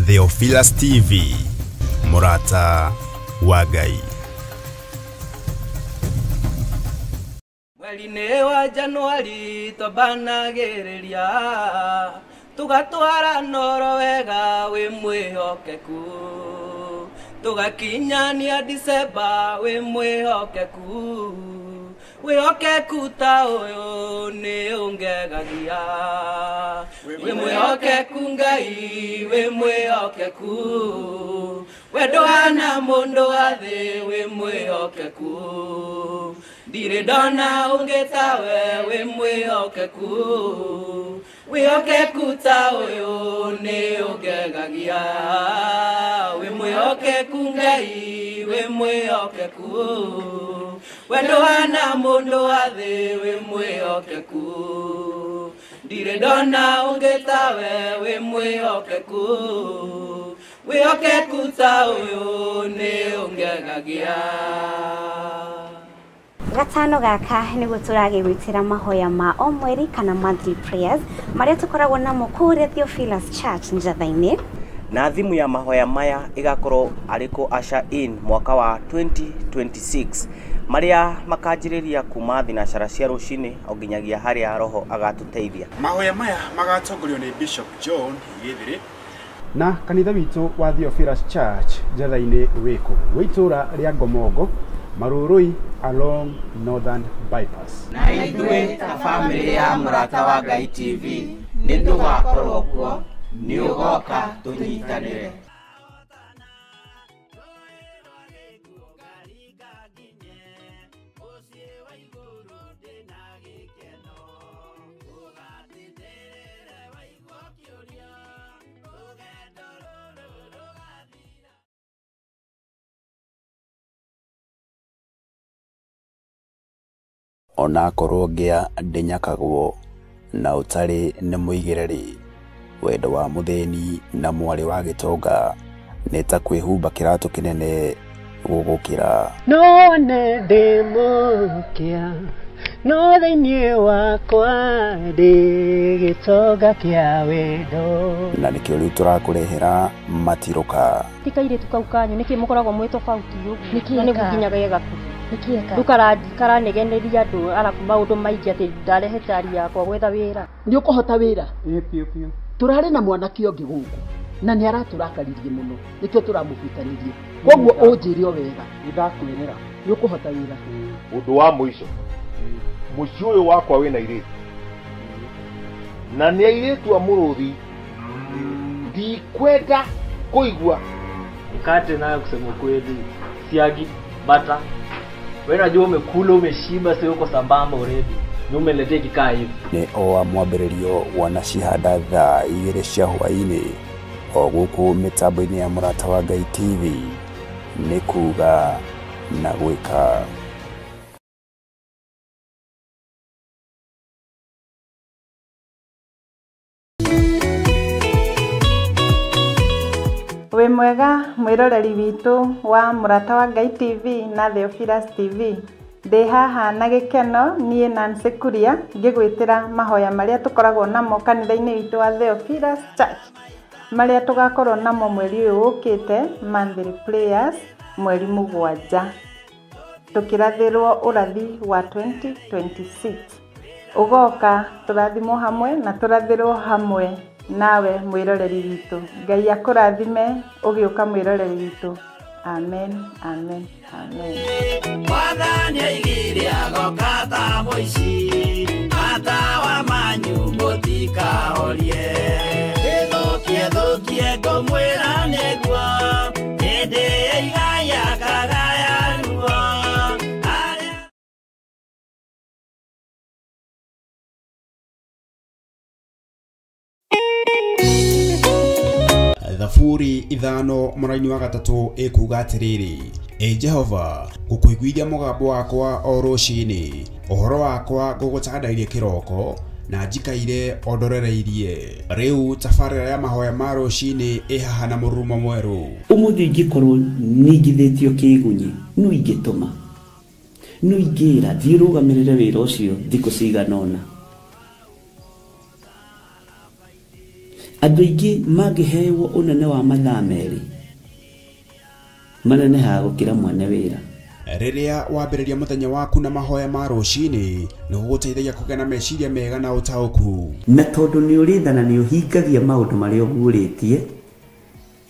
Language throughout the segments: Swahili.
Theophilus TV, Murata wa Ngai. Mweri-inĩ wa Januari tũbanagĩrĩria tũgatwara noro wega wĩ mwĩhokeku, tũgakinyania December wĩ mwĩhokeku, wĩhokeku ta ũyũ nĩ ũngegagia, wĩ mwĩhokeku Ngai, wĩ mwĩhokeku, we ndũhana mũndũ wa thĩ, wĩ mwĩhokeku, ndirĩ ndona ũngĩ tawe, wĩ mwĩhokeku, wĩhokeku ta ũyũ nĩ ũngegagia, wĩ mwĩhokeku Ngai, wĩ mwĩhokeku, we ndũhana mũndũ wa thĩ, wĩ mwĩhokeku, ndirĩ ndona ũngĩ tawe, wĩ mwĩhokeku, wĩhokeku ta ũyũ nĩ ũngegagia. Gatano gaka nĩguo tũragĩgwĩtĩra mahoya ma o mweri kana monthly prayers marĩa tũkoragwo namo kũrĩa Theophilus Church Njatha-inĩ. Na thimu ya mahoya maya igakorwo ariko Usher In mwaka wa 2026 marĩa makanjĩrĩria kuma thinacara cia rũcinĩ o nginyagia harĩa roho agatũteithia. Mahoya maya magatongorio nĩ Bishop John Githiri na kanitha witũ wa Theophilus Church Njatha-inĩ wĩkũ wĩtũra rĩa Ngomongo Marurui along Northern Bypass. Na ithuĩ ta family ya Murata wa Ngai TV nĩ tũgakorwo kuo, nĩ ũgoka tũnyitanĩre. Ona korwo ngĩa ndĩnyakagwo na ũtarĩ nĩ mũigĩrĩri, wendo wa mũthĩni na mwarĩ wa gĩtonga nĩ ta kwĩhumba kĩratũ kĩnene gũgũkĩra. No nĩ ndĩmũkia, no thĩinĩ wakwa ndĩ gĩtonga kĩa wendo. Na nĩkĩo rĩu tũrakũrehera matirũka. Tikairĩtu kau kanyu nĩkĩ mũkoragwo mwĩ tofauti ũguo, na nĩguo nginyaga gĩgaku. Ndũkaranegeneria andũ arabu maũndũ maingĩ atĩ ndarehe tari yakwa gwetha wĩra. Nĩ ũkũhota wĩra? Piũ. Tũrarĩ na mwanake ũngĩ gũkũ na nĩ aratũrakaririe mũno, nĩkĩo tũramũbutanĩrie. Koguo ũnjĩre o wega, nĩndakwĩrĩra nĩ ũkũhota wĩra. Ũndũ wa mũico, mũciĩ ũyũ wakwa wĩna airĩtu, na nĩ airĩtu a mũrũthi, ndikwenda kũigua mkate nayo kusema kweli siagi bata. Wewe unajua umekula umeshiba, sio uko sambamba already. Ni umeletea kikaa hivi. Nĩ o mwambĩrĩrio wanacihanda thaa 2 cia hwaĩ-inĩ o gũkũ mĩtambo-inĩ ya Murata wa Ngai TV, nĩ kuga na gwĩka. Wĩ mwega mwĩroreri witũ wa Murata wa Ngai TV na Theophilus TV. Ndĩ haha na gĩkeno niĩ Nancy Kuria ngĩgwĩtĩra mahoya marĩa tũkoragwo namo kanitha-inĩ witũ wa Theophilus Church, marĩa tũgakorwo namo mweri ũyũ ũkĩte, monthly prayers mweri 7, tũkĩrathĩrwo ũrathi wa 2026. Ũgoka tũrathimwo hamwe na tũrathĩrwo hamwe nawe mwĩroreri witũ. Ngai akũrathime ũgĩũka mwĩroreri witũ. Amen, amen, amen. Mwathani aigire agoka ta mũici, ata wa manyu mũtikahorie. Thũkie ngũmwĩra nĩguo, hĩndĩ ĩigaya kagaya ruo. Thaburi 5 mũraini wa 3 ĩkuga atĩrĩrĩ: Jehova, ngũkũiguithia mũgambo wakwa o rũcinĩ, ũhoro wakwa ngũgũcandairie kĩroko, na njikaire ondorereirie. Rĩu tabarĩra ya mahoya ma rũcinĩ ĩhaha na mũrurumo mwerũ. Ũmũthĩ ingĩkorwo nĩingithĩtio kĩgunyi, no ingĩtũma, no ingĩra thiĩ rũgamĩrĩre wĩra ũcio thikũ cigana ũna. andũ aingĩ mangĩheyo ũnene wa mathaa merĩ manenehaga gũkĩra mwene wĩra. Rĩrĩa wambĩrĩria mũthenya waku na mahoya ma rũcinĩ nĩ gũgũteithagia kũgĩa na meciria mega na ũtaũku. Na tondũ nĩ ũrĩtha na nĩ ũhingagia maũndũ marĩa ũguũrĩtie,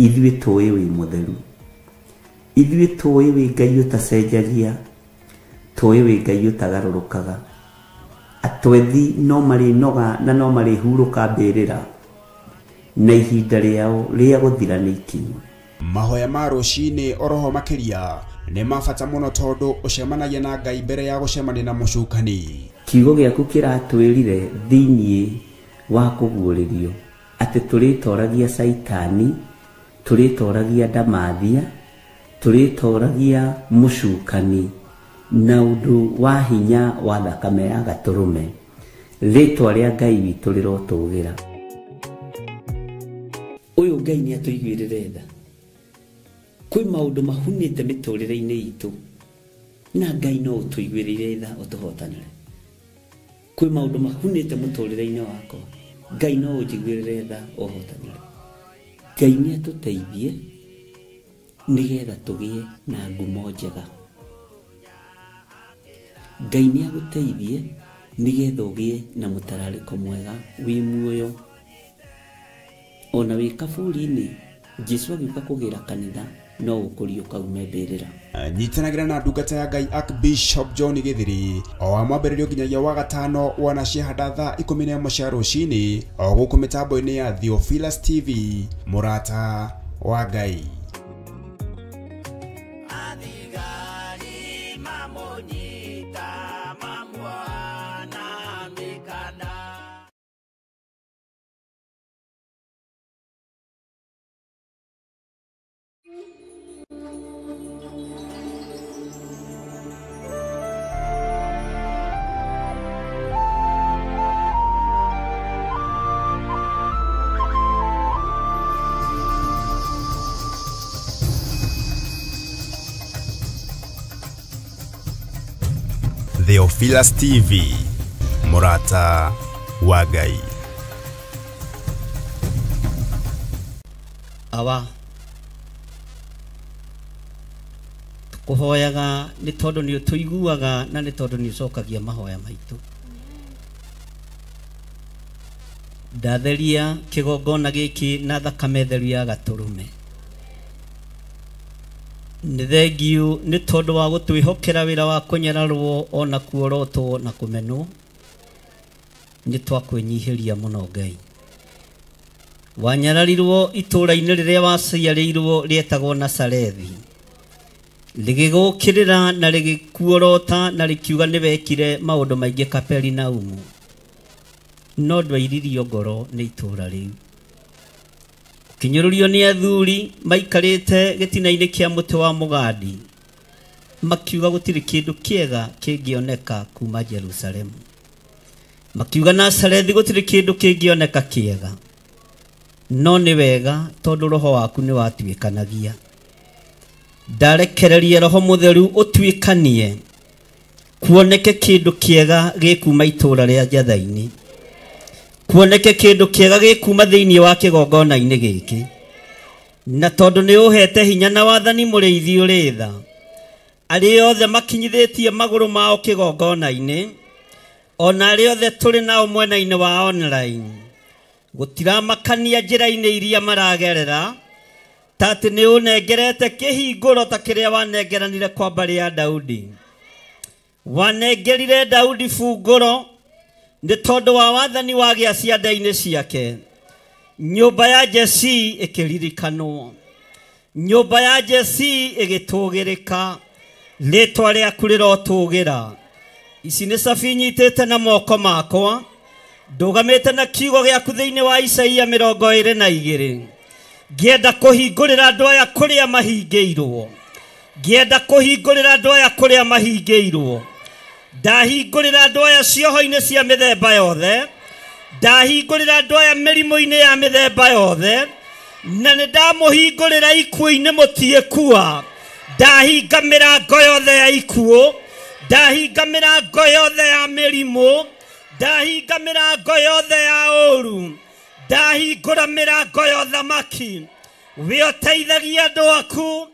ithuĩ tũĩ wĩ mũtheru, ithuĩ tũĩ wĩ Ngai ũtacenjagia, tũĩ wĩ Ngai ũtagarũrũkaga. Atwethi no marĩnoga na no marĩhurũka mbĩrĩra, na ihinda rĩao rĩa gũthira nĩ ikinyu. Mahoya ma rũcinĩ oroho makĩria nĩ mabata mũno tondũ ũcemanagia na Ngai mbere ya gũcemania na mũcukani. Kiugo gĩaku kĩratwĩrire thĩiniĩ wa kũguũrĩrio atĩ tũrĩtoragia Saitani, tũrĩtoragia Ndamathia, tũrĩtoragia mũcukani na ũndũ wa hinya wa thakame ya Gatũrũme. Rĩtwa rĩa Ngai witũ rĩrotũgĩra. Ũyũ Ngai nĩ atũiguĩrĩre tha. Kwĩ maũndũ mahunĩte mĩtũrĩre-inĩ itũ, na Ngai no ũtũiguĩrĩre tha ũtũhotanĩre. Kwĩ maũndũ mahunĩte mũtũrĩre-inĩ wakwa, Ngai no ũnjiguĩrĩre tha ũhotanĩre. Ngai nĩ atũteithie nĩgetha tũgĩe na ngumo njega. Ngai nĩ agũteithie nĩgetha ũgĩe na mũtararĩko mwega wĩ muoyo. Ona wĩ kaburi-inĩ, Jesũ agĩũka kũgĩra kanitha no ũkũrio kaume mbĩrĩra. Nyitanagĩra na ndungata ya Ngai Archbishop John Gĩthiri o wa mwambĩrĩrio nginyagia wa gatano wana ciahanda thaa 11 cia rũcinĩ o gũkũ mĩtambo-inĩ ya Theophilus TV, mũrata wa Ngai. Theophilus TV, mũrata wa Ngai. Awa tukuhoyaga nĩ tondũ nĩ ũtũiguaga na nĩ tondũ nĩ ũcokagia mahoya maitũ. Ndatheria kĩgongona gĩkĩ na thakame theru ya Gatũrũme. Nĩ thengiũ nĩ tondũ wa gũtwĩhokera wĩra wa kũnyararwo ona kuorotwo na kũmenwo. Nĩ twakwĩnyihĩria mũno Ngai. Wanyararirwo itũũra-inĩ rĩrĩa waciarĩirwo rĩetagwo Nazarethi, rĩgĩgũkĩrĩra na rĩgĩkuorota na rĩkiuga nĩ wekire maũndũ maingĩ Kaperinaumu, no ndwairirio ngoro nĩ itũũra rĩu. Kinyũrũrio nĩ athuri maikarĩte gĩtina-inĩ kĩa mũtĩ wa mũgandi, makiuga gũtirĩ kĩndũ kĩega kĩngĩoneka kuma Jerusalemu. Makiuga Nazarethi gũtirĩ kĩndũ kĩngĩoneka kĩega, no nĩ wega tondũ roho waku nĩ watuĩkanagia. Ndarekereria Roho Mũtheru ũtuĩkanie kuoneke kĩndũ kĩega gĩkuma itũũra rĩa Njathainĩ, kuoneke kĩndũ kĩega gĩkuma thĩinĩ wa kĩgongona-inĩ gĩkĩ. Na tondũ nĩ ũhete hinya na wathani mũrĩithi ũrĩ tha, arĩa othe makinyithĩtie magũrũ mao kĩgongona-inĩ, ona arĩa othe tũrĩ nao mwena-inĩ wa online, gũtiramakania njĩra-inĩ iria maragerera, ta atĩ nĩ ũnengerete kĩhingũro ta kĩrĩa wanengeranire kwa mbarĩ ya Daudi. Wanengerire Daudi bungũro nĩ tondũ wa wathani wa gĩa cianda-inĩ ciake. Nyũmba ya Jesii ĩkĩririkanwo, nyũmba ya Jesii ĩgĩtũgĩrĩka, rĩtwa rĩaku rĩrotũgĩra. Ici nĩ cabi nyitĩte na moko makwa, ndũgamĩte na kiugo gĩaku thĩinĩ wa Isaia 22, ngĩenda kũhingũrĩra andũ aya kũrĩa mahingĩirwo, ngĩenda kũhingũrĩra andũ aya kũrĩa mahingĩirwo. Ndahingũrĩra andũ aya cioho-inĩ cia mĩthemba yothe, ndahingũrĩra andũ aya mĩrimũ-inĩ ya mĩthemba yothe, na nĩ ndamũhingũrĩra ikuũ-inĩ mũtiĩkua. Ndahinga mĩrango yothe ya ikuũ, ndahinga mĩrango yothe ya mĩrimũ, ndahinga mĩrango yothe ya ũru, ndahinga ndahingũra mĩrango ya ũthamaki we ũteithagia andũ aku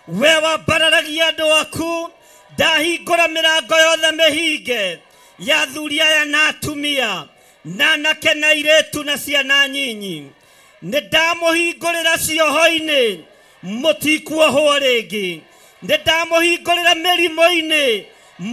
we wambararagia andũ aku ndahingũra mĩrango yothe mĩhinge ya athuri aya na atumia na anake na airĩtu na ciana nyinyi nĩndamũhingũrĩra cioho-inĩ mũtikuohwo rĩngĩ nĩndamũhingũrĩra mĩrimũ-inĩ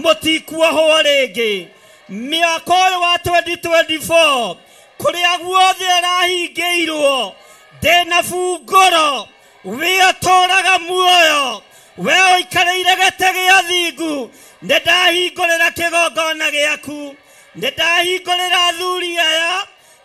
mũtikuohwo rĩngĩ mĩaka ũyũ wa 2024 kũrĩa guothe arahingĩirwo ndĩna bungũro we ũtũũraga muoyo we ũikarĩire gĩtĩ gĩa thingu nĩndahingũrĩra kĩgongona gĩaku nĩndahingũrĩra athuri aya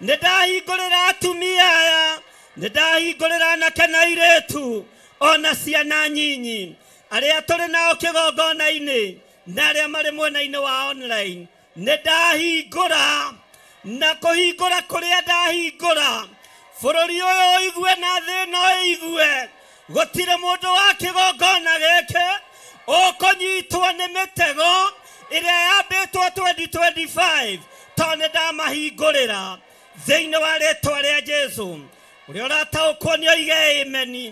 nĩndahingũrĩra atumia aya nĩndahingũrĩra anake na airĩtu ona ciana nyinyi arĩa tũrĩ nao kĩgongona-inĩ na arĩa marĩ mwena-inĩ wa online nĩndahingũra na kũhingũra kũrĩa ndahingũra bũrũri ũyũ ũigue na thĩ ĩno ĩigue gũtirĩ mũndũ wa kĩgongona gĩkĩ ũkũnyitwo nĩ mĩtego ĩrĩa yambĩtwo 2025 tondũ nĩndamahingũrĩra thĩinĩ wa rĩĩtwa rĩa Jesũ ũrĩa ũrataũkwo nĩ oige ameni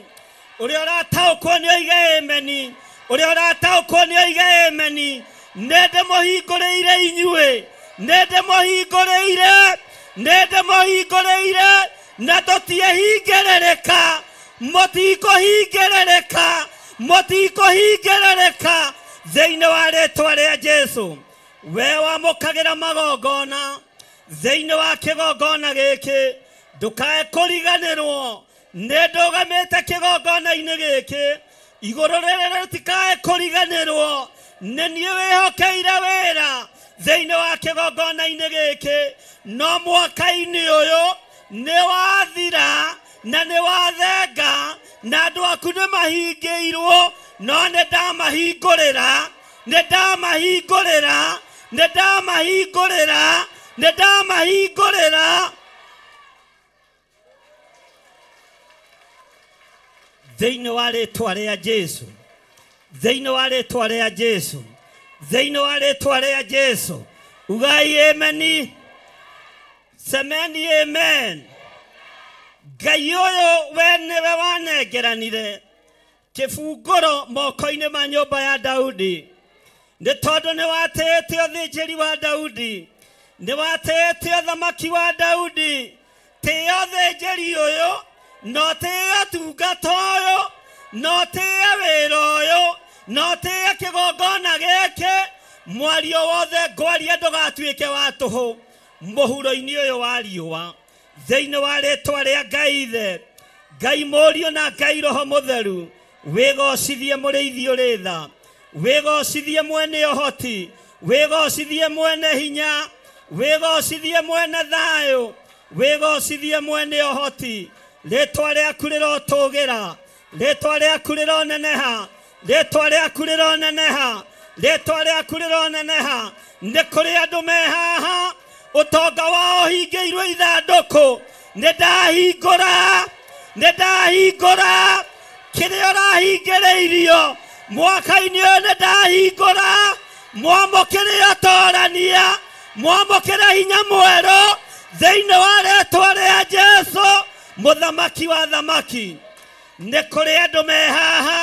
ũrĩa ũrataũkwo nĩ oige ameni ũrĩa ũrataũkwo nĩ oige ameni nĩndĩmũhingũrĩire inyuĩ nĩndĩmũhingũrĩire na tũtiehingĩrĩrĩka mũtikũhingĩrĩrĩka thĩinĩ wa rĩĩtwa rĩa Jesũ we wamũkagĩra magongona thĩinĩ wa kĩgongona gĩkĩ ndũkae kũriganĩrwo nĩndũgamĩte kĩgongona-inĩ gĩkĩ igũrũ rĩrĩ rĩtikae kũriganĩrwo nĩ niĩ wĩhokeire wĩra thĩinĩ wa kĩgongona-inĩ gĩkĩ no mwaka-inĩ ũyũ nĩ wathira na nĩ wathenga na andũ aku nĩ mahingĩirwo no nĩndamahingũrĩra thĩinĩ wa rĩĩtwa rĩa Jesũ thĩinĩ wa rĩĩtwa rĩa Jesũ thĩinĩ wa rĩĩtwa rĩa Jesũ ugai ameni semeni amen Ngai ũyũ we nĩwe wanengeranire kĩbungũro moko-inĩ ma nyũmba ya Daudi nĩ tondũ nĩ watĩĩte ũthĩnjĩri wa Daudi nĩ watĩĩte ũthamaki wa Daudi tĩĩa ũthĩnjĩri ũyũ no tĩĩa ũtungata ũyũ no tĩĩa wĩra ũyũ no tĩĩa kĩgongona gĩkĩ mwario wothe ngwaria ndũgatuĩke wa tũhũ mũhuro-inĩ ũyũ wa riũa thĩinĩ wa rĩĩtwa rĩa Ngai Ithe Ngai Mũriũ na Ngai Roho Mũtheru wĩgocithie mũrĩithi ũrĩ tha wĩgocithie mwene ũhoti wĩgocithie mwene hinya wĩgocithie mwene thayũ wĩgocithie mwene ũhoti rĩĩtwa rĩaku rĩrotũgĩra rĩĩtwa rĩaku rĩroneneha rĩĩtwa rĩaku rĩroneneha rĩĩtwa rĩaku rĩroneneha nĩ kũrĩ andũ me haha ũtonga wao hingĩirwo ithandũkũ nĩndahingũra kĩrĩa ũrahingĩrĩirio mwaka-inĩ ũyũ nĩndahingũra mwamũkĩre ũtorania mwamũkĩre hinya mwerũ thĩinĩ wa rĩĩtwa rĩa Jesũ mũthamaki wa thamaki nĩ kũrĩ andũ me haha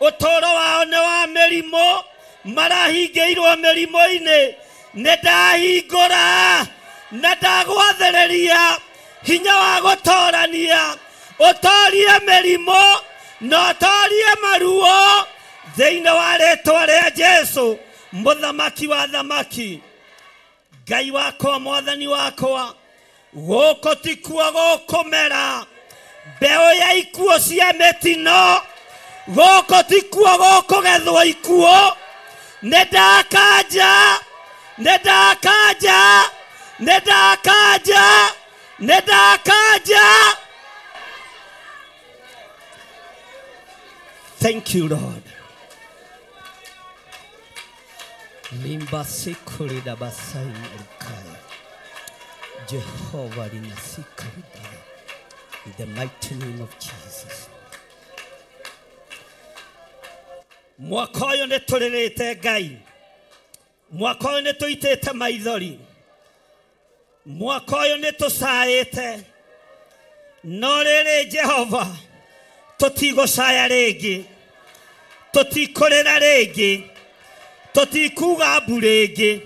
ũtũũro wao nĩ wa mĩrimũ marahingĩirwo mĩrimũ-inĩ nĩndahingũra na ndagwathĩrĩria hinya wa gũtorania ũtorie mĩrimũ na ũtorie maruo thĩinĩ wa rĩĩtwa rĩa Jesũ mũthamaki wa thamaki Ngai wakwa mwathani wakwa gũkũ ti kuo gũkũmera mbeũ ya ikuũ cia mĩtino gũkũ ti kuo gũkũgethwo ikuũ nĩndakanja Thank you, Lord. Limba sikuri da basai elikaya. Jehovah linasikuri da. In the mighty name of Jesus. Mwaka ũyũ nĩ tũrĩrĩte Ngai. Mwaka ũyũ nĩ tũitĩte maithori. Mwaka ũyũ nĩ tũcaĩte. no rĩrĩ Jehova tũtigũcaya rĩngĩ, tũtikũrĩra rĩngĩ, tũtikuga mbu rĩngĩ.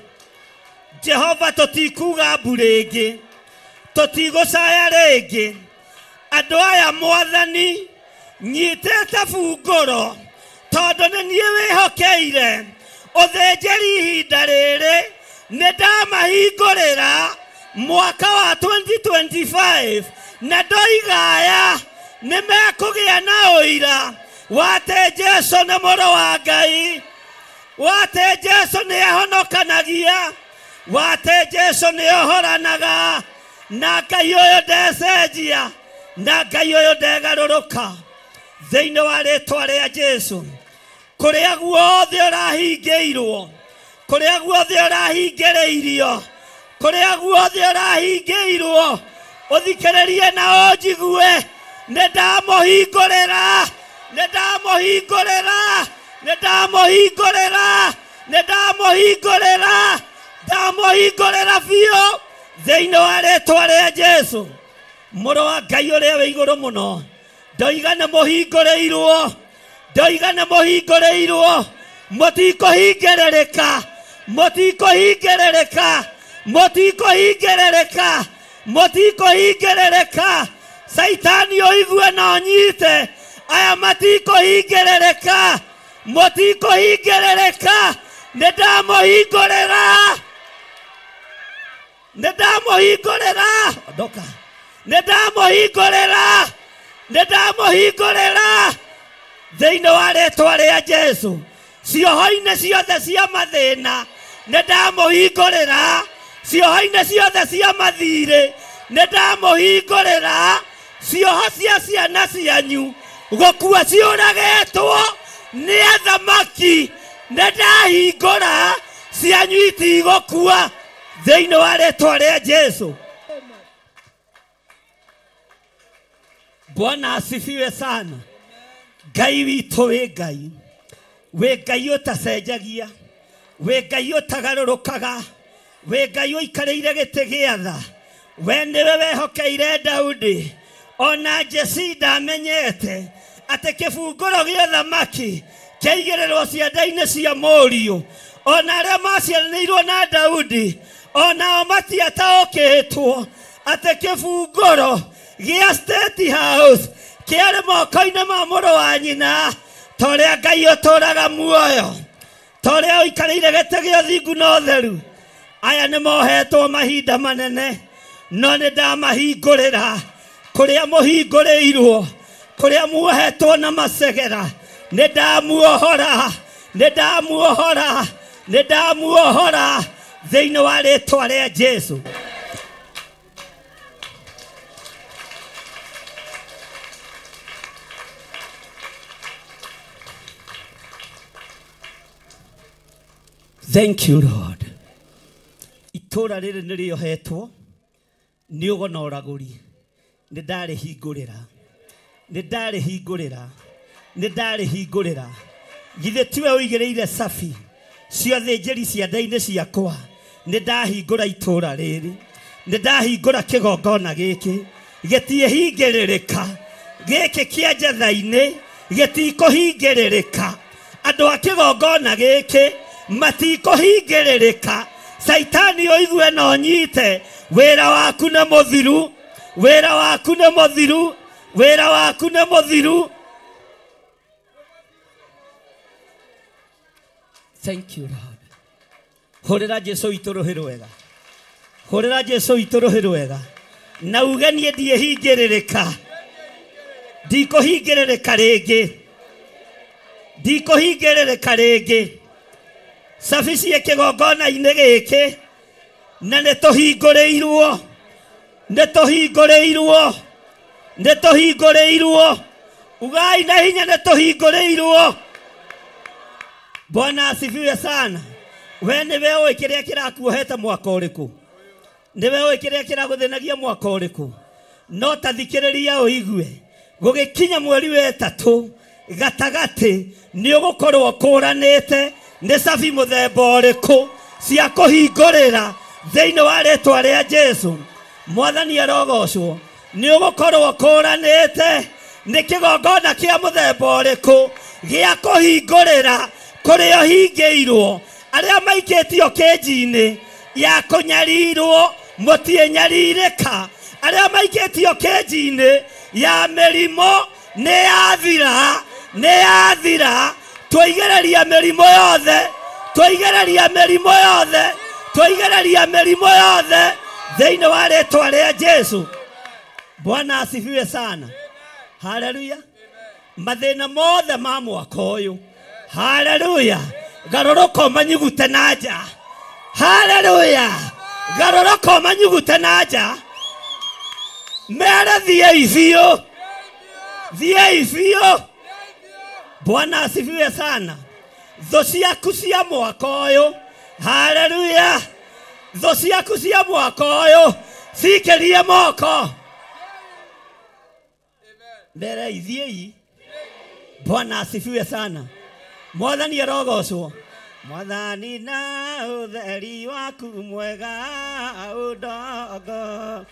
Jehova tũtikuga mbu rĩngĩ, tũtigũcaya rĩngĩ. Andũ aya Mwathani nyitĩte bungũro tondũ nĩ niĩ wĩhokeire. Ũthĩnjĩri ihinda rĩrĩ nĩ ndamahingũrĩra mwaka wa 2025 na ndoigaya nĩ mekũgĩa na ũira wa atĩ Jesũ nĩ mũrũ wa Ngai, wa atĩ Jesũ nĩ ahonokanagia, wa atĩ Jesũ nĩ ohoranaga, na Ngai ũyũ ndecenjia, na Ngai ũyũ ndegarũrũka. Thĩinĩ wa rĩĩtwa rĩa Jesũ, kũrĩa guothe ũrahingĩirwo, kũrĩa guothe ũrahingĩrĩirio, kũrĩa guothe ũrahingĩirwo, ũthikĩrĩrie na ũnjigue. Nĩ ndamũhingũrĩra, nĩ ndamũhingũrĩra, nĩ ndamũhingũrĩra, nĩ ndamũhingũrĩra, ndamũhingũrĩra biũ thĩinĩ wa rĩĩtwa rĩa Jesũ, mũrũ wa Ngai ũrĩa wĩ igũrũ mũno. Ndoiga nĩ mũhingũrĩirwo, ndoiga nĩ mũhingũrĩirwo, mũtikũhingĩrĩrĩka, mũtikũhingĩrĩrĩka, mũtikũhingĩrĩrĩka, mũtikũhingĩrĩrĩka. Saitani ũigue na ũnyite, aya matikũhingĩrĩrĩka, mũtikũhingĩrĩrĩka. Nĩ ndamũhingũrĩra, nĩ ndamũhingũrĩra, ondoka, nĩ ndamũhingũrĩra, nĩ ndamũhingũrĩra thĩinĩ wa rĩĩtwa rĩa Jesũ. Cioho-inĩ ciothe cia mathĩna nĩ ndamũhingũrĩra, cioho-inĩ ciothe cia mathirĩ nĩ ndamũhingũrĩra, cioho cia ciana cianyu gũkua ciũragĩtwo nĩ athamaki nĩ ndahingũra, cianyu itigũkua thĩinĩ wa rĩĩtwa rĩa Jesũ. Bwana asifiwe sana. Ngai witũ wĩ Ngai, wĩ Ngai ũtacenjagia, wĩ Ngai ũtagarũrũkaga, wĩ Ngai ũikarĩire gĩtĩ gĩa tha. We nĩwe wehokeire Daudi, ona Jesii ndamenyete atĩ kĩbungũro gĩa ũthamaki kĩaigĩrĩrwo ciande-inĩ cia mũriũ. Ona arĩa maciaranĩirwo na Daudi onao matiataũkĩtwo atĩ kĩbungũro gĩa State House kĩarĩ moko-inĩ ma mũrũ wa nyina. Ta ũrĩa Ngai ũtũũraga muoyo, ta ũrĩa ũikarĩire gĩtĩ gĩa ũthingu na ũtheru, aya nĩ mohetwo mahinda manene, no nĩ ndamahingũrĩra. Kũrĩa mũhingũrĩirwo, kũrĩa muohetwo na macegera, nĩ ndamuohora, nĩ ndamuohora, nĩ ndamuohora thĩinĩ wa rĩĩtwa rĩa Jesũ. Thank you, Lord. Itũũra rĩrĩ nĩ rĩohetwo nĩ ũgona ũragũri. Nĩ ndarĩhingũrĩra, nĩ ndarĩhingũrĩra, nĩ ndarĩhingũrĩra. Githĩ tiwe ũigĩrĩire cabi cia thĩnjĩri ciande-inĩ ciakwa? Nĩ ndahingũra itũũra rĩrĩ, nĩ ndahingũra kĩgongona gĩkĩ, gĩtiĩhingĩrĩrĩka. Gĩkĩ kĩa Njetha-inĩ gĩtikũhingĩrĩrĩka. Andũ a kĩgongona gĩkĩ matikũhingĩrĩrĩka. Saitani ũigue na ũnyite, wĩra waku nĩ mũthiru, wĩra waku nĩ mũthiru, wĩra waku nĩ mũthiru. Thank you, Lord. Hũrĩra Jesũ witũ rũhĩ rwega, hũrĩra Jesũ witũ rũhĩ rwega, na uge niĩ ndiĩhingĩrĩrĩka, ndikũhingĩrĩrĩka rĩngĩ, ndikũhingĩrĩrĩka rĩngĩ. Cabi ciĩ kĩgongona-inĩ gĩkĩ na nĩ tũhingũrĩirwo, nĩ tũhingũrĩirwo, nĩ tũhingũrĩirwo. Ugai na hinya nĩ tũhingũrĩirwo. Bwana asifiwe sana. We nĩwe ũĩ kĩrĩa kĩrakuohete mwaka ũrĩkũ? Nĩwe ũĩ kĩrĩa kĩragũthĩnagia mwaka ũrĩkũ? No ta thikĩrĩria ũigue, gũgĩkinya mweri wa ĩtatũ gatagatĩ nĩ ũgũkorwo kũranĩte nĩ cabi mũthemba ũrĩkũ cia kũhingũrĩra thĩinĩ wa rĩĩtwa rĩa Jesũ. Mwathani arogocwo. nĩ ũgũkorwo kũranĩte nĩ kĩgongona kĩa mũthemba ũrĩkũ gĩa kũhingũrĩra kũrĩa ũhingĩirwo arĩa maikĩtio kĩnji-inĩ ya kũnyarirwo mũtiĩnyarirĩka arĩa maikĩtio kĩnji-inĩ ya mĩrimũ nĩ yathira tũigĩrĩria mĩrimũ yothe thĩinĩ wa rĩtwa rĩa Jesu. Bwana asifiwe sana. Haleluya. Mathĩna mothe ma mwaka ũyũ, haleluya, garũrũko manyugute na nja, haleluya, garũrũko manyugute na nja, mere thiei biũ. Bwana asifiwe sana. Thũ ciaku cia mwaka ũyũ, haleluya, thũ ciaku cia mwaka ũyũ cikĩrie moko mbere ithiei. Bwana asifiwe sana. Mwathani arogocwo. Mwathani na ũtheri waku mwega ũndongo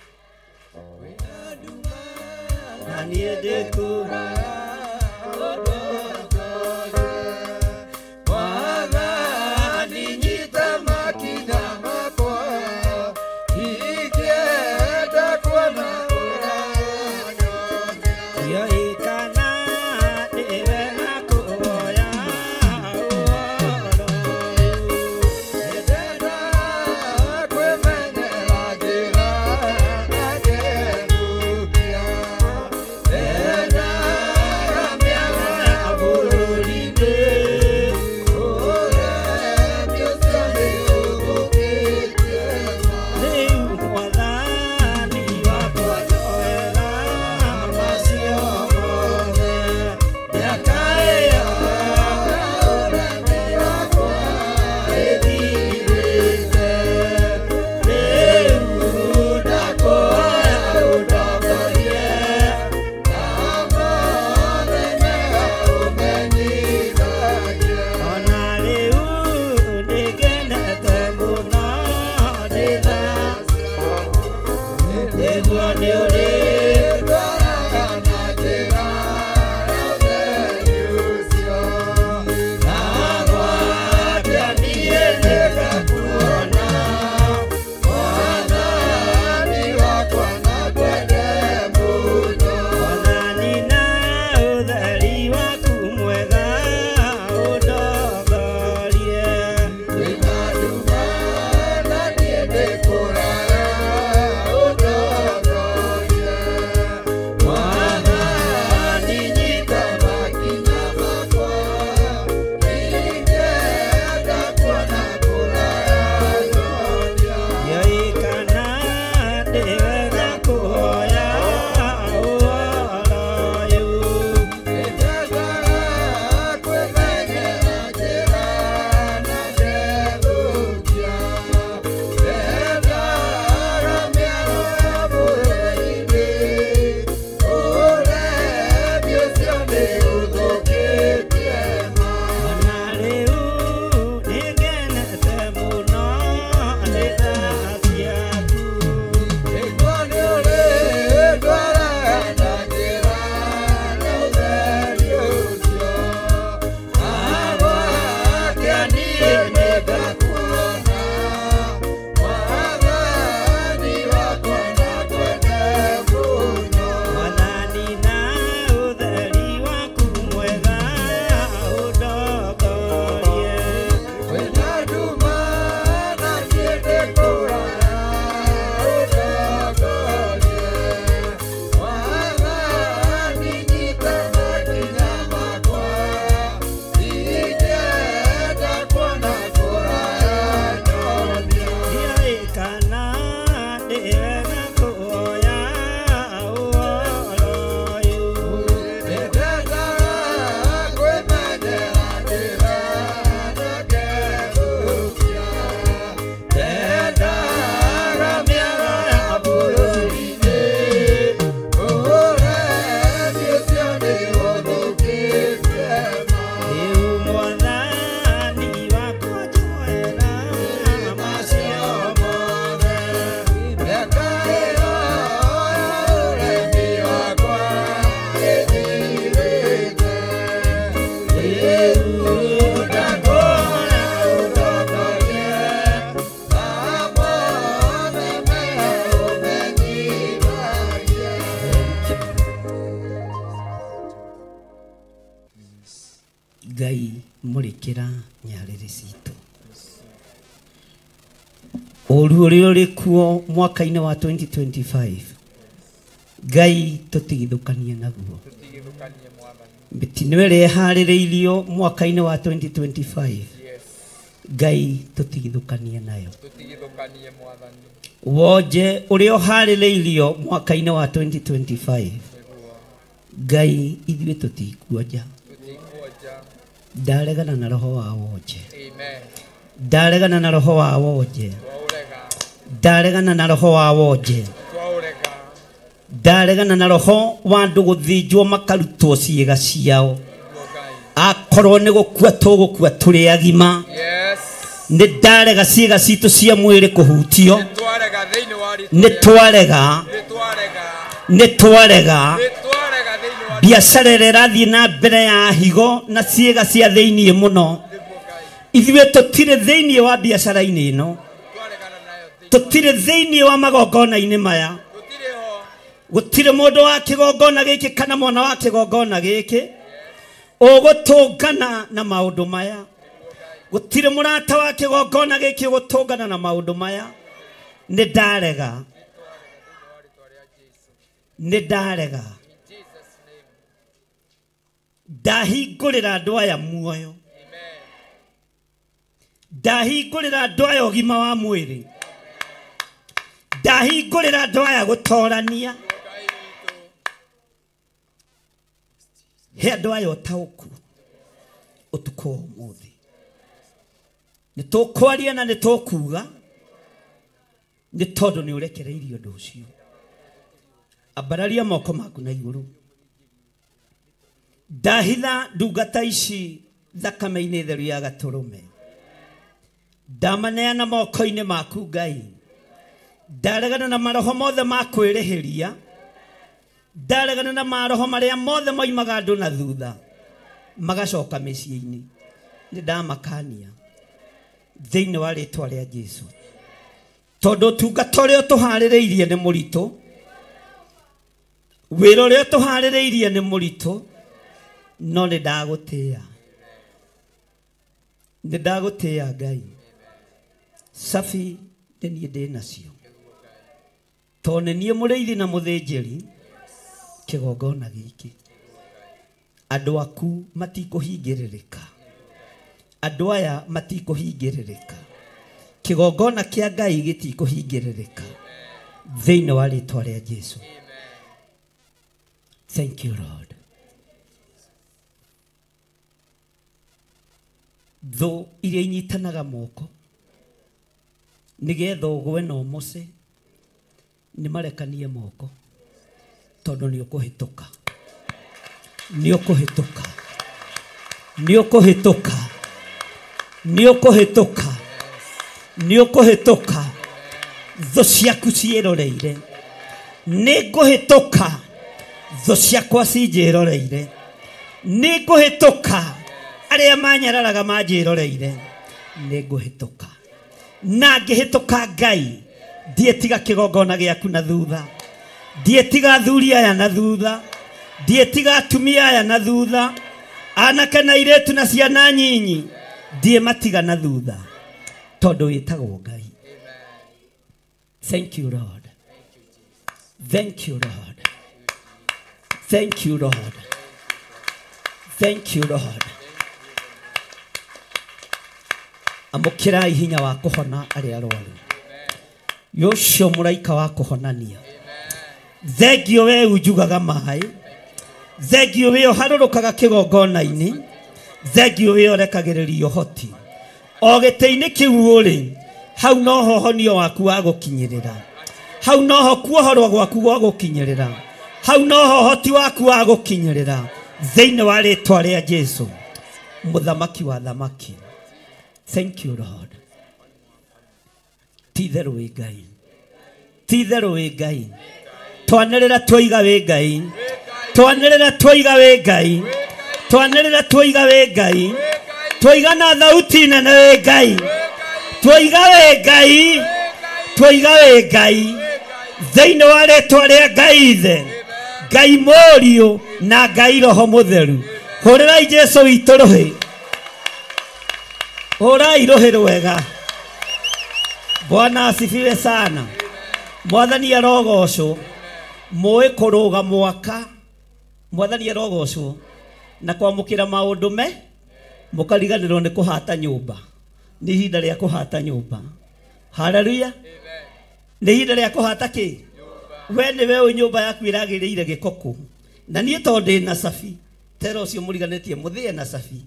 na niĩ ndĩkũra Mwathani nyita makinya makwa ingĩenda kuona Ngai mũrĩkĩra nyarĩrĩ citũ. Ũru ũrĩa ũrĩ kuo mwaka-inĩ wa 2025 Ngai tũtigithũkanie naguo. Mĩtino ĩrĩa ĩharĩrĩirio mwaka-inĩ wa 2025 Ngai tũtigithũkanie nayo. Wonje ũrĩa ũharĩrĩirio mwaka-inĩ wa 2025 Ngai ithuĩ tũtikuonja. Ndaregana na roho wa wonje. Ndaregana na roho wa wonje. Ndaregana na roho wa wonje. Ndaregana na roho wa andũ gũthĩnjwo makarutwo ciĩga ciao. Akorwo nĩ gũkua tũgũkua tũrĩ agima. Nĩ ndarega ciĩga citũ cia mwĩrĩ kũhutio. Nĩ twarega biacara ĩrĩa ĩrathiĩ na mbere ya higo na ciĩga cia thĩiniĩ mũno. Ithuĩ tũtirĩ thĩiniĩ wa biacara-inĩ ĩno. Tũtirĩ thĩiniĩ wa magongona-inĩ maya. Gũtirĩ mũndũ wa kĩgongona gĩkĩ kana mwana wa kĩgongona gĩkĩ ũgũtũngana na maũndũ maya. Gũtirĩ mũrata wa kĩgongona gĩkĩ ũgũtũngana na maũndũ maya. Nĩ ndarega. Ndahingũrĩra andũ aya muoyo. Ndahingũrĩra andũ aya ũgima wa mwĩrĩ. Ndahingũrĩra andũ aya gũtorania. He andũ aya ũtaũku ũtukũ wa ũmũthĩ. Nĩ tũkwaria na nĩ tũkuga nĩ tondũ nĩ ũrekereirie ũndũ ũcio. Ambararia moko maku na igũrũ. Ndahitha ndungata ici thakame-inĩ theru ya Gatũrũme. Ndamaneana moko-inĩ maku Ngai. Ndaregana na maroho mothe ma kwĩrĩhĩria. Ndaregana na maroho marĩa mothe moimaga andũ na thutha magacoka mĩciĩ-inĩ. Nĩ ndamakania thĩinĩ wa rĩĩtwa rĩa Jesũ. Tondũ ũtungata ũrĩa tũharĩrĩirie nĩ mũritũ. Wĩra ũrĩa tũharĩrĩirie nĩ mũritũ. No nĩ ndagũtĩĩa. Nĩ ndagũtĩĩa Ngai. Safi nĩ niĩ ndĩ nacio. Tondũ nĩ niĩ mũrĩithi na mũthĩnjĩri kĩgongona gĩkĩ. Andũ aku matikũhingĩrĩrĩka. Andũ aya matikũhingĩrĩrĩka. Kĩgongona kĩa Ngai gĩtikũhingĩrĩrĩka. Thĩinĩ wa rĩĩtwa rĩa Jesũ. Thank you, Lord. Thũ iria inyitanaga moko nĩgetha ũgwe na ũmoce nĩ marekanie moko tondũ nĩ ũkũhĩtũka. Nĩ ũkũhĩtũka. Nĩ ũkũhĩtũka. Nĩ ũkũhĩtũka. Nĩ ũkũhĩtũka. Thũ ciaku ciĩroreire. Nĩ ngũhĩtũka. Thũ ciakwa cinjĩroreire. Nĩ ngũhĩtũka. Arĩa manyararaga manjĩroreire. Nĩ ngũhĩtũka. Na ngĩhĩtũka Ngai. Ndietiga kĩgongona gĩaku na thutha. Ndietiga athuri aya na thutha. Ndietiga atumia aya na thutha. Anake na airĩtu na ciana nyinyi. Ndiematiga na thutha. Tondũ wĩtagwo Ngai. Thank you, Lord. Thank you, Lord. Thank you, Lord. Thank you, Lord. Amũkĩrai hinya wa kũhona arĩa arwaru. Yocio mũraika wa kũhonania. Thengio we unjugaga maĩ. Thengio we ũharũrũkaga kĩgongona-inĩ. Thengio we ũrekagĩrĩria ũhoti. O gĩtĩ-inĩ kĩu ũrĩ, hau no ho honio waku wa gũkinyĩrĩra. Hau no ho kuohorwo gwaku wa gũkinyĩrĩra. Hau no ho hoti waku wa gũkinyĩrĩra. Thĩinĩ wa rĩĩtwa rĩa Jesũ, mũthamaki wa thamaki. Thank you, Lord. Ti-itherũ wĩ Ngai. Ti-itherũ wĩ Ngai. Twanĩrĩra twoiga wĩ Ngai. Twanĩrĩra twoiga wĩ Ngai. Twanĩrĩra twoiga wĩ Ngai. Twoiga na thauti nene wĩ Ngai. Twoiga wĩ Ngai. Twoiga wĩ Ngai. Thĩinĩ wa rĩĩtwa rĩa Ngai Ithe, Ngai Mũriũ na Ngai Roho Mũtheru. Hũrĩrai Jesũ witũ rũhĩ. Ora irohero wega. Bwana asifiwe sana. Mwathani arogocwo. Moe kuruga mwaka. Mwathani arogocwo. Na kwamukira maundu me mukariganirwo ni kuhata nyumba. Ni ihinda ria kuhata nyumba. Haleluya. Ni ihinda ria kuhata ki? We ni we nyumba yaku iragirire gikoku. Na nie tondu na safi. Tero ucio muriganetie muthie na safi.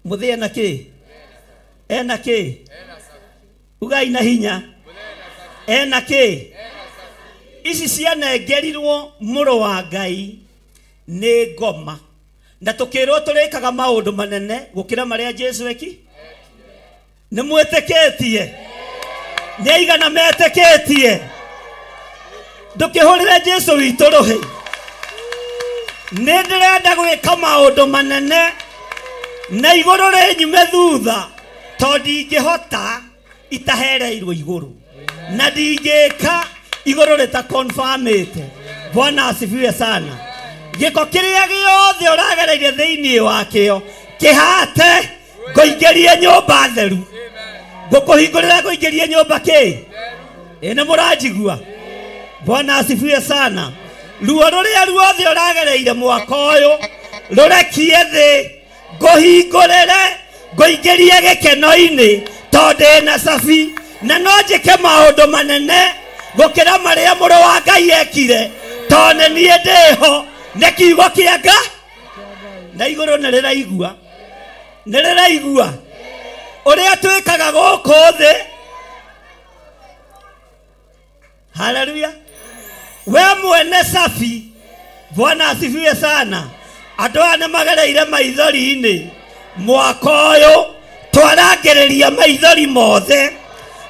Muthie na ki? Ena ki? Ugai na hinya. Ena ki? Ici ciana ngerirwo muro wa Ngai ni ngoma. Na tukirwo turikaga maundu manene gukira maria Jesu eki. Ni mwiteketie. Ni aigana meteketie. Ndukihurira Jesu witu ruhi. Ni ndirenda gwika maundu manene na iguru rinyume thutha tondu ingihota itahereirwo iguru na ndingika iguru rita confirmate. Bwana asifiwe sana. Giko kiria giothe uragereire thiini wakio kihate ngoingerie nyumba theru. Ngukuhingurira ngoingerie nyumba ki? Ene muranjigua. Bwana asifiwe sana. Ruo ruria ruothe uragereire mwaka uyu rurekie thi nguhingurire ngoingerie gikeno-ini tondu na safi na no njike maundu manene gukira maria muru wa Ngai ekire tondu nie ndiho ni kiugo kia Nga na iguru niriraigua uria twikaga guku thi. Haleluya. We mwene safi. Bwana asifiwe sana. Andu ane magereire maithori-ini mwaka uyu twarangiriria maithori mothe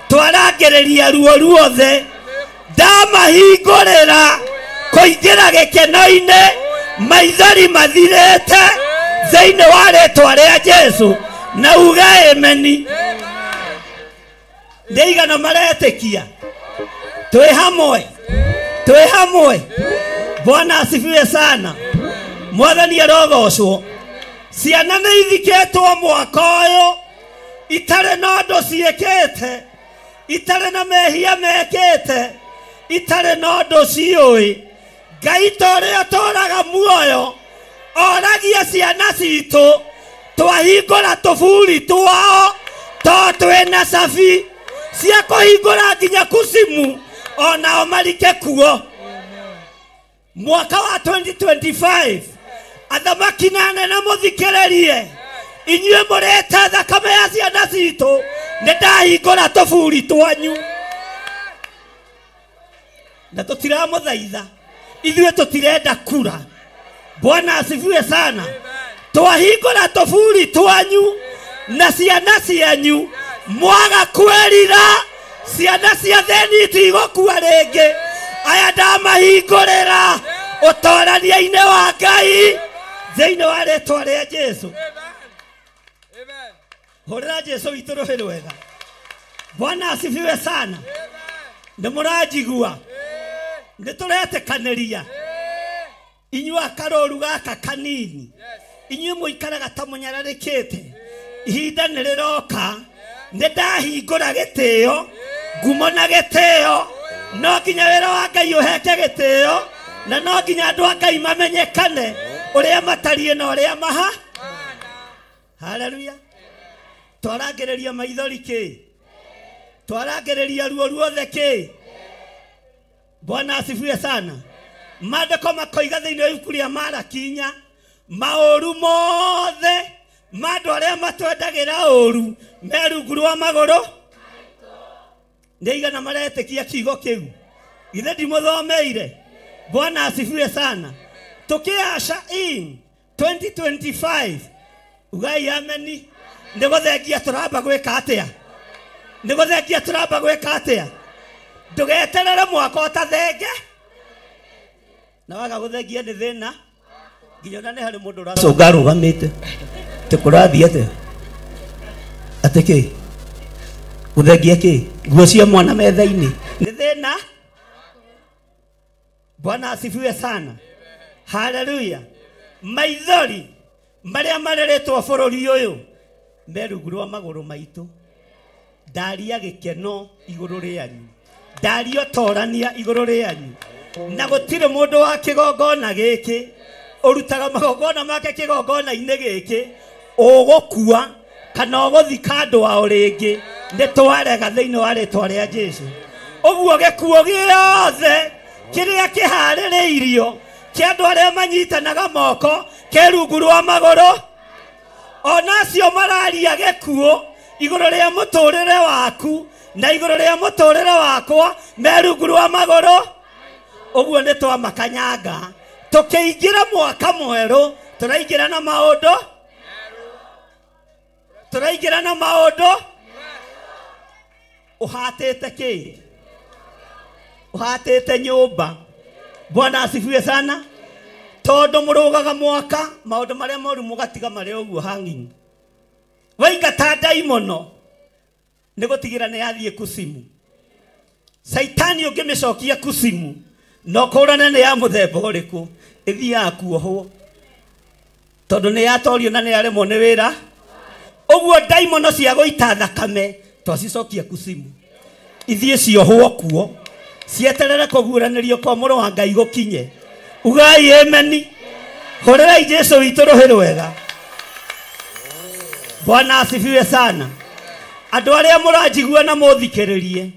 twarangiriria ruo ruothe ndamahingurira kuingira gikeno-ini maithori mathirite thiini wa ritwa ria Jesu na uga ameni. Ndeigana maretikia twi hamwe. Bwana asifiwe sana. Mwathani arogocwo. Ciana nĩ ithikĩtwo mwaka ũyũ itarĩ na ũndũ ciĩkĩte, itarĩ na mehia mekĩte, itarĩ na ũndũ ciũĩ. Ngai ta ũrĩa ũtũũraga muoyo oragia ciana citũ twahingũra tũburi twao to twĩna cabi cia kũhingũra nginya kusimu onao marike kuo. Mwaka wa 2025 athamaki na anene muthikiririe inyue murete thakame ya ciana citu ni ndahingura tuburi twanyu na tutiramuthaitha ithuĩ tutirenda kura. Bwana asifiwe sana. Twahingura tuburi twanyu na ciana cianyu mwaga kwerira ciana cia theni itigokua ringi. Aya ndamahingurira utorania-ini wa Ngai thiini wa ritwa ria Jesu. Hurira Jesu witu ruhi rwega. Bwana asifiwe sana. Ni muranjigua. Ni turetekaniria inyua akaroru gaka kanini inyue muikaraga ta munyararikite. Ihinda ni riroka ni ndahingura gitio ngumo na gitio. No nginya wira wa Ngai uheke gitio na no nginya andu a Ngai mamenyekane uria matarie na uria maha. Haleluya. Twarangiriria maithori ki? Twarangiriria ruo ruothe ki? Bwana asifiwe sana. Maandiko makoiga thiini wa ibuku ria Malakinya maũru mothe mandu aria matwendagira ũru merungu rwa magũrũ. Ndeigana maretikia kiugo kiu. Githe ndimuthomeire. Bwana asifiwe sana. Tukiasha in 2025 ugai ameni. Ndiguthengia turamba gwika atia? Ndiguthengia turamba gwika atia? Ndugeterere mwaka ũtathenge. Na waga guthengia ni thina. Nginya na ni hari mundu uracoka arugamite. Tikurathia ate. Ateke. Guthengia ki? Nguo cia mwana metha-ini. Ni thina. Bwana asifiwe sana. Haleluya. Maithori maria mareretwo bururi uyu meruguru wa maguru maitu ndaria gikeno iguru rianyu ndaria torania iguru rianyu na gutire mundu wa kigongona giki urutaga magongona make kigongona ine giki ugukua kana uguthika andu wa uringi ni twarega thiini wa ritwa ria Jesu uguo gikuo giothe kiria kihaririirio kia andu aria manyitanaga moko kerunguru wa maguru onacio mararia gikuo iguru ria muturire waku na iguru ria muturire wakwa merunguru wa maguru uguo ni twamakanyanga tukiingira mwaka mweru turaingira na maundu uhatite ki uhatite nyumba. Bwana asifiwe sana. Tondu murugaga mwaka maundu maria moru mugatiga mari uguo hanging waingata daimono ni gutigira ni yathie kusimu saitani ungimicokia kusimu no kurana ni ya muthemba uriku ithia kuohwo tondu ni yatorio na ni yaremwo ni wira uguo daimono cia goita thakame twacicokia kusimu ithie ciohwo kuo cieterere kuguranirio kwa muru wa Ngai gukinye ugai ameni horera Jesu witu rohero wega. Bwana asifiwe sana. Andu aria muranjigua na muthikiririe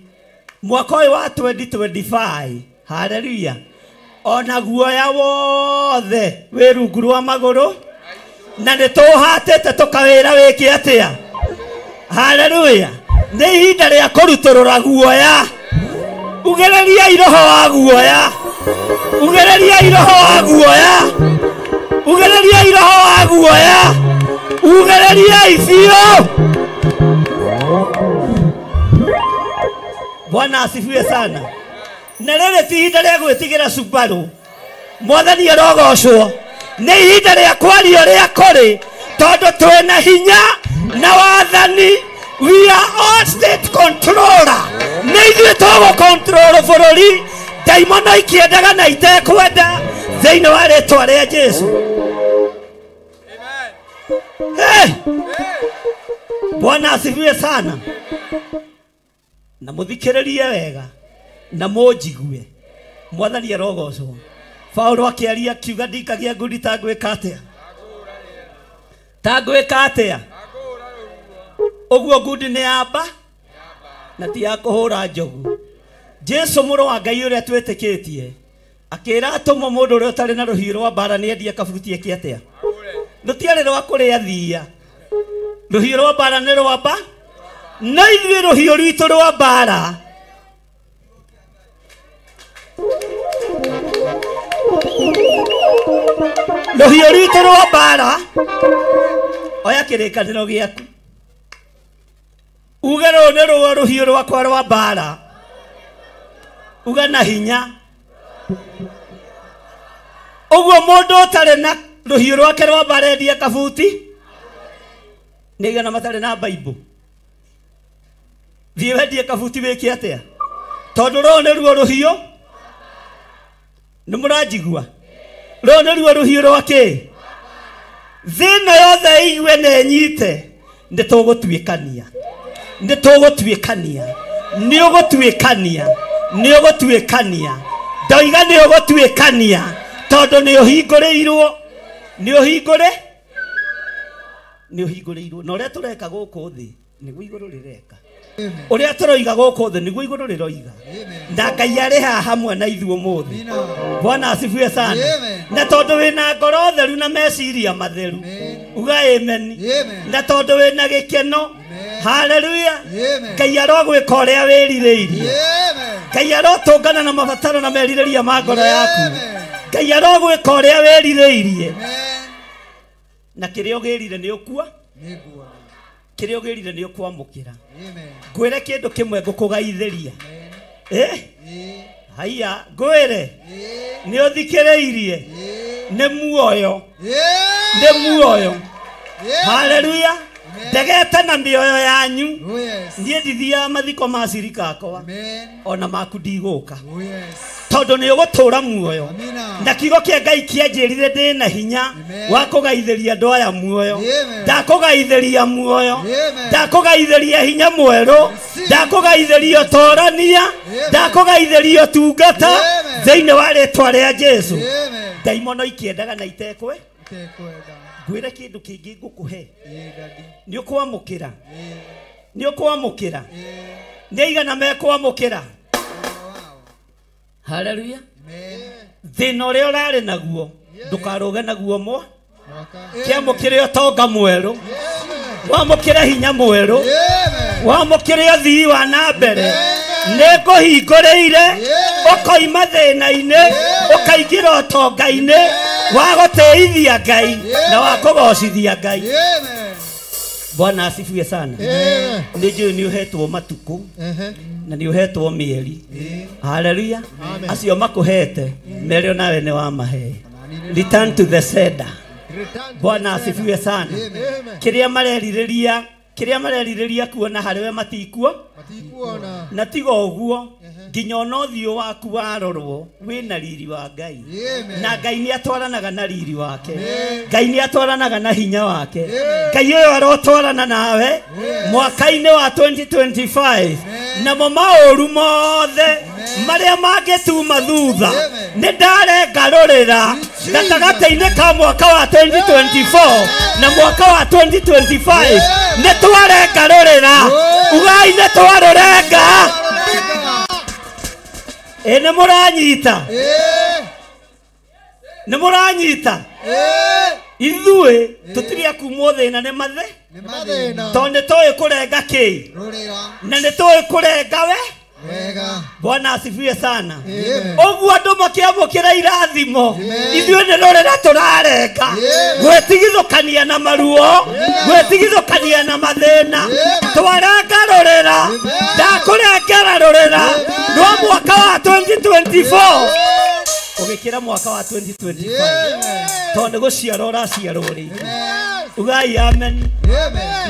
mwaka uyu wa 2025 haleluya ona guoya wothe wirunguru wa maguru na ni tuhatete tukawira wiki atia haleluya ni ihinda ria kuruturura guoya ugereria iroho wa guoya ugereria iroho wa guoya ugereria iroho wa guoya ugereria ifio. Bwana asifiwe sana. Na rere ti ihinda ria gwitigira Subaru mwathani arogocwo ni ihinda ria kwaria ria kuri tondu twina hinya na wathani. We are all state controller. Neither to control bururi daimono ikiendaga na itekwenda thiini wa ritwa ria Jesu. Hey! Bwana asifiwe sana. Na muthikiririe wega na munjigue mwathani arogocwo. Paulo akiaria kiuga ndikagia ngudi tangwika atia uguo ngudi ni amba na ti ya kuhura njogu. Jesu muru wa Ngai uria twitikitie akira atumo mundu uria utari na ruhiu rwa mbara ni endie kabutie kiatia rutiari rwa kuria thia ruhiu rwa mbara ni rwamba na ithuĩ ruhiu rwitu rwa mbara ruhiu rwitu rwa mbara oya kĩrĩkanĩro gĩaku uge rũu nĩ ruo ruhiu rwakwa rwa mbara uga na hinya uguo mundu ũtarĩ na ruhiu rwake rwa mbara endie kabuti nĩ igana matarĩ na Bible thiĩ wendie kabuti wĩke atĩa tondu rũu nĩ ruo ruhiu nĩ mũranjigua rũu nĩ ruo ruhiu rwake thĩna yothe igue nĩ nyite nĩ tũgũtuĩkania nĩ tũgũtuĩkania nĩ ũgũtuĩkania nĩ ũgũtuĩkania ndoiga nĩ ũgũtuĩkania tondu nĩ ũhingũrĩirwo nĩ ũhingũrĩirwo na ũrĩa tũreka gũkũ thĩ nĩguo igũrũ rĩreka uria turoiga guku thi niguo iguru riroiga na Ngai ari haha hamwe na ithuĩ mũthĩ. Bwana asifiwe sana. Na tondu wina ngoro theru na meciria matheru uga amen. Na tondu wina gĩkeno haleluya Ngai arogwĩka ũrĩa wĩrirĩirie Ngai arotũngana na mabataro na merirĩria ma ngoro yaku Ngai arogwĩka ũrĩa wĩrirĩirie na kĩrĩa ũgĩrire nĩ ũkua kĩrĩa ũgĩrire nĩ ũkwamũkĩra. Ngwĩre kĩndũ kĩmwe ngũkũgaithĩria haiya ngwĩre nĩ ũthikĩrĩirie nĩ muoyo haleluya ndegete na mĩoyo yanyu niĩ ndithiaga mathiko ma cirika akwa ona maku ndigũka tondu ni ugutura muoyo na kigo kia Ngai kianjirire ndi na hinya wa kugaithiria andu aya muoyo ndakugaithiria muoyo ndakugaithiria hinya mweru ndakugaithiria utorania ndakugaithiria tungata thiini wa ritwa ria Jesu daimono ikiendaga na itekwe ngwire kindu kingi ngukuhe ni ukwamukira ni ukwamukira ni igana mekwamukira haleluya thina uria urari naguo ndukaruge naguo mo kiamukire utonga mweru wamukire hinya mweru wamukire uthii wa na mbere nikuhinguriire ukoima thina-ini ukaingira utonga-ini wa guteithia Ngai na wa kugocithia Ngai. Bwana asifiwe sana. Nijui ni uhetwo matuku na ni uhetwo mieri. Haleluya. Acio makuhete merio nawe ni wa mahe. Return to the sender. Bwana asifiwe sana. Kiria marerireria kuona hariwe matikuo na tigo uguo nginya ona uthio waku warorwo wina riri wa Ngai na Ngai ni atwaranaga na riri wake Ngai ni atwaranaga na hinya wake Ngai uyo arotwarana nawe mwaka-ini wa 2025 na maũru mothe maria mangetuma thutha ni ndarengarurira gatagata-ini ka mwaka wa 2024 na mwaka wa 2025 ni twarengarurira ugai ni twarurenga ni muranyita ni muranyita ithuĩ tũtigia kumwo thĩna nĩ mathe tondũ nĩ tũĩ kũrenga kĩ na nĩ tũĩ kũrenga we Bwana asifiwe sana. Ũguo andũ makĩamũkĩra irathimo ithuĩ nĩ rũrĩra tũrarenga gwĩtigithũkania na maruo gwĩtigithũkania na mathĩna twarenga rũrĩra ndakũrengera rũrĩra rwa mwaka wa 2024 ũgĩkĩra mwaka wa 2025 tondũ gũciarwo ũraciarwo rĩngĩ ugai amen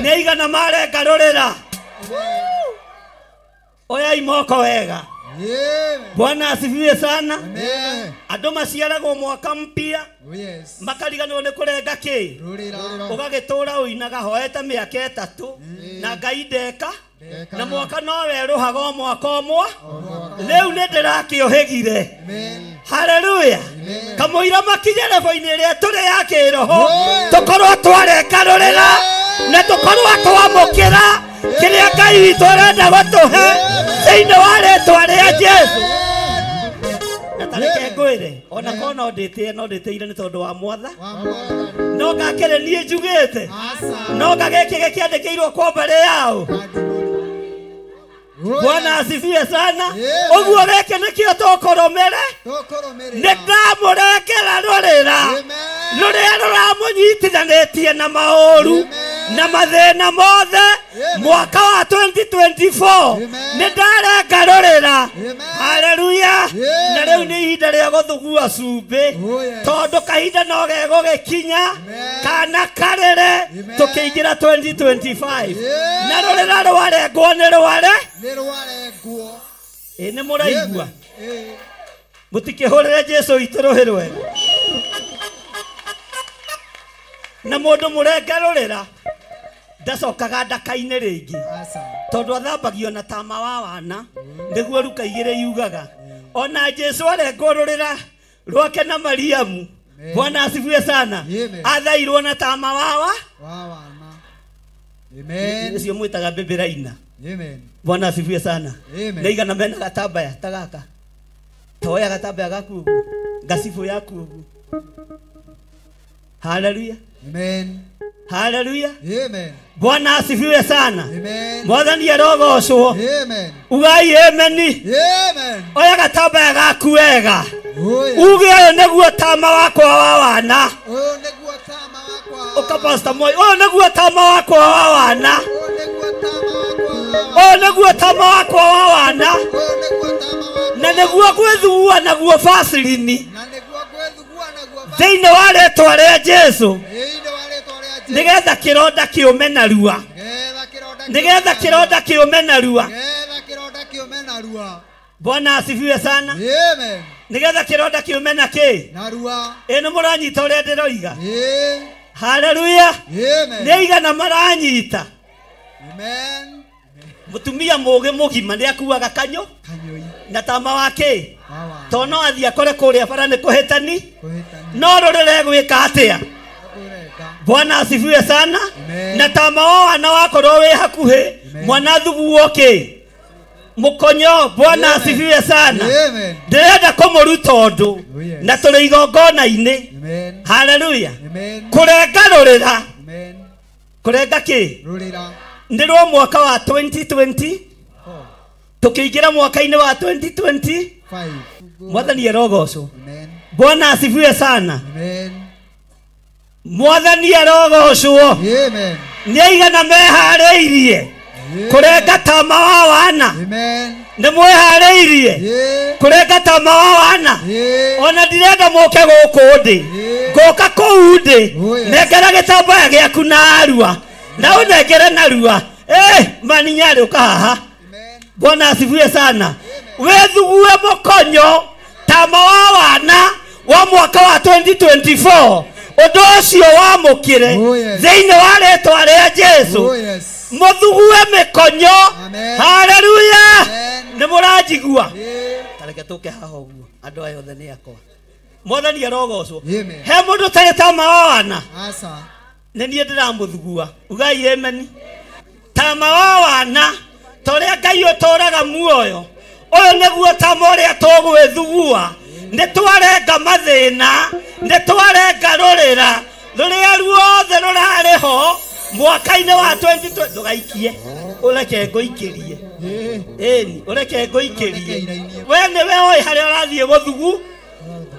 nĩ igana marenga rũrĩra oya imoko wega Bwana asifiwe sana. Andũ maciaragwo mwaka mpya makariganwo nĩ kũrenga kĩ ũgagĩtũra ũinaga hoete mĩaka 3 na Ngai ndeka na mwaka no werũhaga mwaka ũmwe rĩu nĩ ndĩrakĩũhĩgire. Haleluya. Kamũira makinye level-inĩ ĩrĩa tũrĩ ya kĩroho tũkorwo twarenga rũrĩra na tũkorwo twamũkĩra kĩrĩa Ngai witũ arenda gũtũhe thĩinĩ wa rĩtwa rĩa Jesu. Na tareke ngwĩre ona korwo no ndĩtĩire nĩ tondũ wa mwatha no ngakĩre niĩ njugĩte no ngagĩkĩ gĩkĩandĩkĩirwo kwa mbere yao. Bwana asifiwe sana. Ũguo gĩkĩ nĩkĩo tũkũrũmĩre nĩ ndamũrengera rũrĩra rũrĩa rũramũnyitithanĩtie na maũru na mathĩna mothe mwaka wa 2024 nĩ ndarenga rũrĩra. Haleluya. Na rĩu nĩ ihinda rĩa gũthugua cumbĩ tondũ kahinda no gegũgĩkinya kana karere tũkĩingĩra 2025 na rũrĩra rwarengwo nĩ rware nĩ mũraigua mũtikĩhũrĩre Jesu itũrũhĩ rwega na mũndũ mũrenga rũrĩra ndacokaga ndaka-inĩ rĩngĩ tondũ athambagio na tama wa wana nĩguo Luka 2 yugaga ona Jesu arengwo rũrĩra rwake na Mariamu. Bwana asifiwe sana. Athairwo na tama wa wana. Amen. Nĩcio mwĩtaga mbĩmbĩra-ina. Amen. Bwana asifiwe sana. Amen. Naigana mena gatambaya ta gaka toya gatambaya gaku gasifu yaku. Haleluya. Amen. Haleluya. Amen. Bwana asifiwe sana. Amen. Mwathani arogocwo. Amen. Ugai amen. Amen. Oya gatambaya gaku wega. Uge ũyũ nĩguo tama wakwa wa wana. Ũyũ nĩguo tama wakwa. Ũka pastor Moi. Ũyũ nĩguo tama wakwa wa wana. Ũyũ nĩguo tama wakwa wa wana. Na nĩguo gwĩthugua naguo Vaseline. Thĩinĩ wa rĩtwa rĩa Jesu. Nĩgetha kĩronda kĩũme narua. Nĩgetha kĩronda kĩũme narua. Bwana asifiwe sana. Amen. Nigetha kironda kiume na ki. Narua. Eno muranyita uria ndiroiga. Eh. Hallelujah. Amen. Neiga na maranyita. Amen. Mutumia mugi mugima ni akuaga kanyo. Kanyoi. Na tama wake. Tono athia kore kuria bara ni kuhitani. Kuhitani. No rorere gwika atia. Bwana asifiwe sana. Amen. Na tama wana wako rowe hakuhe. Mwana thugu woke. Mukonyo Bwana asifiwe sana. Amen. Ndirenda kumuruta undu na turi igongona ine. Amen. Hallelujah. Amen. Kurenga rurira. Amen. Kurenga ki? Rurira. Ndirwo mwaka wa 2020. Tukiingira mwaka-ini wa 2025. Mwathani erogocwo. Amen. Bwana asifiwe sana. Amen. Mwathani erogocwo. Amen. Nĩaigana meharĩirie kurenga tama wa wana. Amen. Nĩ mwĩharĩirie kurenga tama wa wana. Ona ndirenda mũke gũkũ ndĩ ngũka kũu ndĩ nengera gĩtambaya gĩaku na arua na ũnengere narua maninyarĩ ũka haha. Bwana asifiwe sana. Wethugue mũkonyo tama wa wana wa mwaka wa 2024 undu ucio wamukire thiini wa rĩtwa rĩa Jesu. Muthugue mikonyo. Haleluya. Nĩ mũranjigua. Tareke tuke haha ũguo andũ aya othe nĩ akwa. Mwathani arogocwo. He mũndũ tarĩ tama wa wana. Nĩ niĩ ndĩramũthugua. Ugai amen. Tama wa wana torĩa Ngai ũtũraga muoyo. Ũyũ nĩguo tama ũrĩa tũgwĩthugua. Nĩtwarenga mathĩna, nĩtwarenga rũrĩra rũrĩa ruothe rũrarĩho mwaka-inĩ wa 2020. Ndũgaikie ũreke ngũikĩrie. Ĩni ũreke ngũikĩrie. We nĩwe ũĩ harĩa ũrathiĩ gũthugu.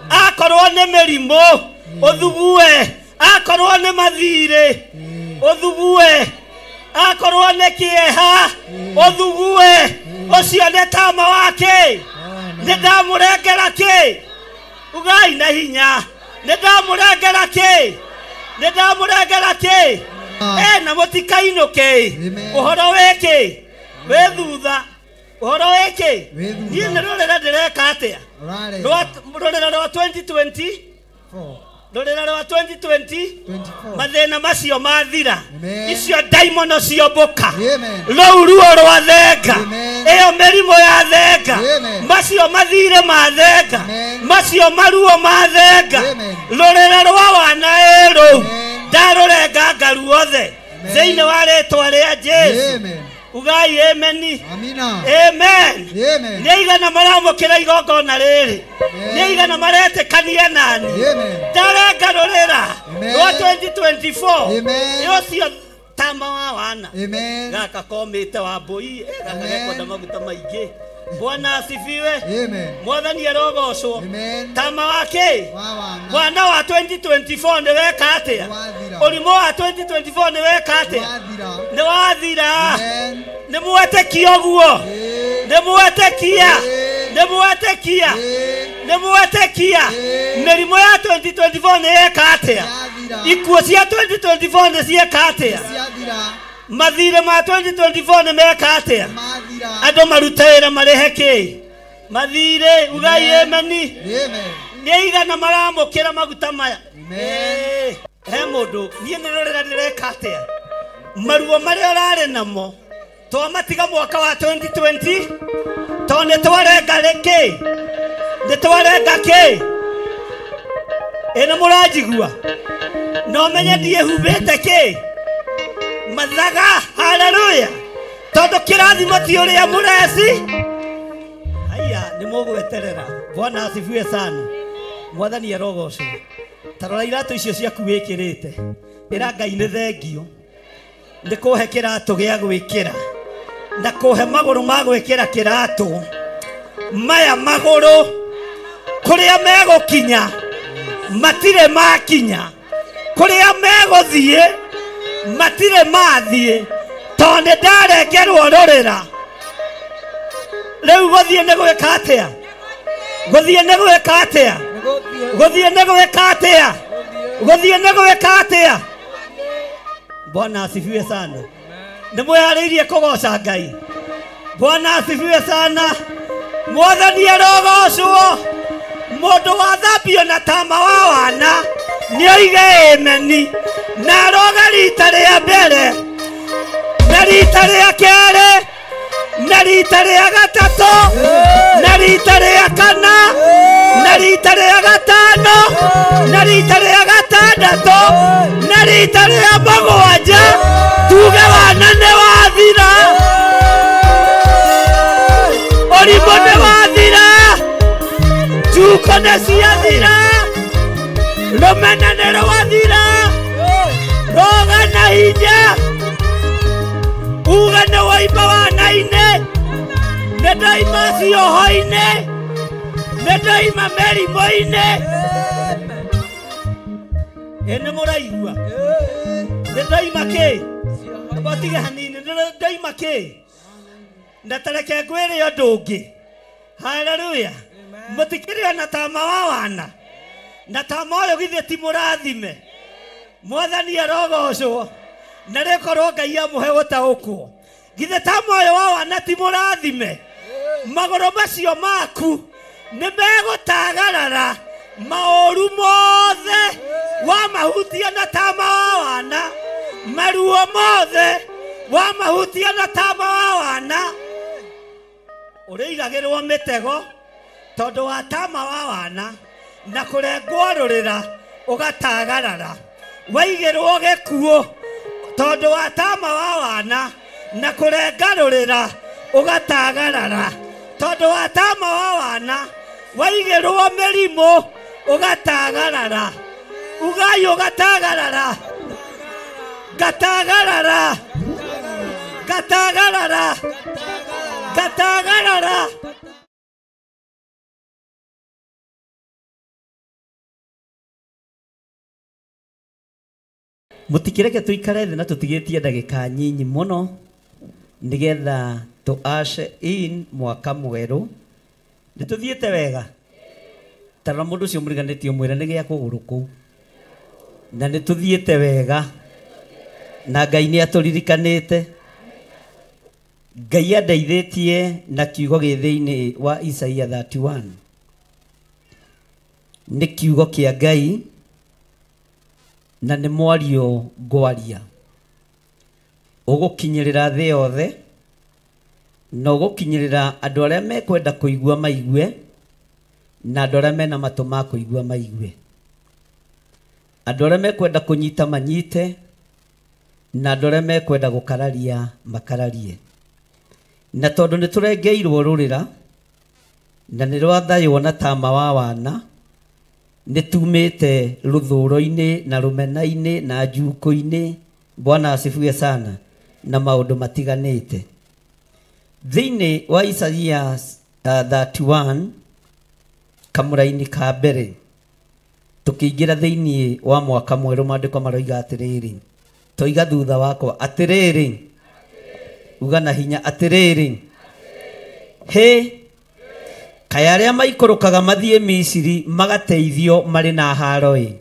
Akorwo nĩ mĩrimũ ũthugue, akorwo nĩ mathirĩ ũthugue, akorwo nĩ kĩeha ũthugue. Ũcio nĩ tama wake. Nĩndamũrengera kĩ? Ugai na hinya. Nĩndamũrengera kĩ? Nĩndamũrengera kĩ? Na mũtikainũke. Ũhoro wĩkĩ? Wĩ thutha. Ũhoro wĩkĩ? Niĩ nĩ rũrĩra ndĩreka atĩa? Rũrĩra rwa 2020. Rũrĩra rwa 2020. Mathĩna macio mathira. Icio ndaimono ciomboka. Rũu ruo rwathenga. Ĩyo mĩrimũ yathenga. Macio mathire mathenga. Macio maruo mathenga. Rũrĩra rwa wana rũu ndarũrenga ngaruothe thĩinĩ wa rĩtwa rĩa Jesu. Ugai amen. Amina. Amen. Nĩaigana maramũkĩra igongona rĩrĩ. Nĩaigana maretĩkania nani. Ndarenga rũrĩra rwa 2024. Nĩũcio tama wa wana. Gaka komĩte wa mbũi gaka gekwenda maguta maingĩ. Bwana asifiwe. Mwathani arogocwo. Tama wake mwana wa 2024 nĩ weka atĩa? Ũrimũ wa 2024 nĩ weka atĩa? Nĩ wathira. Nĩ mwetĩkia ũguo. Nĩ mwetĩkia. Nĩ mwetĩkia. Nĩ mwetĩkia. Mĩrimũ ya 2024 nĩ yeka atĩa? Ikuũ cia 2024 nĩ cieka atĩa? Mathire ma 2024 nĩ meka atĩa? Andũ marute wĩra marĩhe kĩ? Mathire. Ugai amen. Nĩaigana maramũkĩra maguta maya. He mũndũ niĩ nĩ rũrĩra ndĩreka atĩa? Maruo marĩa ũrarĩ namo twamatiga mwaka wa 2020 tondũ nĩtwarenga kĩ? Nĩtwarenga kĩ? Nĩ mũranjigua? No menye ndiĩhumbĩte kĩ? Mathaga. Haleluya. Tondũ kĩrathimo ti ũrĩa mũreci. Haya nĩ mũgweterera. Bwana asifiwe sana. Mwathani arogocwo. Tarora iratũ icio ciaku wĩkĩrĩte. Ĩra Ngai nĩ thengio. Nĩ kũhe kĩratũ gĩa gwĩkĩra na kũhe magũrũ ma gwĩkĩra kĩratũ. Maya magũrũ kũrĩa megũkinya matirĩ makinya. Kũrĩa megũthiĩ matire mathiĩ tondũ ndarengerwo rũrĩra. Rĩu gũthiĩ nĩ gwĩka atĩa? Gũthiĩ nĩ gwĩka atĩa? Gũthiĩ nĩ gwĩka atĩa? Gũthiĩ nĩ gwĩka atĩa? Bwana asifiwe sana. Nĩ mwĩharĩirie kũgoca Ngai. Bwana asifiwe sana. Mwathani arogocwo. Mundu wathambio na tama wa wana nioige ameni. Na aroga rita rĩa mbere na rita rĩa kerĩ na rita rĩa gatatũ na rita rĩa kana na rita rĩa gatano na rita rĩa gatandatũ na rita rĩa mũgwanja tuge wana nĩ wathira. Ũrimũ nĩ wathira. Njuko nĩ ciathira. Rũmena nĩ rwathira. Roga na hinya. Uga nĩ woima wana-inĩ. Nĩ ndoima cioho-inĩ. Nĩ ndoima mĩrimũ-inĩ. Nĩ mũraigua? Nĩ ndoima kĩ? Botige hanini. Nĩ ndoima kĩ? Na tareke ngwĩre ũndũ ũngĩ. Haleluya. Mũtikĩrĩ ona tama wa wana. Na tama ũyũ githĩ ti mũrathime. Mwathani arogocwo. Na rĩkorwo Ngai amũhe gũtaũkwo. Githĩ tama ũyũ wa wana ti mũrathime. Magũrũ macio maku nĩ megũtagarara maũru mothe wamahutia na tama wa wana. Maruo mothe wamahutia na tama wa wana. Ũrĩigagĩrwo mĩtego tondũ wa tama wa wana na kũrengwo rũrĩra ũgatagarara. Waigĩrwo gĩkuũ tondũ wa tama wa wana na kũrenga rũrĩra ũgatagarara. Tondũ wa tama wa wana waigĩrwo mĩrimũ ũgatagarara. Ugai ũgatagarara. Gatagarara. Gatagarara. Gatagarara. Mutikireke tuikare thĩ na tũtigĩtie ndagĩka nyinyi mũno nigetha tu usher in mwaka mwerũ. Nĩ tũthiĩte wega. Tara mũndũ ũcio mũriganĩtie mwĩra nĩ gĩa kũgũrũ kũu. Na nĩ tũthiĩte wega. Na Ngai nĩ atũririkanĩte. Ngai andeithĩtie na kiugo gĩthĩ-inĩ wa Isaia 31. Nĩ kiugo kĩa Ngai na nĩ mwario ngwaria. Ũgũkinyĩrĩra thĩ yothe na ũgũkinyĩrĩra andũ arĩa mekwenda kũigua maigue na andũ arĩa mena matũ ma kũigua maigue. Andũ arĩa mekwenda kũnyita manyite na andũ arĩa mekwenda gũkararia makararie. Na tondũ nĩ tũrengeirwo rũrĩra na nĩ rwathaywo na tama wa wana, nĩ tumĩte rũthũro-inĩ na rũmena-inĩ na njuko-inĩ. Bwana asifiwe sana. Na maũndũ matiganĩte. Thĩinĩ wa Isaia 31 kamũra-inĩ ka mbere tũkĩingĩra thĩinĩ wa mwaka mwerũ, maandĩko maroiga atĩrĩrĩ. Toiga thutha wakwa atĩrĩrĩ. Uga na hinya atĩrĩrĩ. He kaya arĩa maikũrũkaga mathiĩ Misiri magateithio marĩ na haro-ĩ.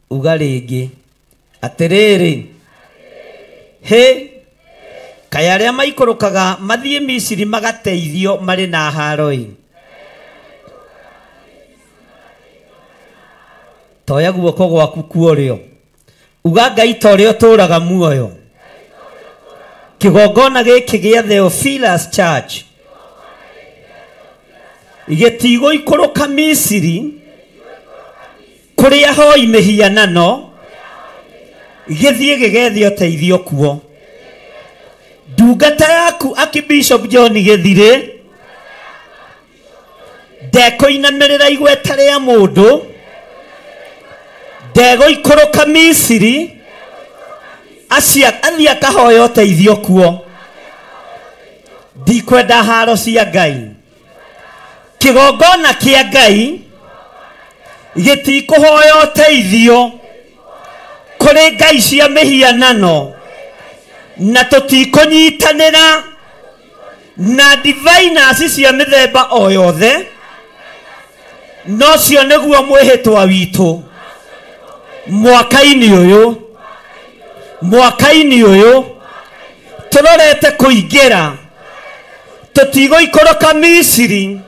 Uga rĩngĩ atĩrĩrĩ. He kaya arĩa maikũrũkaga mathiĩ Misiri magateithio marĩ na haro-ĩ. Toya guoko gwaku kuorĩo. Uga Ngai ta ũrĩa ũtũũraga muoyo. Kĩgongona gĩkĩ gĩa Theophilus Church gĩtigũikũrũka Misiri kũrĩa hoi mĩhianano gĩthiĩ gĩgethe ũteithio kuo. Ndungata yaku Archbishop John Gĩthirĩ ndekũinamĩrĩra igweta rĩa mũndũ, ndegũikũrũka Misiri athiĩ akahoya ũteithio kuo. Ndikwenda haro cia Ngai. Kĩgongona kĩa Ngai gĩtikũhoya ũteithio kũrĩ ngai cia mĩhianano, na tũtikũnyitanĩra na diviners cia mĩthemba o yothe. Nocio nĩguo mwĩhĩtwa witũ mwaka-inĩ ũyũ turorete kuingira tutigo ikoroka Misiri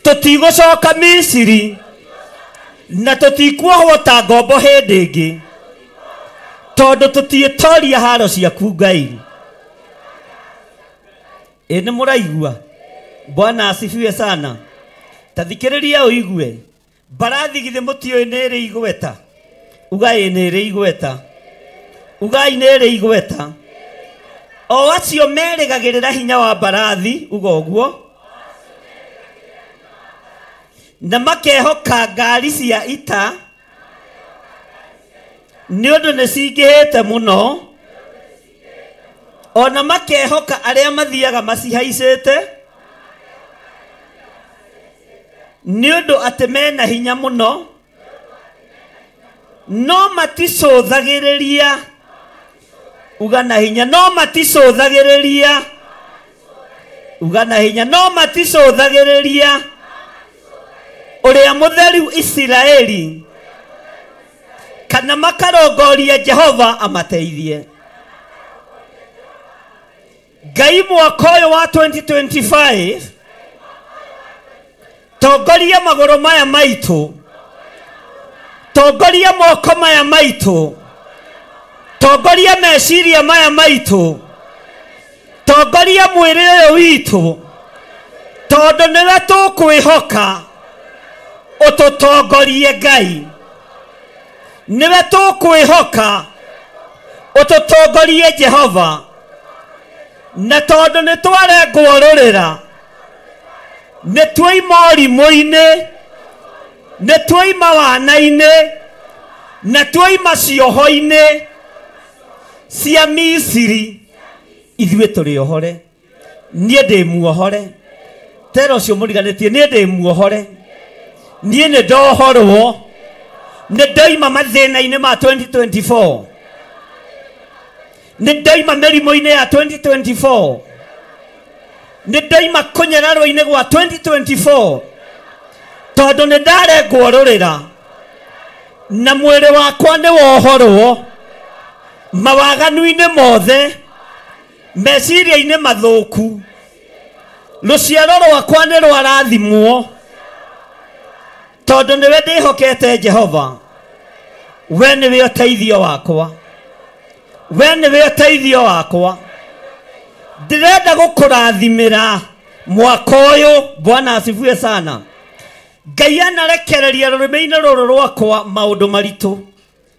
tutigo coka Misiri na tutikuohwo ta ngombo hindi ingi tondu tutietoria haro ciaku Ngai. Ene muraigua? Bwana asifiwe sana. Tathikiriria uigue barathi githe mutio nere igweta ugai nere igweta ugai nere igweta o acio merigagirira hinya wa barathi ugoguo na makehoka ngari cia ita ni undu ni cingihite muno ona makehoka aria mathiaga macihaicite ni undu ati mena hinya muno no maticũthagĩrĩria ugana hinya no maticũthagĩrĩria ugana hinya no maticũthagĩrĩria uria mutheru Isiraeli kana makarongoria Jehova amateithie. Ngai mwaka ũyũ wa 2025 tongoria magũrũ maya maitũ tongoria moko maya maitũ tongoria meciria maya maitũ tongoria mwĩrĩ ũyũ witũ tondũ nĩwe tũkwĩhoka ũtũtongorie Ngai nĩwe tũkwĩhoka ũtũtongorie Jehova na tondũ nĩtwarengwo rũrĩra nĩtwoima ũrimũ-inĩ nĩtwoima wana-inĩ na twoima cioho-inĩ cia Misiri ithuĩ tũrĩ ohore. Niĩ ndĩ muohore tera ũcio mũriganĩtie niĩ ndĩ muohore niĩ nĩ ndohorwo nĩ ndoima mathĩna-inĩ ma 2024 nĩ ndoima mĩrimũ-inĩ ya 2024 nĩ ndoima kũnyararwo-inĩ gwa 2024 tondũ nĩ ndarengwo rũrĩra na mwĩrĩ wakwa nĩ wohorwo mawaganu-inĩ mothe meciria-inĩ mathũku rũciaro rwakwa nĩ rwarathimwo tondũ nĩwe ndĩhokete Jehova. We nĩwe ũteithio wakwa we nĩwe ũteithio wakwa. Ndĩrenda gũkũrathimĩra mwaka ũyũ. Bwana asifiwe sana. Ngai anarekereria rũrĩmĩ-inĩ rũrũ rwakwa maũndũ maritũ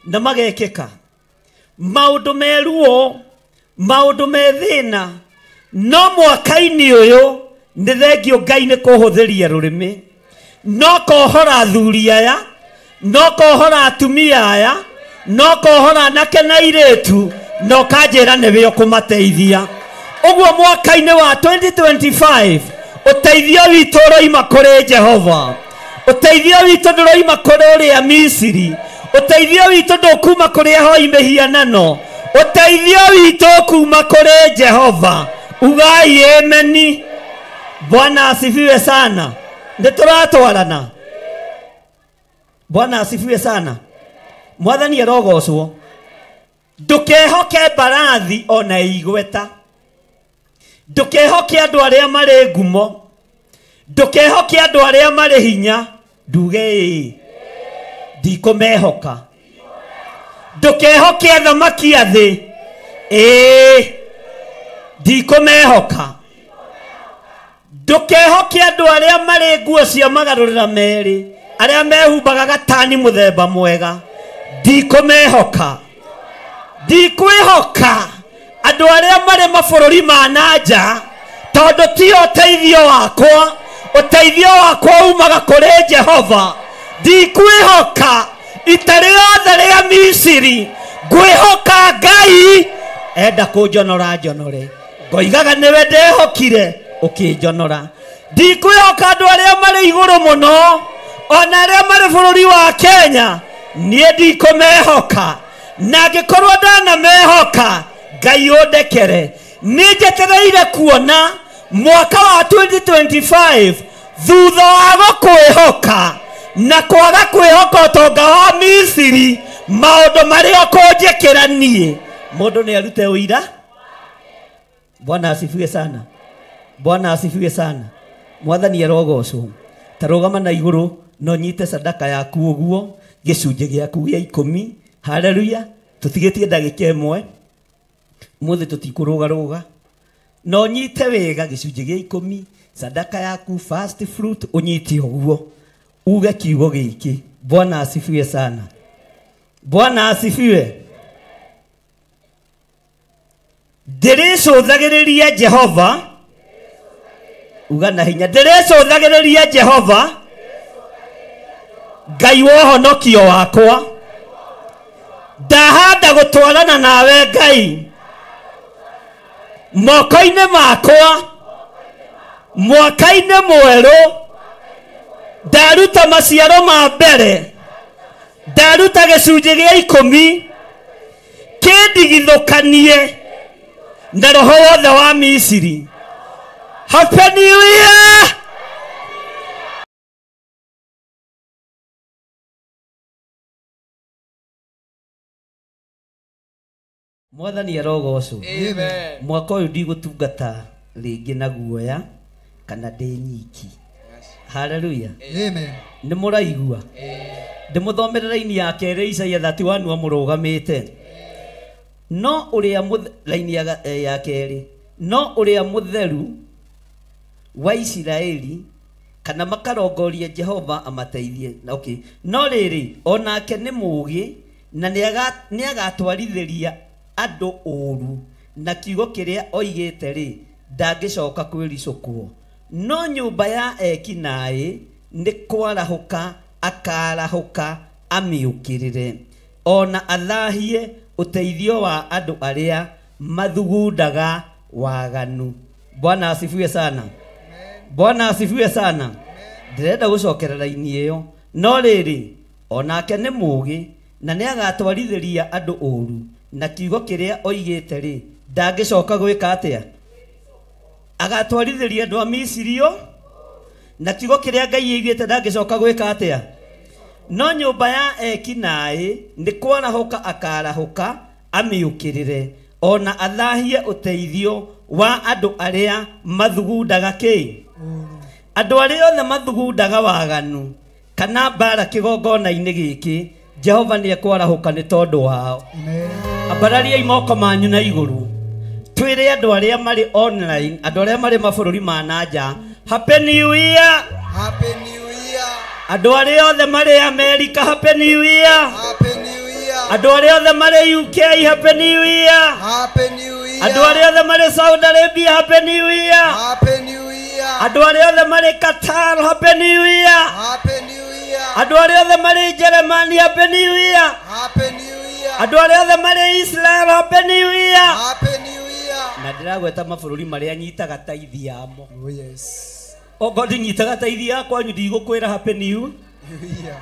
na magekĩka maũndũ meruo maũndũ methĩna no mwaka-inĩ ũyũ nĩ thengio Ngai nĩ kũhũthĩria rũrĩmĩ no kohora athuri aya no kohora atumia aya no kohora anake na airĩtu no kanjĩra nĩwe ũkũmateithia. Ũguo mwaka-inĩ wa 2025 ũteithio witũ ũroima kũrĩ Jehova. Ũteithio witũ ndũroima kũrĩ ũrĩa Misiri. Ũteithio witũ ndũkuma kũrĩ ahoi mĩhianano. Ũteithio witũ kuma kũrĩ Jehova. Ugai ameni. Bwana asifiwe sana. Nĩtũratwarana. Bwana asifiwe sana. Mwathani arogocwo. Ndũkehoke mbarathi ona igweta. Ndũkehoke andũ arĩa marĩ ngumo. Ndũkehoke andũ arĩa marĩ hinya. Nduge ndikũmehoka. Ndũkehoke athamaki a thĩ. Ndikũmehoka. Ndũkehoke andũ arĩa marĩ nguo cia magarũrĩra merĩ arĩa mehumbaga gatani mũthemba mwega. Ndikũmehoka. Ndikwĩhoka andũ arĩa marĩ mabũrũri ma nanja tondũ ti ũteithio wakwa. Ũteithio wakwa umaga kũrĩ Jehova. Ndikwĩhoka ita rĩothe rĩa Misiri. Ngwĩhoka Ngai enda kũnjonora njonore. Ngoigaga nĩwe ndehokire ũkĩnjonora. Ndikwĩhoka andũ arĩa marĩ igũrũ mũno ona arĩa marĩ bũrũri wa Kenya niĩ ndikũmehoka. Na ngĩkorwo ndanamehoka Ngai ũndekere. Nĩ njetereire kuona mwaka wa 2025 thutha wa gũkwĩhoka na kwaga kwĩhoka ũtonga wa Misiri maũndũ marĩa ũkũnjĩkĩra niĩ mũndũ nĩ arute ũira Bwana asifiwe sana. Bwana asifiwe sana. Mwathani arogocwo. Tarogama na iguru no nyite sadaka yaku uguo gicunje giaku gĩa 10. Haleluya. Tutigetie ndagĩka ĩmwe. Muthe tutikurugaruga. No nyite wega gicunje gĩa 10 sadaka yaku first fruit unyiti uguo. Uge kiugo gĩkĩ. Bwana asifiwe sana. Bwana asifiwe. Ndĩrĩcũthagĩrĩria Jehova. Uga na hinya. Ndĩrĩcũthagĩrĩria Jehova. Ngai wa ũhonokio wakwa. Ndahanda gũtwarana nawe Ngai. Moko-inĩ makwa. Mwaka-inĩ mwerũ. Ndaruta maciaro ma mbere. Ndaruta gĩcunjĩ gĩa 10. Kĩndigithũkanie na roho wothe wa Misiri. Happy New Year! Mwathani arogocwo. Amen. Mwaka ũyũ ndigũtungata rĩngĩ na guoya kana ndĩ nyiki. Hallelujah. Amen. Nĩ mũraigua. Ndĩmũthomere raini ya kerĩ Isaia 31 mũrũgamĩte. No ũrĩa raini ya kerĩ. No ũrĩa mũtheru wa Isiraeli kana makarongoria Jehova amateithie. Okay. No rĩrĩ onake nĩ mũũgĩ na nĩagatwarithĩria andũ ũru na kiugo kĩrĩa oigĩte rĩ ndangĩcoka kwĩricũkwo. No nyũmba ya ekinaĩ nĩ kwarahũka akarahũka amĩũkĩrĩre ona athahie ũteithio wa andũ arĩa mathugundaga waganu. Bwana asifiwe sana. Bwana asifiwe sana. Ndĩrenda gũcokerera raini ĩyo. No rĩrĩ onake nĩ mũũgĩ na nĩagatwarithĩria andũ ũru na kiugo kĩrĩa oigĩte rĩ ndangĩcoka gwĩka atĩa. Agatwarithĩria andũ a Misiri na kiugo kĩrĩa Ngai oigĩte ndangĩcoka gwĩka atĩa. No nyũmba ya ekinaĩ nĩ kwarahũka akarahũka amĩũkĩrĩre ona athahie ũteithio wa andũ arĩa mathugundaga kĩ. Andũ arĩa othe mathugundaga waganu kana mbara kĩgongona-inĩ gĩkĩ Jehova nĩ ekwarahũka nĩ tondũ wao. Ambarariai moko manyu na igũrũ. Twĩre andũ arĩa marĩ online, andũ arĩa marĩ mabũrũri ma nanja, Happy New Year. Happy New Year. Andũ arĩa othe marĩ America, Happy New Year. Happy New Year. Andũ arĩa othe marĩ UK, Happy New Year. Happy New Year. Andũ arĩa othe marĩ Saudi Arabia, Happy New Year. Happy New Year. Andũ arĩa othe marĩ Qatar, Happy New Year. Happy New Year. Andũ arĩa othe marĩ Germany, Happy New Year. Happy New Year. Andũ arĩa othe marĩ Israel, Happy New Year. Happy New Year. Na ndĩragweta mabũrũri marĩa nyitaga taithi yamo. Oh yes. Ogo nyitaga taithi yakwa ndigũkwĩra Happy New Year.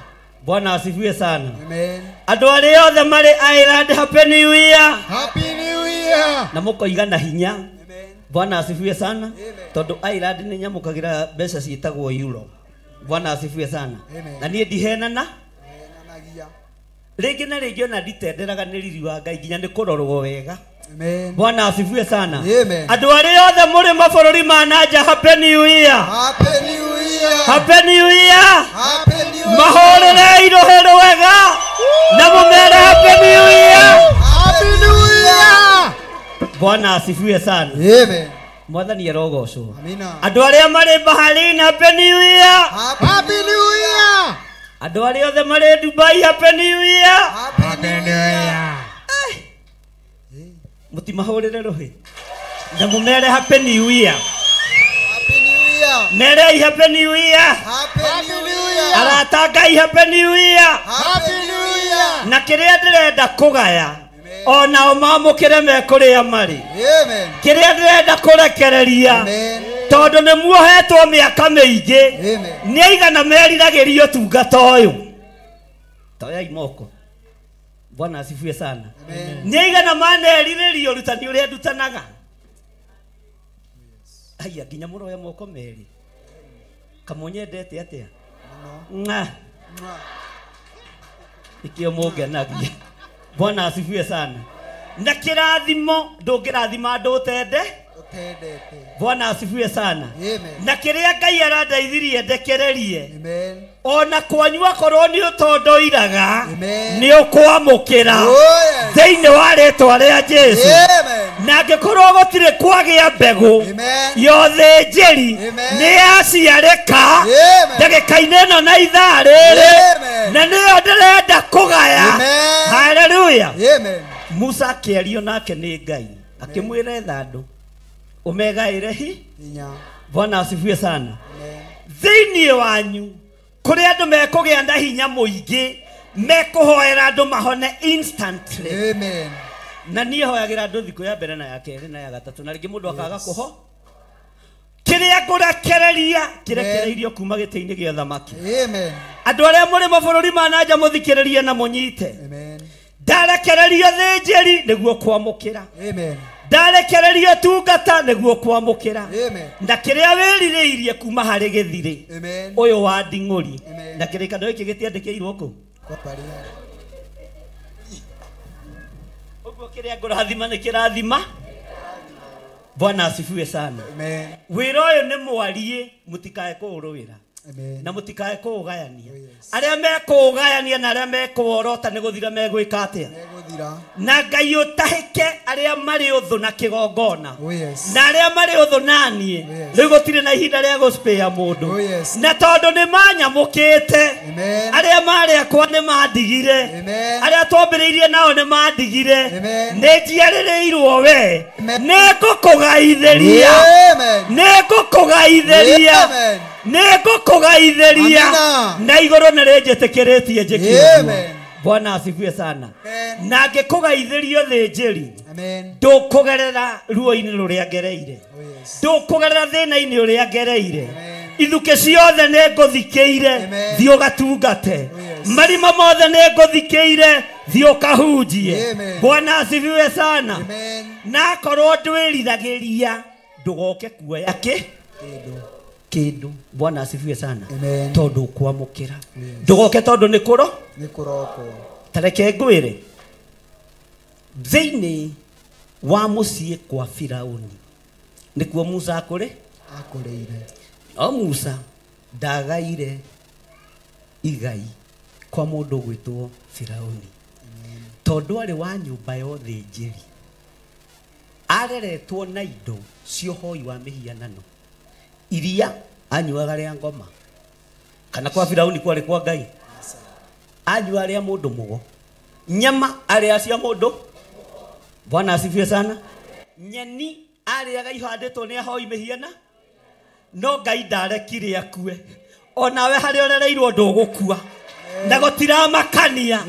Bwana asifiwe sana. Amen. Andũ arĩa othe marĩ Ireland, Happy New Year. Happy New Year. Na mũkoiga na hinya. Bwana asifiwe sana. Tondũ Ireland nĩ nyamũkagĩra mbeca ciĩtagwo euro. Bwana asifiwe sana. Na niĩ ndihenana. Rĩngĩ na rĩngĩ ona nditenderaga nĩ riri wa Ngai nginya nĩ kũrorwo wega. Amen. Bwana asifiwe sana. Amen. Andũ arĩa othe mũrĩ mabũrũri ma nanja, Happy New Year. Happy New Year. Happy New Year. Happy New Year. Mahorere irohero wega. Na mũmere Happy New Year. Happy New Year. Bwana asifiwe sana. Amen. Mwathani arogocwo. Amina. Andũ arĩa marĩ Bahrain, Happy New Year. Happy New Year. Andũ arĩa othe marĩ Dubai, Happy New Year. Happy New Year. Mutimahorere rohe. Na mũmere Happy New Year. Happy New Year. Merei Happy New Year. Happy New Year. Arata Ngai Happy New Year. Happy New Year. Na kĩrĩa ndĩrenda kũgaya onao mamũkĩre me kũrĩa marĩ. Amen. Kĩrĩa ndĩrenda kũrekereria tondũ nĩ muohetwo mĩaka mĩingĩ. Amen. Nĩ aigana meriragĩria ũtungata ũyũ. Toyai moko. Bwana asifiwe sana. Amen. Nĩ aigana manerirĩria ũrutani ũrĩa ndutanaga. Aya nginya mũroya moko merĩ. Kamũnyendete atĩa? Nga. Ikio mũngenagia. Bwana asifiwe sana. Na kĩrathimo ndũngĩrathima andũ ũtende. Bwana asifiwe sana. Na kiria Ngai arandaithirie ndekererie. Ona kwanyua korwo ni utondo iraga ni ukwamukira thiini wa ritwa ria Jesu. Na ngikorwo gutire kwagia mbegu yothe njeri ni yaciarika ndagika-ini ino na ithaa riri na niyo ndirenda kugaya. Haleluya. Musa akiario nake ni Ngai akimwira ethandu umegaire hi. Bwana asifiwe sana. Thiini wanyu kuri andu mekugia nda hinya muingi mekuhoera andu mahone instantly. Amen. Na nie hoyagira andu thiku ya mbere na ya keri na ya gatatu na ringi mundu akaga kuho. Kiria ngurekereria kirekereirio kuma giti-ini gia thamaki. Amen. Andu aria muri mabururi ma nanja muthikiririe na munyite. Amen. Ndarekererio thinjiri niguo kwamukira. Amen. Ndarekererio tungata niguo kwamukira. Amen. Na kiria wiririirie kuma hari githiri. Amen. Uyu wa nding'uri. Na kirikano giki gitiandikirwo ku uguo kiria ngurathima ni kirathima. Bwana asifiwe sana. Amen. Wira uyu ni mwarie mutikae kuuruwira. Amen. Na mutikae kuugayania. Aria mekugayania na aria mekuorota ni guthira megwika atia. Na Ngai utahike aria mari uthu na kigongona. Na aria mari uthu nanie riu gutire na ihinda ria guspea mundu. Na tondu ni manyamukite aria mari akwa ni mandigire aria twambiriirie nao ni mandigire ni njiaririirwo we ni ngukugaithiria na iguru ni rinjitikiretie njikirwo. Bwana asifiwe sana. Na ngikugaithirio thinjiri ndukugerera ruo-ini ruria ngereire ndukugerera thina-ini uria ngereire ithuke ciothe ni nguthikiire thii ugatungate marima mothe ni nguthikiire thii ukahunjie. Bwana asifiwe sana. Na korwo ndwiriragiria ndugoke kuoya kindu. Bwana asifiwe sana. Tondu kwamukira ndugoke tondu ni kuroko tareke ngwire thiini wa mucii kwa Firauni nikuo Musa akurire o Musa ndagaire igai kwa mundu gwitwo Firauni tondu ari wa nyumba yothe njiri areretwo na indo ciohoi wa mihianano iria anyuaga ria ngoma kana kwa Firauni kwari kwa Ngai anyua ria mundu mugo nyama aria cia mundu. Bwana asifiwe sana. Nyeni ariaga ihanditwo ni ahoi mihiana no Ngai ndarekire akue onawe hari orereirwo ndugukua na gutiramakania.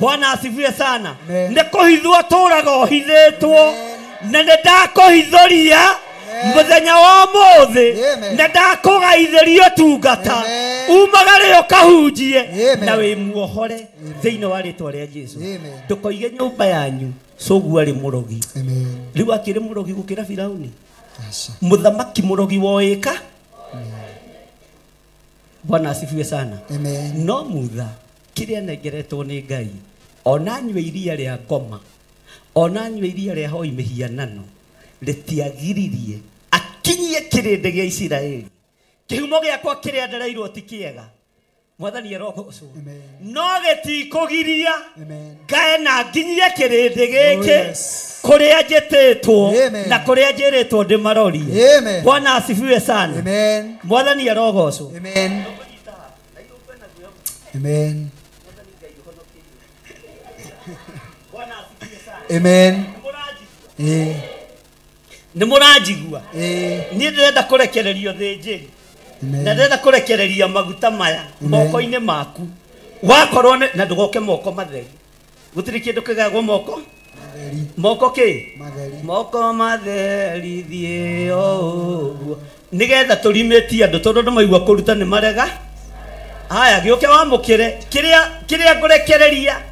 Bwana asifiwe sana. Ni kuhithwo turaga ohithitwo na ni ndakuhithuria muthenya wa muthi na ndakugaithirio tungata umagare ukahunjie na wi muohore thiini wa ritwa ria Jesu. Ndukoige nyumba yanyu coguo ari murogi. Riu akiri murogi gukira Firauni muthamaki murogi woika. Bwana asifiwe sana. No mutha kiria nengeretwo ni Ngai ona nywe iria ria ngoma ona nywe iria ria hoi mihianano ritiagiririe akinyie kirinde gia Isiraeli kihumo giakwa kiria ndereirwo ti kiega. Mwathani arogocwo no gitikugiria ngae na nginyie kirinde giki kuria njititwo na kuria njiritwo ndimarorie. Bwana asifiwe sana. Mwathani arogocwo. Amen. Amen. Ni muranjigua ni ndirenda kurekererio thinjiri na ndirenda kurekereria maguta maya moko-ini maku wakorwo na ndugoke moko matheri gutiri kindu kigagwo moko moko matheri thie o nigetha turimetie andu tondu ndamaigua kuruta ni marega. Haya gioke wamukire kiria ngurekereria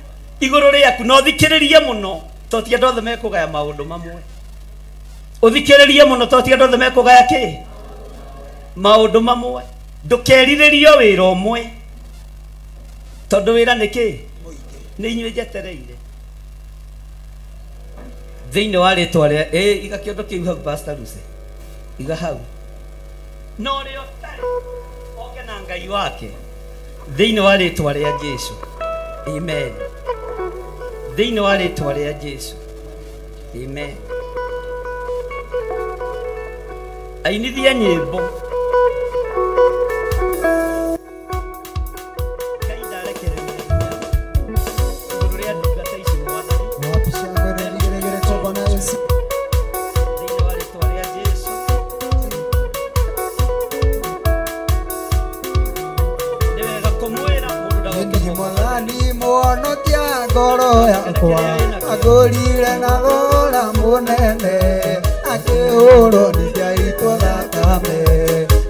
iguru riaku no thikiririe muno totia ndothe mekugaya maundu mamwe. Uthikiririe muno totia ndothe mekugaya ki maundu mamwe. Ndukerirerio wira umwe tondu wira ni ki ni inywe jetereire. thĩinĩ wa rĩtwa rĩa iga kĩondo kĩu hau Pastor Lucy iga hau no rĩo tarĩ oke na Ngai wake thĩinĩ wa rĩtwa rĩa Jesũ amen thĩinĩ wa rĩtwa rĩa Jesũ amen ainithia nyĩmbo ngoro yakwa agũrire na thogora mũnene akĩhũrwo nĩ njaitwo thakame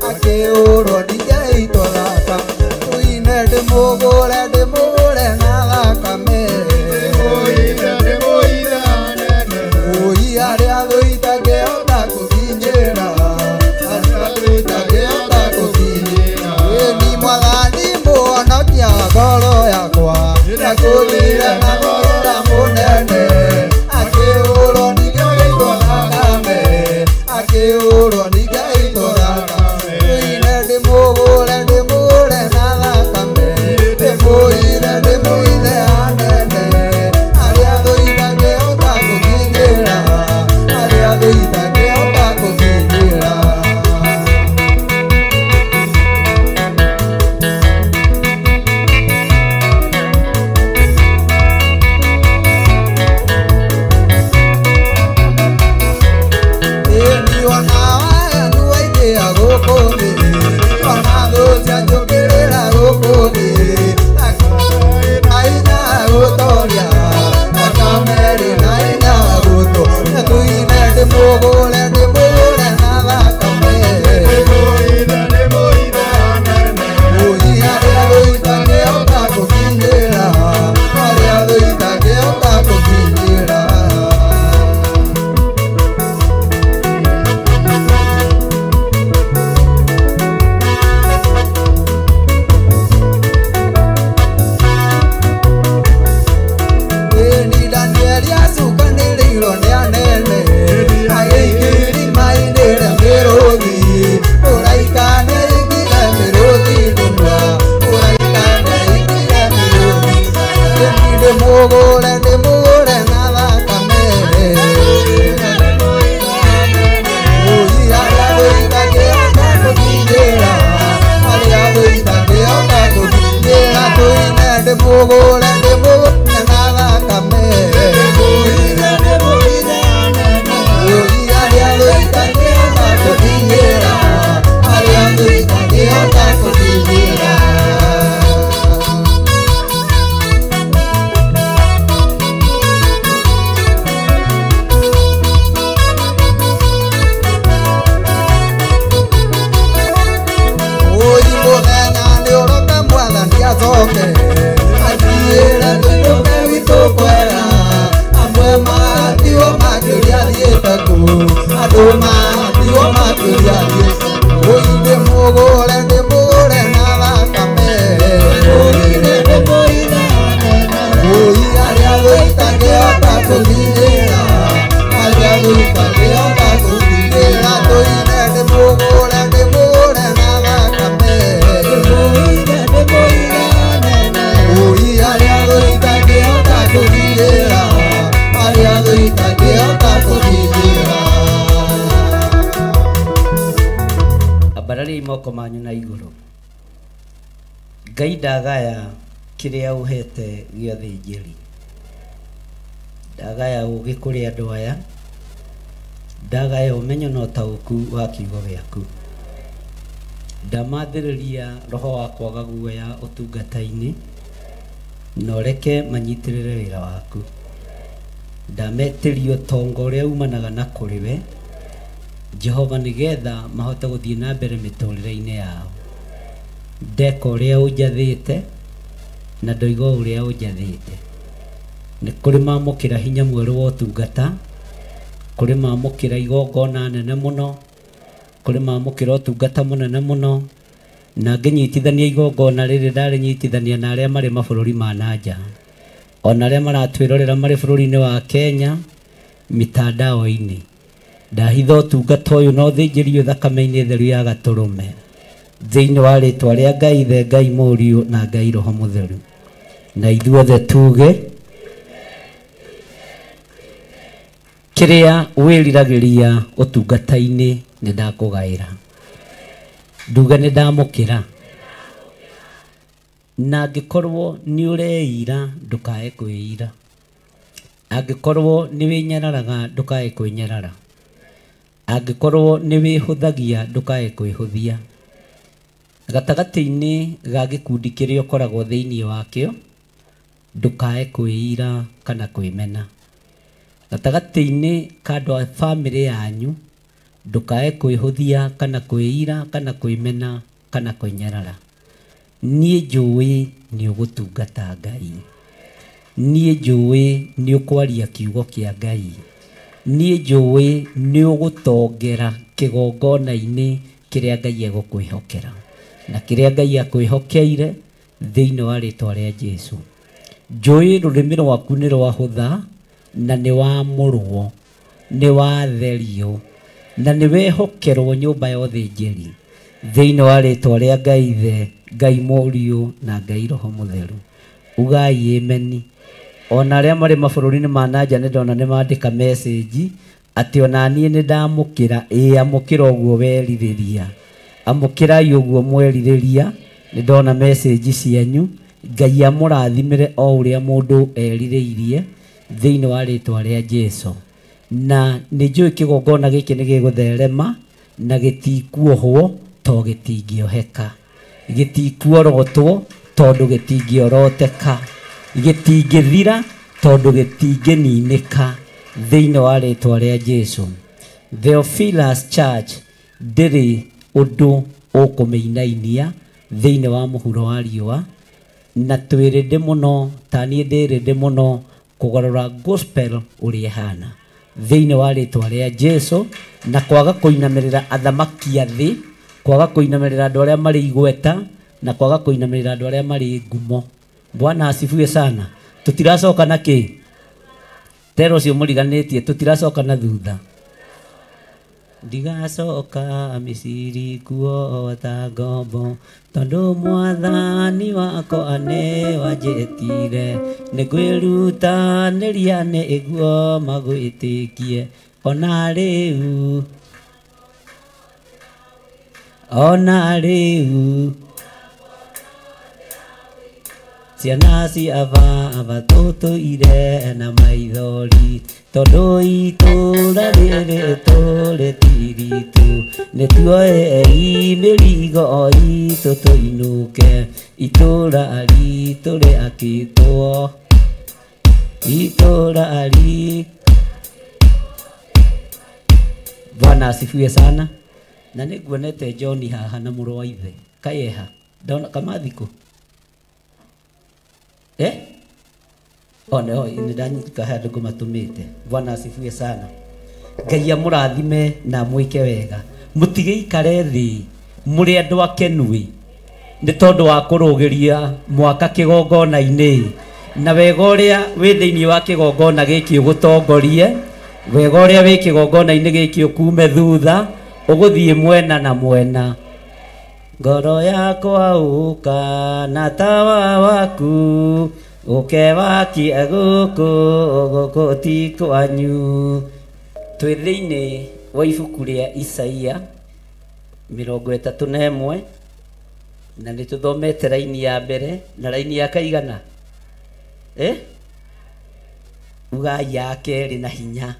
akĩhũrwo nĩ njaitwo thakame tũine ndĩmũgũre na thakame mũi arĩa thũitangĩhota kũkinyĩra ĩni mwathani mũhonokia ngoro yakwa akũrire na thogora mũnene akĩhũrwo nĩ njaitwo thakame akĩhũrwo nĩ njaitwo thakame tũine ndĩmũgũre na thakame ndĩmũire hanene arĩa thũitangĩhota kũkinyĩra arĩa thũitangĩhota kũkinyĩra Ngai ndagaya kĩrĩa ũhete gĩothe njeri ndagaya ũgĩ kũrĩ andũ aya ndagaya ũmenyo na ũtaũku wa kiugo gĩaku ndamathĩrĩria roho wa kwaga guoya ũtungata-inĩ na ũreke manyitĩrĩre wĩra waku ndametĩrio tongo ũrĩa umanaga na kũrĩ we Jehova nĩgetha mahote gũthiĩ na mbere mĩtũrĩre-inĩ yao ndeka ũrĩa ũnjathĩte na ndoiga ũrĩa ũnjathĩte nĩ kũrĩ mamũkĩra hinya mwerũ wa ũtungata kũrĩ mamũkĩra igongona nene mũno kũrĩ mamũkĩra ũtungata mũnene mũno na ngĩnyitithania igongona rĩrĩ ndarĩnyitithania na arĩa marĩ mabũrũri ma nanja ona arĩa maratwĩrorera marĩ bũrũri-inĩ wa Kenya mitandao-inĩ ndahitha ũtungata ũyũ na ũthĩnjĩrio thakame-inĩ theru ya Gatũrũme thĩinĩ wa rĩtwa rĩa Ngai Ithe, Ngai Mũriũ na Ngai Roho Mũtheru, na ithuothe tuge kĩrĩa wĩriragĩria ũtungata-inĩ nĩ ndakũgaĩra, nduga nĩ ndamũkĩra, na angĩkorwo nĩ ũreira ndũkae kwĩira, angĩkorwo nĩ wĩnyararaga ndũkae kwĩnyarara, angĩkorwo nĩ wĩhũthagia ndũkae kwĩhũthia, gatagatĩ-inĩ ga gĩkundi kĩrĩa ũkoragwo thĩinĩ wakĩo ndũkae kwĩira kana kwĩmena, gatagatĩ-inĩ ka andũ a bamĩrĩ yanyu ndũkae kwĩhũthia kana kwĩira kana kwĩmena kana kwĩnyarara. Niĩ njũĩ nĩ ũgũtungata Ngai, niĩ njũĩ nĩ ũkwaria kiugo kĩa Ngai, niĩ njũĩ nĩ ũgũtongera kĩgongona-inĩ kĩrĩa Ngai egũkwĩhokera, na kĩrĩa Ngai akwĩhokeire thĩinĩ wa rĩtwa rĩa Jesũ. Njũĩ rũrĩmĩ rwaku nĩ rwahũtha na nĩ wamũrwo, nĩ watherio na nĩ wehokerwo nyũmba ya ũthĩnjĩri thĩinĩ wa rĩtwa rĩa Ngai Ithe, Ngai Mũriũ na Ngai Roho Mũtheru. Ugai ameni. Ona arĩa marĩ mabũrũri-inĩ ma nanja nĩ ndona nĩ mandĩka message atĩ ona niĩ nĩ ndamũkĩra. Amũkĩra ũguo werirĩria, amũkĩrai ũguo mwerirĩria. Nĩ ndona message cianyu. Ngai amũrathimĩre o ũrĩa mũndũ erirĩirie thĩinĩ wa rĩtwa rĩa Jesũ. Na nĩ njũĩ kĩgongona gĩkĩ nĩ gĩgũtherema na gĩtikuohwo to gĩtingĩoheka, gĩtikuorotwo tondũ gĩtingĩoroteka, gĩtingĩthira tondũ gĩtingĩninĩka thĩinĩ wa rĩtwa rĩa Jesũ. Theophilus Church ndĩrĩ ũndũ ũkũmĩinainia thĩinĩ wa mũhuro wa riũa, na twĩrĩndĩ mũno, ta niĩ ndĩrĩndĩ mũno kũgarũra gospel ũrĩa ĩhana thĩinĩ wa rĩtwa rĩa Jesũ, na kwaga kũinamĩrĩra athamaki a thĩ, kwaga kũinamĩrĩra andũ arĩa marĩ igweta, na kwaga kũinamĩrĩra andũ arĩa marĩ ngumo. Bwana asifiwe sana. Tutiracoka na kĩ? Tero ũcio mũriganĩtie, tutiracoka na thutha. Ndigacoka Misiri kuota ngombo, tondũ mwathani wakwa nĩ wanjĩtire. Nĩ kwĩrutanĩria nĩguo magwĩtĩkie. Ona rĩu, ona rĩu ciana cia baba tũtũire na maithori, tondũ itũũra rĩrĩ tũrĩtiritu. Nĩ tuoei mĩrigo itũ tũinũke, itũũra ritũ rĩakĩtwo, itũũra ritũ. Bwana asifiwe sana. Na nĩ nguonete John haha na mũrũ wa ithe kayeha, ndona kamathiko one hoi nĩ ndanyika handũ ngũmatũmĩte. Bwana asifiwe sana. Ngai amũrathime na mwĩke wega, mũtigĩikare thĩ mũrĩ andũ akenui nĩ tondũ wa kũrũgĩria mwaka kĩgongona-inĩ, na wega ũrĩa wĩ thĩinĩ wa kĩgongona gĩkĩ ũgũtongorie, wega ũrĩa wĩ kĩgongona-inĩ gĩkĩ ũkume thutha, ũgũthiĩ mwena na mwena. Ngoro yakwa ũka na tawa waku, ũkewakia gũkũ ti kwanyu. Twĩ thĩinĩ wa ibuku rĩa Isaia 31, na nĩ tũthomete raini ya mbere na raini ya kaigana ugai ya kerĩ na hinya.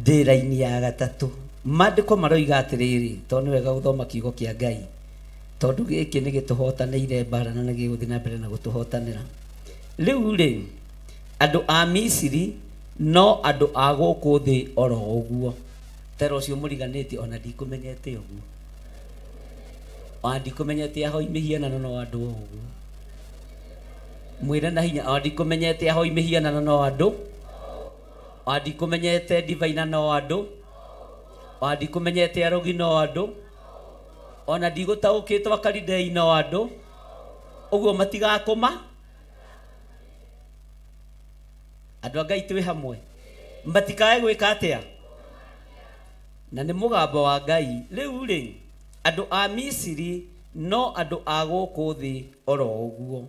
Ndĩ raini ya gatatũ. Maandĩko maroiga atĩrĩrĩ, tondũ nĩ wega gũthoma kiugo kĩa Ngai, tondũ gĩkĩ nĩ gĩtũhotanĩire mbara na nĩ gĩgũthiĩ na mbere na gũtũhotanĩra. Rĩu rĩ, andũ a Misiri no andũ a gũkũ thĩ oro ũguo. Tero ũcio mũriganĩtie, ona ndikũmenyete ũguo, ona ndikũmenyete ahoi mĩhianano no andũ ũguo. Mwĩre na hinya, ona ndikũmenyete ahoi mĩhianano no andũ, ona ndikũmenyete ndivaina no andũ, ona ndikũmenyete arogi no andũ, ona ndigũtaũkĩtwo akaridei no andũ. Ũguo matigakũma. Andũ a Ngai twĩ hamwe. matikae gwika atia na nĩ mũgambo wa Ngai. Rĩu rĩ andũ a Misiri no andũ a gũkũ thĩ oro ũguo,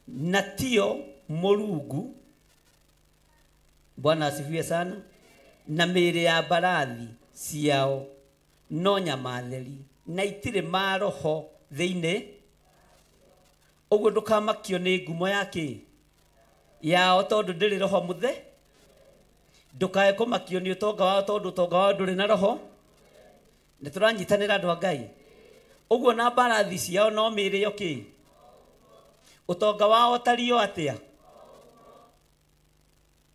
na tio Mũrungu. Bwana asifiwe sana. Na mĩĩrĩ ya mbarathi ciao no nyama theri, na itirĩ maroho thĩinĩ. Ũguo ndũkamakio nĩ ngumo yake yao tondũ ndĩrĩ roho mũthe. Ndũkae kũmakio nĩ ũtonga wao tondũ ũtonga wao ndũrĩ na roho. Nĩ tũranyitanĩra andũ a Ngai. Ũguo na mbarathi ciao no mĩĩrĩ yoke, ũtonga wao tario atĩa,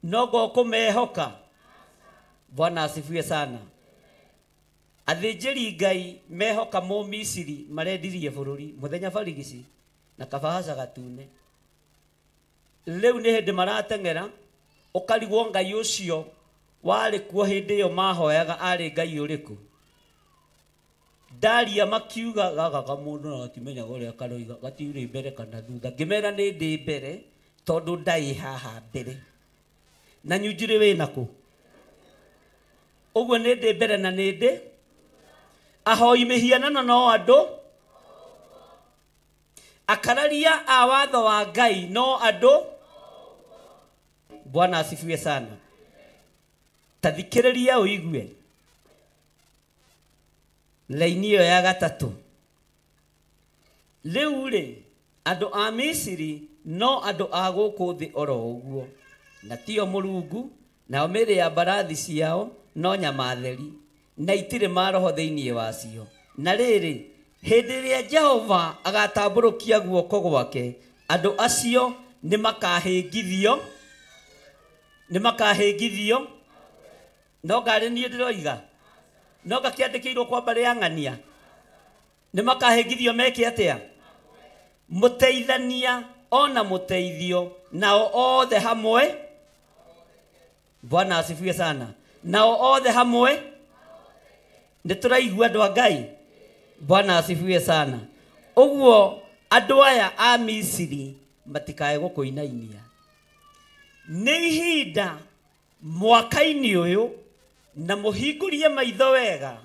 nogo kũmehoka. Bwana asifiwe sana. Athĩnjĩri Ngai mehoka Mũmisiri marendirie bũrũri mũthenya barigici na kabahaca gatune. Rĩu nĩ hĩndĩ marateng'era, ũkarigwo Ngai ũcio warĩ kuo hĩndĩ ĩyo mahoyaga arĩ Ngai ũrĩkũ. Daria makiuga gaka mũndũ na gatimenyaga ũrĩa karoiga gatiurĩ mbere kana thutha. Ngĩmera nĩ ndĩ mbere tondũ ndai haha mbere. Na nyunjire wĩ nakũ? Ũguo nĩ ndĩ mbere na nĩ ndĩ. Ahoi mĩhianano no andũ. Akararia a watho wa Ngai no andũ. Bwana asifiwe sana. Tathikĩrĩria ũigue laini ĩyo ya gatatũ. Rĩu rĩ andũ a Misiri no andũ a gũkũ thĩ oro ũguo, na tio Mũrungu. Nao mĩĩrĩ ya mbarathi ciao no nyama theri, na itirĩ maroho thĩinĩ wacio. Na rĩrĩ hĩndĩ ĩrĩa Jehova agatambũrũkia guoko gwake, andũ acio nĩ makahĩngithio. No ngarĩ niĩ ndĩroiga, no gakĩandĩkĩirwo kwa mbarĩ ya ng'ania. Nĩ makahĩngithio meke atĩa? Mũteithania ona mũteithio, nao othe hamwe. Bwana asifiwe sana. Nao othe hamwe. Nĩ tũraigua andũ a Ngai. Bwana asifiwe sana. Ũguo andũ aya a Misiri matikae gũkũinainia. Nĩ ihinda mwaka-inĩ ũyũ na mũhingũrie maitho wega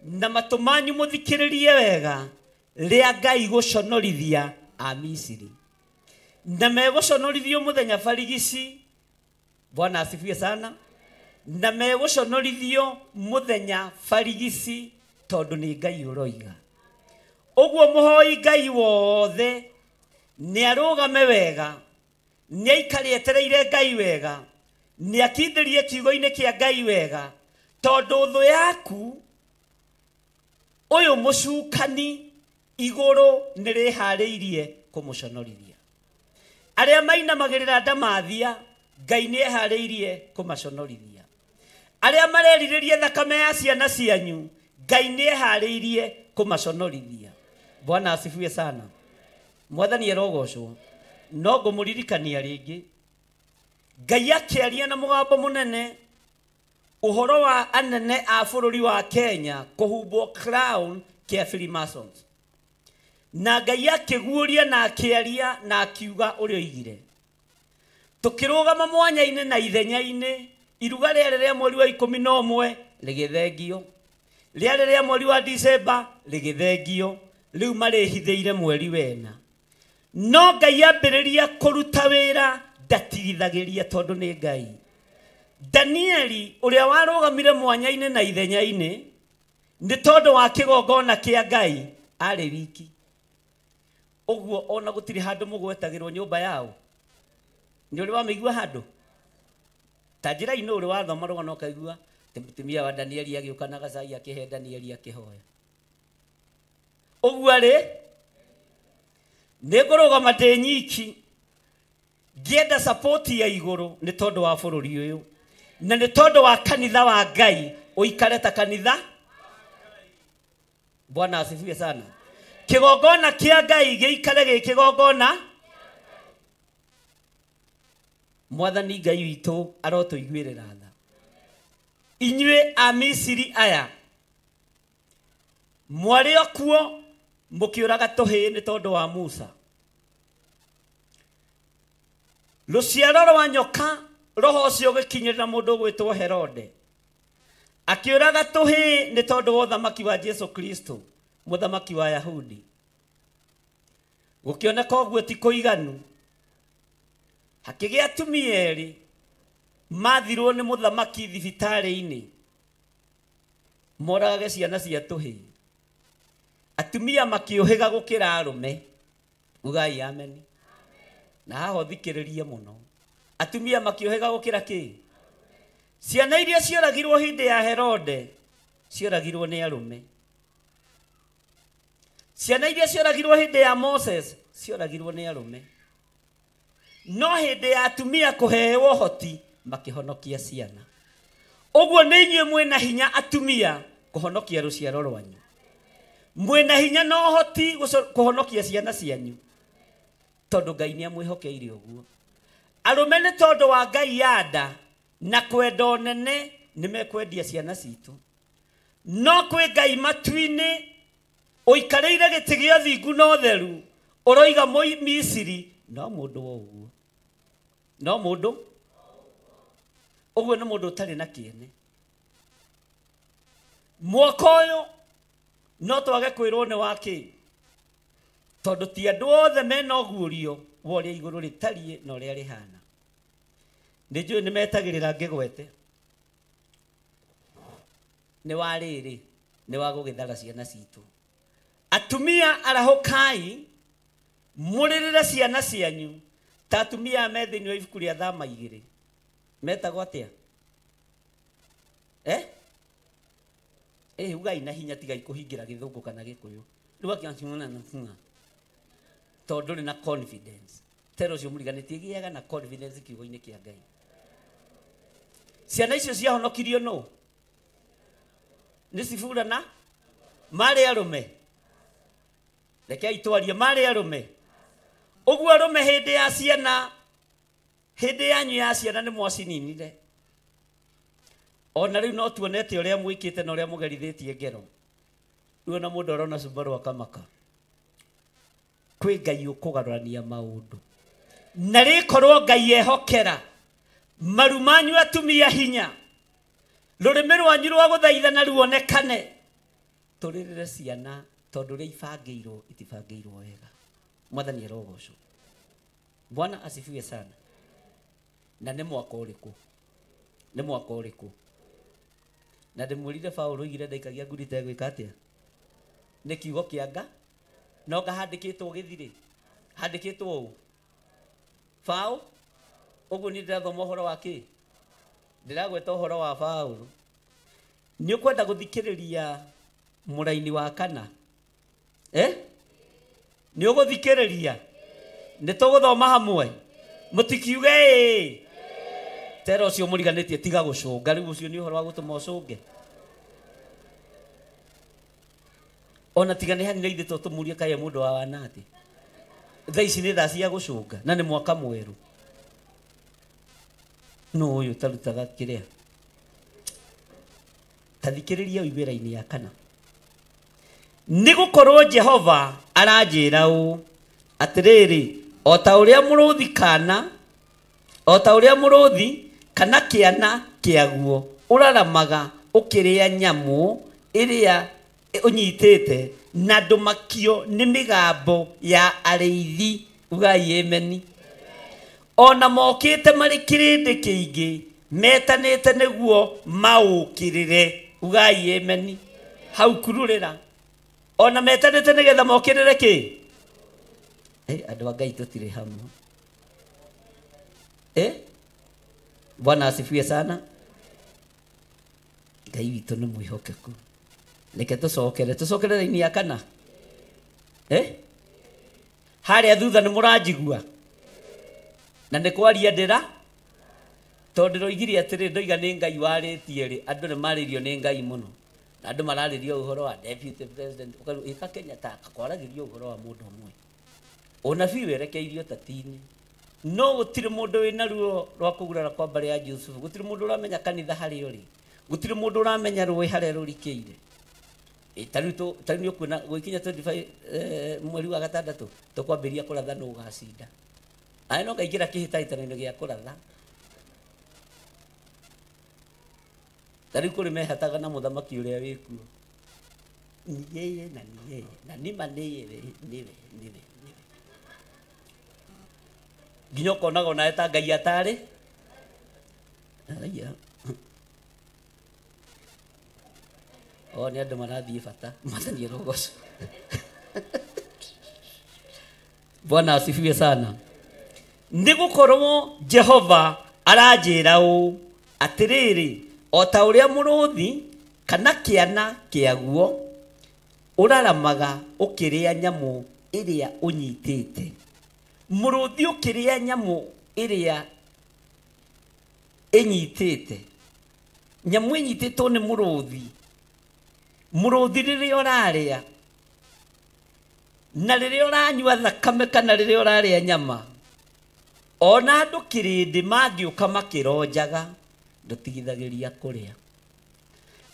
na matũ manyu mũthikĩrĩrie wega rĩa Ngai gũconorithia a Misiri. Na megũconorithio mũthenya barigici. Bwana asifiwe sana. Na megũconorithio mũthenya barigici tondũ nĩ Ngai ũroiga. Ũguo mũhoi Ngai wothe nĩ arũgame wega, nĩ aikare etereire Ngai wega, nĩ akindĩrie kiugo-inĩ kĩa Ngai wega, tondũ thũ yaku ũyũ mũcukani igũrũ nĩ rĩharĩirie kũmũconorithia. Arĩa mainamagĩrĩra ndamathia Ngai nĩ eharĩirie kũmaconorithia. Arĩa marerirĩria thakame ya ciana cianyu Ngai nĩ eharĩirie kũmaconorithia. Bwana asifiwe sana. Mwathani erogocwo. No ngũmũririkania rĩngĩ, Ngai akĩaria na mũgambo mũnene ũhoro wa anene a bũrũri wa Kenya kũhumbwo crown kĩa Freemasons. Na Ngai akĩguũria na akĩaria na akiuga ũrĩa oigire. Tukĩrũgama mwanya-inĩ na ithenya-inĩ, iruga rĩarĩ rĩa mweri wa 11 rĩgĩthengio, rĩarĩ rĩa mweri wa December rĩgĩthengio, rĩu marĩhithĩire mweri wena. No Ngai ambĩrĩria kũruta wĩra ndatigithagĩria tondũ nĩ Ngai. Danieli ũrĩa warũgamire mwanya-inĩ na ithenya-inĩ nĩ tondũ wa kĩgongona kĩa Ngai arĩ wiki. Ũguo ona gũtirĩ handũ mũgwetagĩrwo nyũmba yao. Nĩ ũrĩ wamĩigua handũ? Ta njĩra-inĩ ũrĩ wathoma rũgano ũkaigua mũtumia wa Danieli agĩũka na gacai akĩhe Danieli akĩhoya. Ũguo rĩ nĩ ngũrũgama ndĩ nyiki ngĩenda support ya igũrũ nĩ tondũ wa bũrũri ũyũ, na nĩ tondũ wa kanitha wa Ngai ũikare ta kanitha. Bwana asifiwe sana. Kĩgongona kĩa Ngai gĩikare gĩ kĩgongona. Mwathani Ngai witũ arotũiguĩrĩra tha. Inyuĩ a Misiri aya mwarĩ o kuo mũkĩũraga tũhĩĩ nĩ tondũ wa Musa. Rũciaro rwa nyoka roho cio gikinyirira mundu gwitwo Herode akiuraga tuhi ni tondu wa thamaki wa Yesu Kristo muthamaki wa Yahudi gukioneka uguo ti kuiganu hakigia tumieri mathirwo ni muthamaki thibitari-ini morage ciana cia tuhi atumia makiohiga gukira arume ugai amen na haho thikiririe muno atumia makiohiga gukira ki ciana iria cioragirwo hindi ya Herode cioragirwo ni arume ciana iria cioragirwo hindi ya Moses cioragirwo ni arume no hindi ya atumia kuheo hoti makihonokia ciana uguo ni inyue mwena hinya atumia kuhonokia ruciaro rwanyu mwena hinya no hoti kuhonokia ciana cianyu tondu Ngai ni amwihokeire uguo arume ni tondu wa Ngai yanda na kwenda nene nimekwendia ciana citu no kwi Ngai matu-ini uikareire giti gia thingu no theru uroiga Misiri no mundu wa uguo no mundu uguo ni mundu utari na kiene mwaka uyu no twage kwirwo ni waki tondu ti andu othe mena uguurio wa uria iguru ritarie na uria rihana ninjui ni metagirira ngigwete ni wariri ni wa gugithara ciana citu atumia arahukai muririre ciana cianyu ta atumia me thiini wa ibuku ria Thama 2 metagwo atia ugai na hinya tigai kuhingira githungu kana gikuyu ruakiansimuna na funga tondu na confidence tero cio muriganitie giaga na confidence kiugo-ini kia Ngai ciana icio ciahonokirio no ni Sifura na mari arume rekei twarie mari arume uguo arume hindi ya ciana hindi yanyu ya ciana ni mwasininire ona riu no tuonete uria mwikite na uria mugerithitie ngero riu na mundu arona Subaru akamaka kwi Ngai ukugarurania maundu na rikorwo Ngai ehokera maru manyu atumia hinya rurimi rwanyu rwa guthaithana ruonekane turirire ciana tondu ria ibangiirwo itibangiirwo wega mwathani arogoco Bwana asifiwe sana na ni mwaka uriku na ndimurire Paulo igire ndaikagia nguri ta gwika atia ni kiugo kianga no gahandikitwo githire handikitwo u Paulo uguo ni ndirathoma uhoro wa ki ndiragweta uhoro wa Paulo ni ukwenda guthikiriria muraini wa kana ni uguthikiriria ni tuguthoma hamwe mutikiuge tero cio muriganitie tiga gucunga riu ucio ni uhoro wa gutuma ucunge ona tiga ni hanire ithe tumurie kaye mundu wa wanati thaa ici ni thaa cia gucunga na ni mwaka mweru no uyu tarutaga kiria tathikiriria uigwira-ini ya kana ni gukorwo Jehova aranjira u atiriri o ta uria muruthi kana o ta uria muruthi kana kiana kiaguo uraramaga ukiria nyamu iria unyitite na ndumakio ni migambo ya ariithi ugai ameni ona mokite mari kirindi kiingi metanite niguo maukirire ugai ameni hau kururira ona metanite nigetha mokirire ki andu a Ngai tutire hamwe Bwana asifiwe sana Ngai witu ni mwihokeku reke tucokere raini ya kana haria thutha ni muranjigua na ni kwaria ndira tondu roigire atiri ndoiga ni Ngai waritie ri andu ni maririo ni Ngai muno na andu mararirio uhoro wa deputy president ukaruika Kenya ta kwaragirio uhoro wa mundu umwe onabii werekeirio tatini no gutire mundu wina ruo rwa kugurara kwa mbari ya Yusufu gutire mundu uramenya kanitha hari uri gutire mundu uramenya ruwi hari rurikiire tariu kuona gwikinya 25 mweri wa gatandatu tukwambiria kuratha no ugacinda ai no ngaikira kihitaitano gia kuratha tari kuri mehataga na muthamaki uria wikuo ni yeye na ni maneye niwe nginya konaga na eta ngai atari aya ni andu marathie bata mathanie rogoco. Bwana asifiwe sana. Nigukorwo Jehova aranjira u atiriri o ta uria muruthi kana kiana kiaguo uraramaga ukiria nyamu iria unyitite. Muruthi ukiria nyamu iria enyitite. Nyamu enyititwo ni muruthi. Muruthi riria uraria na riria uranyua thakame kana riria uraria nyama ona andu kirindi mangiuka makironjaga ndutigithagiria kuria.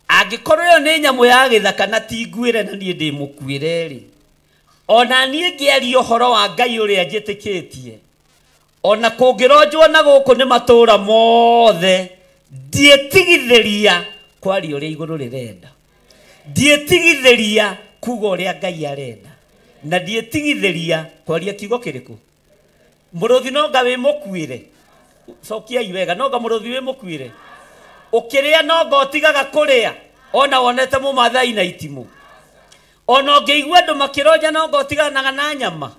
Angikorwo yo ni nyamu ya githaka na ti ngwire na nie ndi mukwire ri ona nie ngiaria uhoro wa Ngai uria njitikitie ona kungironjwo na guku ni matura mothe ndietigithiria kwari uria iguru rirenda. Ndietigithiria kuga uria Ngai arenda na ndietigithiria kwaria kiugo kiriku. Muruthi no nga wi mukwire cokia iwega no nga muruthi wi mukwire ukiria no nga otigaga kuria ona wonete mu mathai na itimu ona ngeigua andu makironja no nga otiganaga na nyama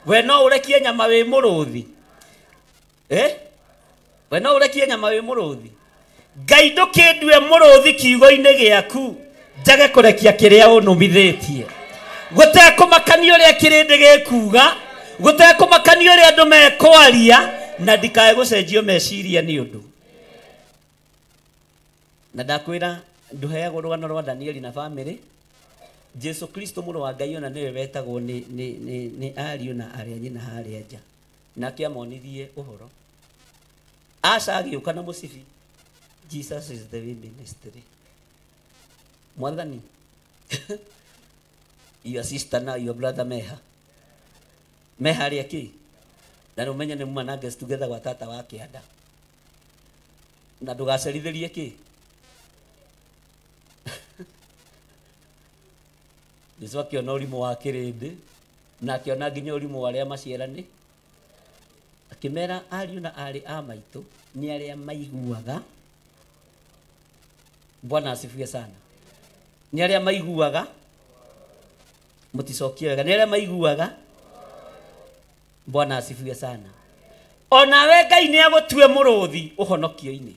we no urekie nyama wi muruthi we no urekie nyama wi muruthi. Ngai ndukindue muruthi kiugo-ini giaku njage kurekia kiria unumithitie gute kumakania uria kirindi gikuga gute kumakania uria andu mekwaria na ndikae gucenjio meciria ni undu. Na ndakwira nduheagwo rugano rwa Danieli na family. Jesu Kristo muru wa Ngai ona niwe wetagwo ni ariu na aria nyina haria nja nake amonithie uhoro aca agiuka na musibi Jesus is the way ministry. Mwathani your sister na your brother meha aria ki na rumenye ni mwanange together gwa tata wa kianda na ndugacerithirie ki Yesu akiona urimu wa kirindi na akiona nginya urimu wa aria macierani akimera ariu na ari a maitu ni aria maiguaga. Bwana asifiwe sana. Ni aria maiguaga muticokie wega ni aria maiguaga. Bwana asifiwe sana. Ona we Ngai ni agutue muruthi uhonokio-ini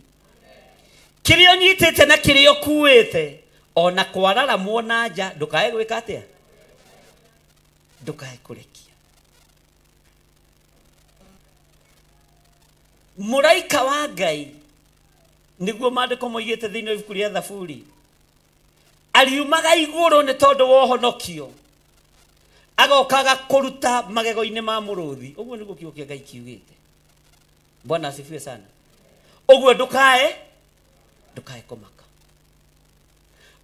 kirio nyitite na kirio kuite ona kwarara muona nja ndukae gwika atia ndukae kurekia. Muraika wa Ngai niguo mandiko moigite thiini wa ibuku ria Thaburi ariumaga iguru ni tondu wa uhonokio agokaga kuruta magego-ini ma muruthi. Uguo niguo kiugo kia Ngai kiugite. Bwana asifiwe sana. Uguo ndukae kumaka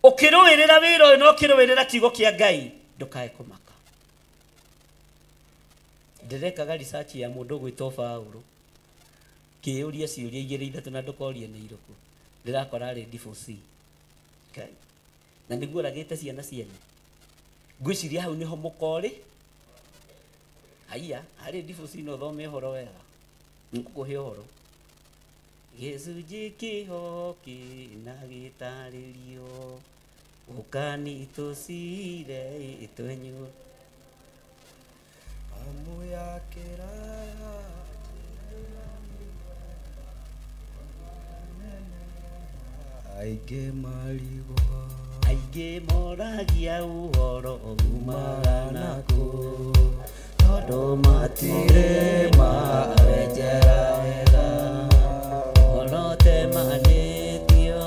ukiruirira wira uyu no kiruirira kiugo kia Ngai ndukae kumaka. Ndirekaga research ya mundu gwitwo Paulo kiuria ciuria igiri ithatu na ndukorie ni iruku ndirakora ready for C okay na niguo ragite ciana ciene ngwiciria hau niho mukori haya ari ready for C no thome horo wega nkukuhe horo Gĩcunjĩ kĩhoki na gĩtarĩrio ũkani tũcire itwenyu amu ya kĩraya aingĩ marigwo aingĩ moragia ũhoro umaga nakũ tondũ matirĩ mawenjera wega onote manĩtio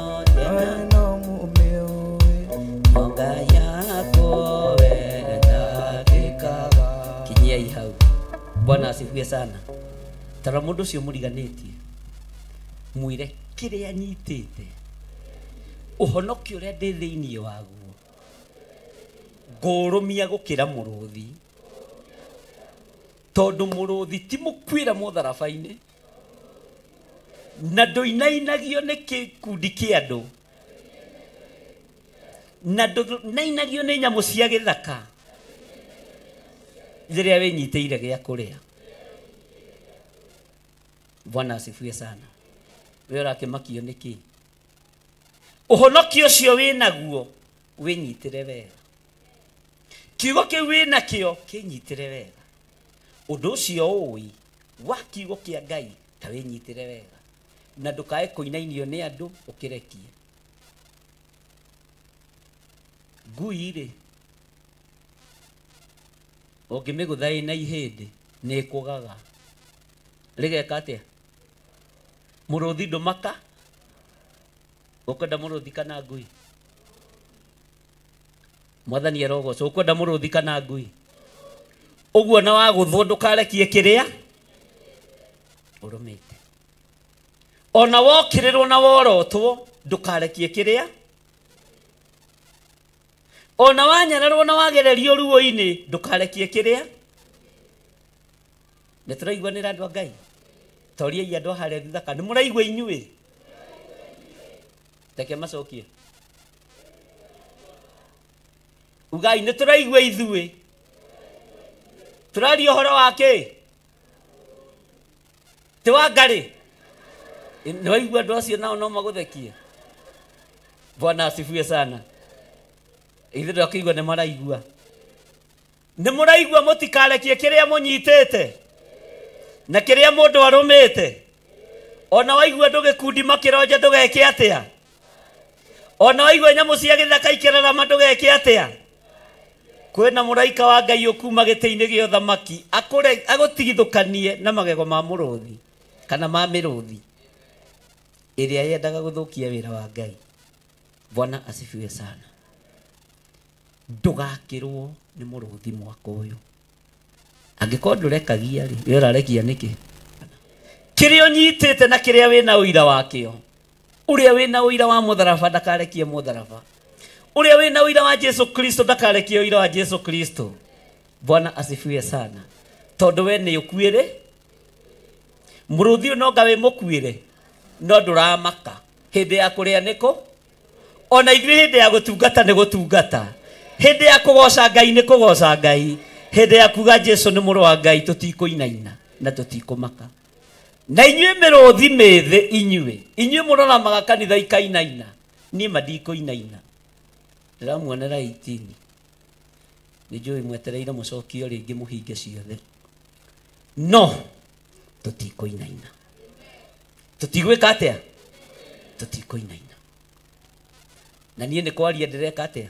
no mũmĩũĩ onga yako wenda gĩkaga kinyiai hau. Bwana asifiwe sana. Tara mũndũ ũcio mũriganĩtie mwĩre kĩrĩa nyitĩte ũhonokio ũrĩa ndĩ thĩinĩ waguo ngũrũmia gũkĩra mũrũthi tondũ mũrũthi ti mũkuĩra mũtharaba-inĩ na ndũinainagio nĩ gĩkundi kĩa andũ na inagio nĩ nyamũ cia gĩthaka rĩrĩa wĩnyitĩire gĩa kũrĩa. Bwana asifiwe sana. Wewe ũrakĩmakio nĩkĩ? Ũhonokio ũcio wĩnaguo wĩnyitĩre wega. Kiugo kĩu wĩnakĩo kĩnyitĩre wega. Ũndũ ũcio ũĩ wa kiugo kĩa Ngai ta wĩnyitĩre wega, na ndũkae kũinainio nĩ andũ ũkĩrekie. Ngui rĩ, ũngĩmĩgũtha ĩna ihĩndĩ nĩ ĩkũgaga. Rĩgeka atĩa? Mũrũthi ndũmaka? Ũkwenda mũrũthi kana ngui? Mwathani arogocwo. Ũkwenda mũrũthi kana ngui? Ũguo na wagũthwo ndũkarekie kĩrĩa ũrũmĩte. Ona wokĩrĩrwo na worotwo ndũkarekie kĩrĩa. Ona wanyararwo na wagererio ruo-inĩ ndũkarekie kĩrĩa. Nĩ tũraiguanĩra andũ a Ngai? Toriai andũ harĩa thaka, nĩ mũraigua inyuĩ? Reke macokie. Ugai nĩ tũraigua ithuĩ. Tũraria ũhoro wa kĩ? Ti wa Ngarĩ? Nĩ waigua andũ acio nao no magũthekie? Bwana asifiwe sana. Ithuĩ ndakĩigua nĩ maraigua. Nĩ mũraigua mũtikarekie kĩrĩa mũnyitĩte na kĩrĩa mũndũ arũmĩte. Ona waigua andũ gĩkundi makĩronja ndũgeke atĩa? Ona waigua nyamũ cia gĩthaka ikĩrarama ndũgeke atĩa? Kwĩna mũraika wa Ngai ũkuma gĩtĩ-inĩ gĩa ũthamaki agũtigithũkanie na magego ma mũrũthi kana ma mĩrũthi ĩrĩa yendaga gũthũkia wĩra wa Ngai. Bwana asifiwe sana. Ndũgakĩrwo nĩ mũrũthi mwaka ũyũ. Angĩkorwo ndũrekagia rĩ, we ũrarekia nĩkĩ? Kĩrĩa ũnyitĩte na kĩrĩa wĩna ũira wakĩo. Ũrĩa wĩna ũira wa mũtharaba ndakarekie mũtharaba. Ũrĩa wĩna ũira wa Jesu Kristo ndakarekie ũira wa Jesu Kristo. Bwana asifiwe sana. Tondũ we nĩ ũkuĩre. Mũrũthi ũyũ no nga wĩ mũkuĩre, no ndũramaka. Hĩndĩ ya kũrĩa nĩkũ? Ona ithuĩ hĩndĩ ya gũtungata nĩ gũtungata. Hĩndĩ ya kũgoca Ngai nĩ kũgoca Ngai. Hĩndĩ ya kuga Jesu nĩ mũrũ wa Ngai tũtikũinaina na tũtikũmaka. Na inyuĩ mĩrũthi mĩthĩ inyuĩ mũroramaga kanitha ikainaina, niĩ mandikũinaina. Ndĩramuonera 18. Nĩ njũĩ mwetereire mũcokio rĩngĩ mũhinge ciothe. No tũtikũinaina. Tũtigwĩka atĩa? Tũtikũinaina. Na niĩ nĩ kwaria ndĩreka atĩa?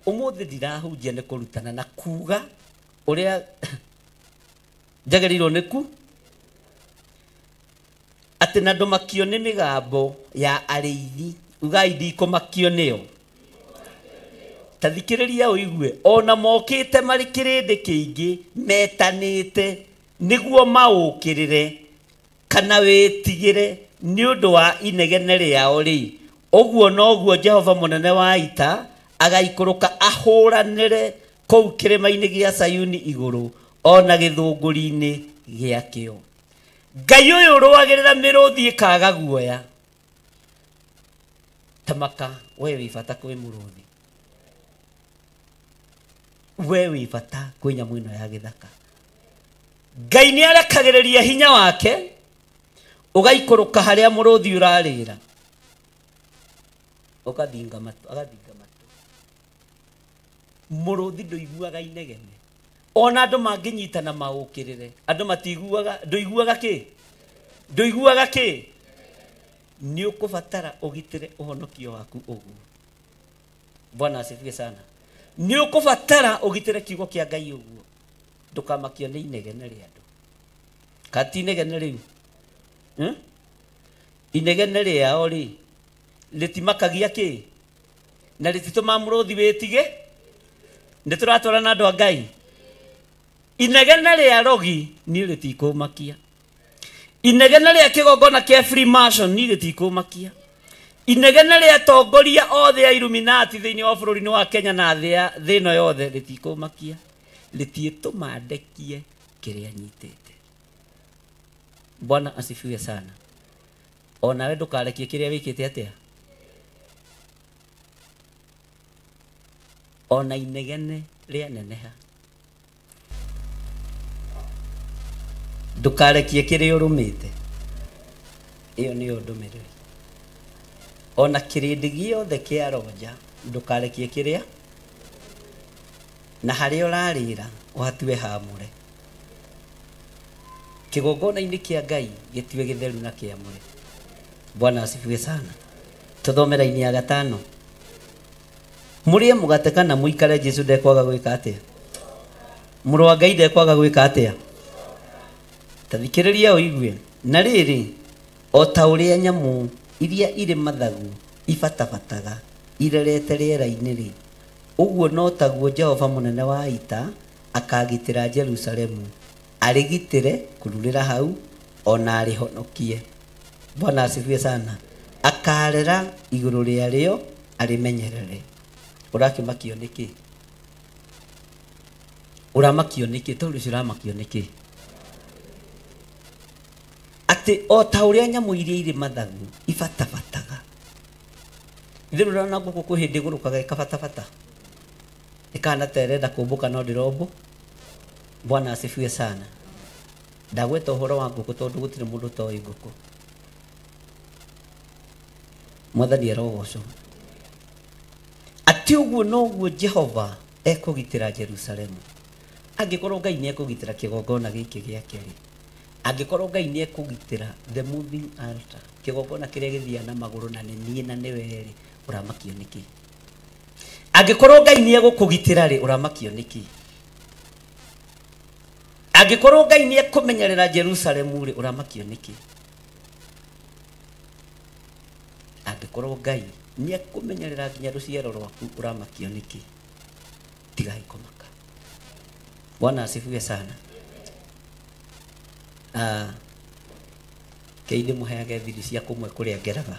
Ũmũthĩ ndirahunjia nĩ kũrutana na kuga ũrĩa njagĩrĩirwo nĩku atĩ na ndũmakio nĩ mĩgambo ya arĩithi. Ugai ndikũmakio nĩyo. Ta thikĩrĩria ũigue, ona mokĩte marĩ kĩrĩndĩ kĩingĩ metanĩte nĩguo maũkĩrĩre kana wĩtigĩre nĩ ũndũ wa inegene rĩao rĩ, ũguo noguo Jehova mũnene wa ita agaikũrũka ahũranĩre kũu kĩrĩma-inĩ gĩa Sayuni igũrũ, ona gĩthũngũri-inĩ gĩakĩo. Ngai ũyũ ũrũagĩrĩra mĩrũthi ĩkaga guoya. Tamaka, we wĩ bata kwĩ mũrũthi. We wĩ bata kwĩ nyamũ ĩno ya gĩthaka. Ngai nĩ arekagĩrĩria hinya wake ũgaikũrũka harĩa mũrũthi ũrarĩra. Ũgathinga matũ, agathinga matũ. Mũrũthi ndũiguaga inegene. Ona andũ mangĩnyitana maũkĩrĩre, andũ matiguaga, ndũiguaga kĩ? Ndũiguaga kĩ? Nĩ ũkũbatara ũgitĩre ũhonokio waku ũguo. Bwana asifiwe sana. Nĩ ũkũbatara ũgitĩre kiugo kĩa Ngai ũguo. Ndũkamakio nĩ inegene rĩa andũ. Kati inegene rĩu. Inegene rĩao rĩ, rĩtimakagia kĩ? Na rĩtitũma mũrũthi wĩtige? Nĩ tũratwara na andũ a Ngai. Inegene rĩa rogi nĩ rĩtikũmakia. Inegene rĩa kĩgongona kĩa Freemason nĩ rĩtikũmakia. Inegene rĩa atongoria othe a Illuminati thĩinĩ wa bũrũri-inĩ wa Kenya na thĩ ĩno yothe rĩtikũmakia. Rĩtiĩtũmandekie kĩrĩa nyitĩte. Bwana asifiwe sana. Ona we ndũkarekie kĩrĩa wĩkĩte atĩa. ona inegene ria neneha ndukarekie kiri urumite iyo ni undumiriri ona kirindi giothe kia roja ndukarekie kiria na hari urarira uhatue hamure kigongona-ini kia Ngai gitue githeru na kiamure. Bwana asifiwe sana. Tuthome raini ya 5. Murie mugate kana muikare Jesu ndekwaga gwika atia. Muru wa Ngai ndekwaga gwika atia. Tathikiriria uigue. Na riri o ta uria nyamu iria iri mathagu ibatabataga irerete riera-ini ri uguo no taguo Jehova munene wa ita akagitira Jerusalemu arigitire kururira hau ona arihonokie. Bwana asifiwe sana. Akarera iguru ria rio arimenyerere. Urakimakio niki? Uramakio niki? Tori ciramakio niki? Ati o ta uria nyamu iria iri mathagu ibatabataga. Ithiru rana guku kuhindi gurukaga ikabatabata. Ikana terenda kumbuka no ndirombo. Bwana asifiwe sana. Ndagweta uhoro wa nguku tondu gutire mundu toy nguku. Mwathani arogocwo. Ati uguo noguo Jehova ekugitira Jerusalemu. Angikorwo Ngai ni ekugitira kigongona giki giake ri. Angikorwo Ngai ni ekugitira the moving altar. Kigongona kiria githia na maguru na ni na ni weri uramakio niki. Angikorwo Ngai ni egukugitira ri uramakio niki. Angikorwo Ngai ni ekumenyerera Jerusalemu ri uramakio niki. Angikorwo Ngai ni ekumenyerera nginya ruciaro rwaku uramakio niki. Tigai kumaka. Bwana asifiwe sana. Keide muheage thiri cia kumwe kuria ngeraga.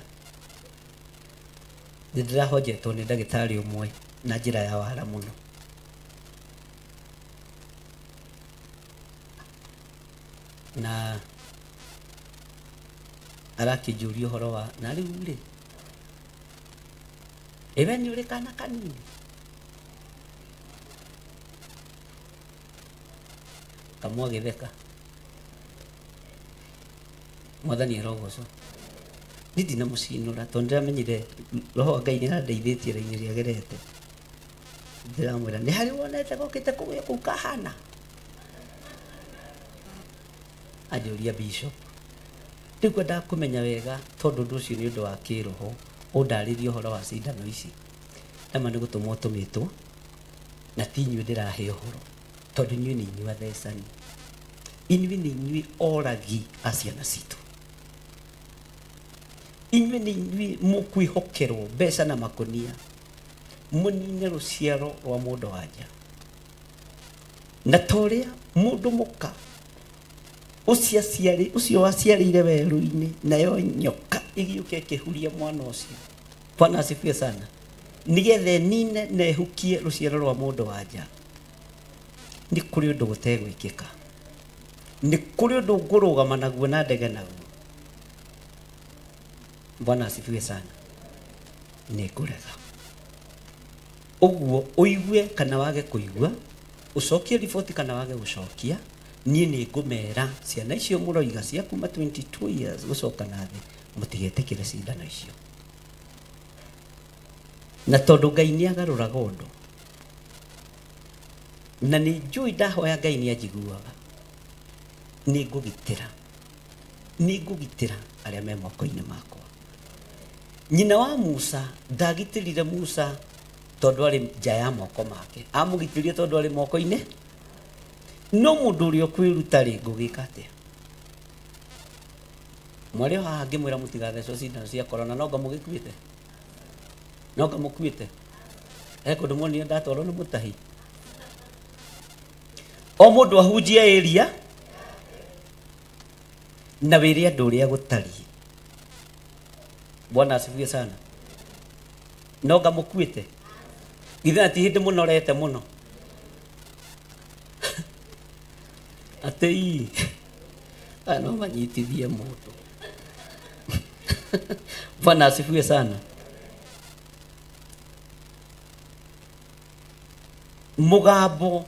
Ndirahojetwo ni ndagitari umwe na njira ya wara muno. Na arakijuria uhoro wa na riu ri ewe ni uri kana kanini kamwa githeka Mwathani arogocwo ndidi na mucinura tondu ndiramenyire roho Ngai ni arandeithitie raini ria gerete ndiramwira ni hari wonete gokite kuguya kuu kahana ajuria bishop ndikwa ndakumenya wega tondu ndu ucio ni undu wa kiroho undaririe uhoro wa cindano ici nama ni gutumwo tumitwo na tinyu ndirahe uhoro tondu ni inyuĩ athecani inyuĩ ni inyuĩ oragi aciana citu inyuĩ ni inyuĩ mukwihokerwo mbeca na makonia munine ruciaro rwa mundu wanja na toria mundu muka ucio waciarĩire werũ-inĩ nayo nyoka igiuke kihuria mwana ucio. Bwana asifiwe sana. Nigethe nine na ehukie ruciaro rwa mundu wanja ni kuri undu gutegwikika ni kuri undu ngurugama naguo na ndege naguo. Bwana asifiwe sana. Ni ngurega uguo uigue kana wage kuigua ucokie riboti kana wage gucokia nie ni ngumera ciana icio muroiga cia kuma 22 years gucoka nathi mutigetekire cindano icio na tondu Ngai ni agaruraga undu na ni njui ndahoya Ngai ni anjiguaga ni ngugitira aria me moko-ini makwa. Nyina wa Musa ndagitirire Musa tondu ari nja ya moko make amugitirie tondu ari moko-ini no mundu uria kwiruta ri ngugika atia. Mwari haha ngimwira mutigathecwo cindano cia corona no ngamugikuite no ngamukuite kundu mwonire ndatwarwo ni mutahi o mundu ahunjia area na wiri andu uria gutari. Bwana asifiwe sana. No ngamukuite githe ati hindi munorete muno atei ano manyitithie mundu. Bwana asifiwe sana. mugambo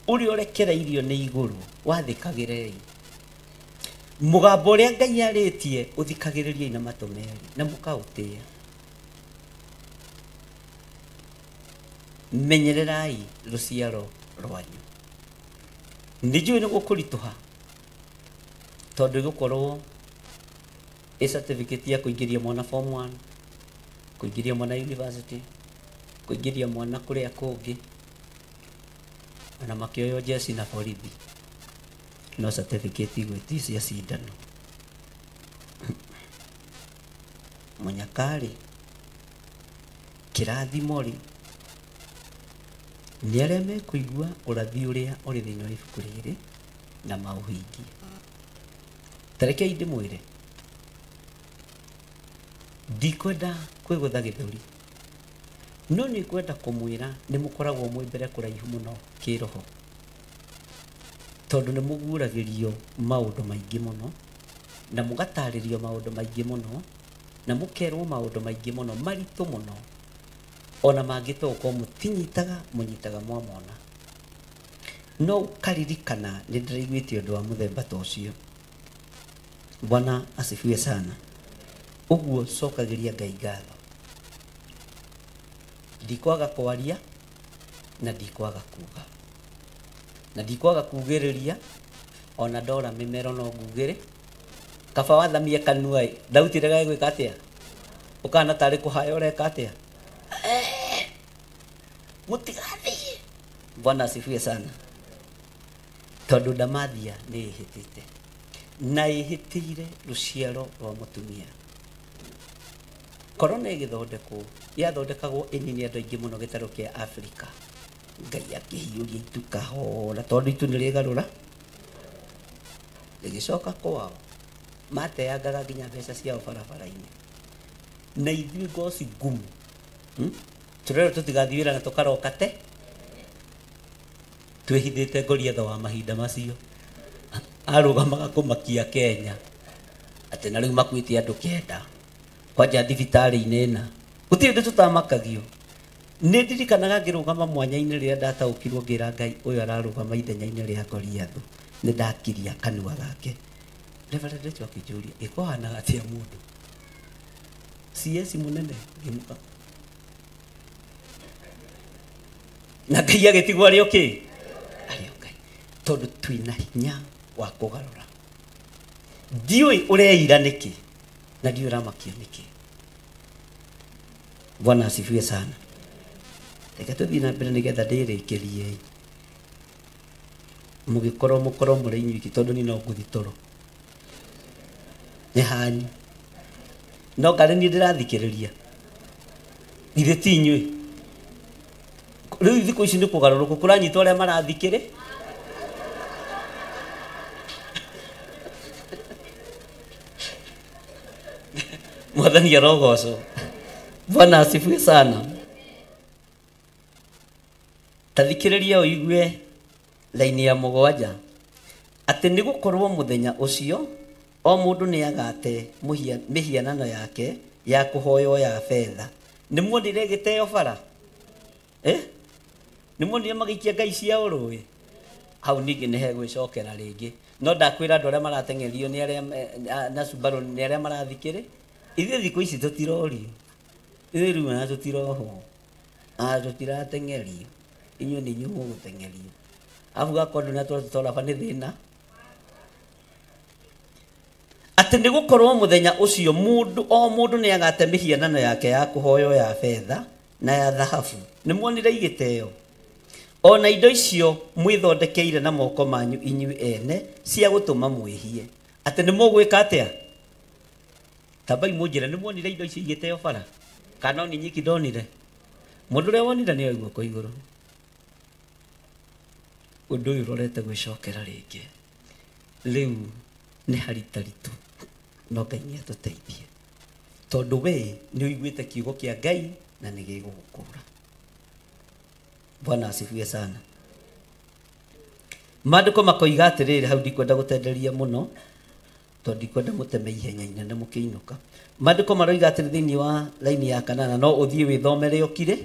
uri orekereirio ni iguru wathikagirei mugambo uria Ngai aritie uthikagiririe na matumeri na mukautia menyererai ruciaro rwanyu nijui ni gukurituha tondu gukorwo certificate ya kuingiria mwana form 1 kuingiria mwana university kuingiria mwana kuria kungi na makioyo jesi na borithi no certificate igwĩtĩ cia cindano munyakari kirathimo-rĩ nĩ arĩa mekũigua ũrathi ũrĩa ũrĩ thĩinĩ wa ibuku rĩrĩ na maũhingie. Tarekei ndĩmwĩre ndikwenda kwĩgũtha gĩthũri no nĩ kwenda kũmwĩra nĩ mũkoragwo mwĩ mbere kũraihu mũno kĩroho tondũ nĩ mũguũragĩrio maũndũ maingĩ mũno na mũgatarĩrio maũndũ maingĩ mũno na mũkerwo maũndũ maingĩ mũno maritũ mũno ona mangĩtwo ko mũnyitaga mwamona no ũkaririkana nĩ ndĩraiguĩte ũndũ wa mũthemba ta ũcio. Bwana asifiwe sana. Ũguo cokagĩria Ngai ngatho. Ndikwaga kwaria na ndikwaga kuga na ndikwaga kugĩrĩria ona ndora mĩmero no ngugĩre kaba wathamie kanua ndautire gae gwĩka atĩa ũkana tarĩ kũhaya ũreka atĩa mũtigathiĩ. Bwana asifiwe sana. Tondũ ndamathia nĩ ĩhĩtĩte na ĩhĩtĩire rũciaro rwa mũtumia. Korona ĩgĩthondekwo yathondekagwo ĩnini andũ aingĩ mũno gĩtarũ kĩa Afrika. Ngai akĩhiũria itu kahora tondũ itu nĩ rĩgarũra rĩgĩcoka kwao mateangaga nginya mbeca ciao barabara-inĩ na ithuĩ ngoci ngumu tũrerwo tũtigathiĩ wĩra na tũkaroka te twĩhithĩte Goliath wa mahinda macio arũgamaga kũmakia Kenya atĩ na rĩu makuĩte andũ 9 kwanja thibitarĩ-inĩ ĩna gũtirĩ ndĩ tũtamakagio. Nĩ ndirikanaga ngĩrũgama mwanya-inĩ rĩrĩa ndataũkirwo ngĩra Ngai ũyũ ararũgama ithenya-inĩ rĩa Goliath nĩ ndakiria kanua gake. Reverend Rachel akĩnjũria ĩkũhanaga atĩa mũndũ CS mũnene ngĩmuka na Ngai agĩtigwo arĩ okay arĩ okay tondũ twĩna hinya wa kũgarũra. Ndiũĩ ũreira nĩkĩ na ndiũĩ ũramakio nĩkĩ. Bwana asifiwe sana. Reke tũthiĩ na mbere nĩgetha ndĩrĩkĩrie mũkorwo mũrĩ inyuiki tondũ ni no ngũthi toro nĩ hanyu no ngarĩ niĩ ndĩrathikĩrĩria ithe ti inyuĩ rĩu thikũ ici nĩ kũgarũrũka kũranyita ũrĩa marathikĩrĩ Mwathani arogocwo. Bwana asifiwe sana. Tathikĩrĩria ũigue laini ya 7 atĩ nĩ gũkorwo mũthenya ũcio o mũndũ nĩ agate mĩhianano yake ya kũhoywo ya fedha. Nĩ muonire gĩteo bara nĩ muonire magĩikia Ngai cia ũrũĩ hau ningĩ nĩ hegwĩcokera rĩngĩ no ndakwĩra andũ arĩa marateng'erio nĩ arĩa na Subaru nĩ arĩa marathikĩrĩ ithuĩ thikũ ici tũtirorio ithuĩ rĩu na tũtirohwo tũtirateng'erio inyuĩ nĩ inyuĩ mũgũteng'erio afu gakondo na tũtora ba nĩ thĩna atĩ nĩ gũkorwo mũthenya ũcio o mũndũ nĩ agate mĩhianano yake ya kũhoywo ya fedha na ya thahabu. Nĩ muonire igĩteo ona indo icio mwĩthondekeire na moko manyu inyuĩ ene cia gũtũma mwĩhie atĩ nĩ mũgwĩka atĩa tabai mũnjĩra nĩ muonire indo icio igĩteo bara kana ni nyiki ndonire mũndũ ũrĩa wonire nĩ aigua kwa igũrũ. Ũndũ ũyũ ũrorete gwĩcokera rĩngĩ rĩu nĩ haritaritũ no Ngai nĩ atũteithie tondũ we nĩ ũiguĩte kiugo kĩa Ngai na nĩ gĩgũgũkũra. Bwana asifiwe sana. Maandĩko makoiga atĩrĩrĩ hau ndikwenda gũtenderia mũno tondũ ndikwenda mũteme ihenya inene mũkĩinũka. Maandĩko maroiga atĩrĩ thĩinĩ wa laini ya 8 no ũthiĩ wĩthomere ũkire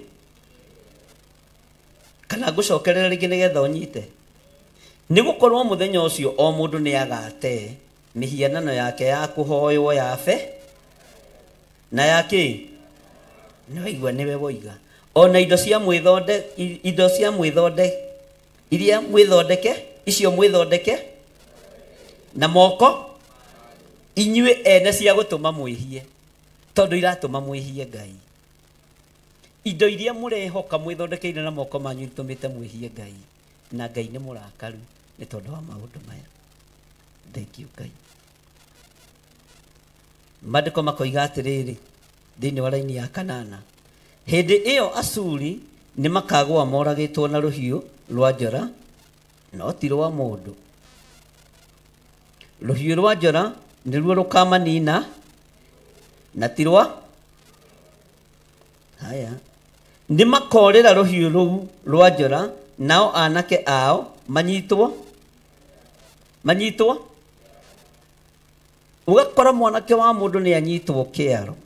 kana ngucokerera ringi nigetha unyite ni gukorwo muthenya ucio o mundu ni agate mihianano yake ya kuhoywo yafe na yake ni waigua niwe woiga ona indo cia mwithonde iria mwithondeke icio mwithondeke na moko inyue ene cia gutuma mwihie tondu iratuma mwihie Ngai indo iria murehoka mwithondekeire na moko manyu itumite mwihie Ngai na Ngai ni murakaru ni tondu wa maundu maya. Thank you Ngai. Maandiko makoiga atiriri thiini wa raini ya 8 hindi iyo Asuri ni makagwa moragitwo na ruhiu rwa njora no ti rwa mundu. Ruhiu rwa njora niruo rukamanina na ti rwa haya ni makorera ruhiu ruu rwa njora nao anake ao manyitwo ugakora mwanake wa mundu ni anyitwo kiaro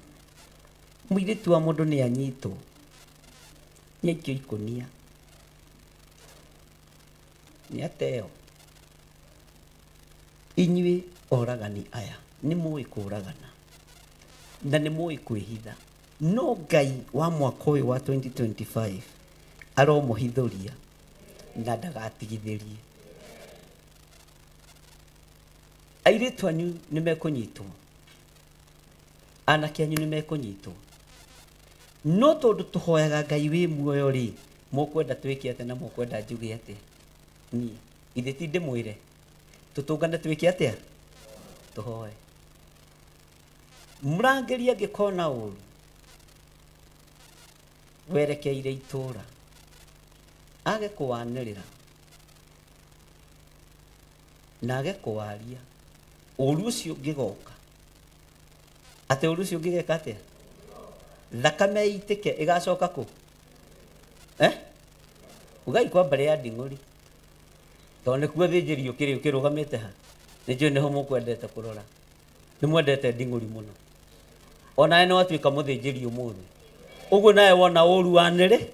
muiritu wa mundu ni anyitwo nyekio ikonia ni ateo inyui oragani aya ni mui kuragana na ni mui kwihitha no Ngai wa mwaka uyu wa 2025 aromuhithuria na ndagatigithirie airitu anyu ni mekunyitwo anake anyu ni mekunyitwo no tondu tuhoyaga Ngai wi muoyo ri mukwenda twike ate na mukwenda njuge ate ni ithe ti ndimwire tutungane twike ate tuhoye murangeria ngikona uru werekeire itura age kuwanirira nage kuwaria uru ucio ngigoka ate uru ucio ngigeka atia thakame itike igacoka ku ugai kwa mbere ya nding'uri tondu kuo thinjirio kirugamite ha nijo neho mukwendete kurora ni mwendete nding'uri muno ona ene watuika muthinjirio muthe uguo nawe wona uru wanire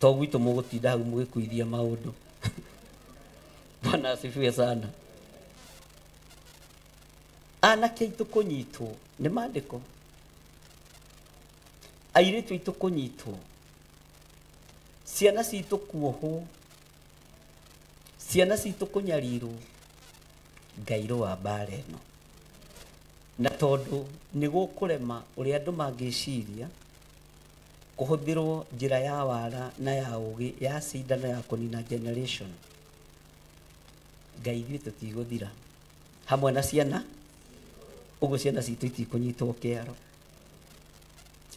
to gwitu mugutinda hau mugikuithia maundu. Bwana asifiwe sana. Anake itu kunyitwo ni maandiko airitu itu kunyitwo ciana citu kuohwo ciana citu kunyarirwo Ngairo wa bareno na tondu ni gukurema uri andu mangiciria kuhuthirwo njira ya wara na ya ugi ya cindano ya kunina generation Ngai ithuĩ tũtigũthira hamwe na ciana uguo ciana citũ itikunyitwo kiaro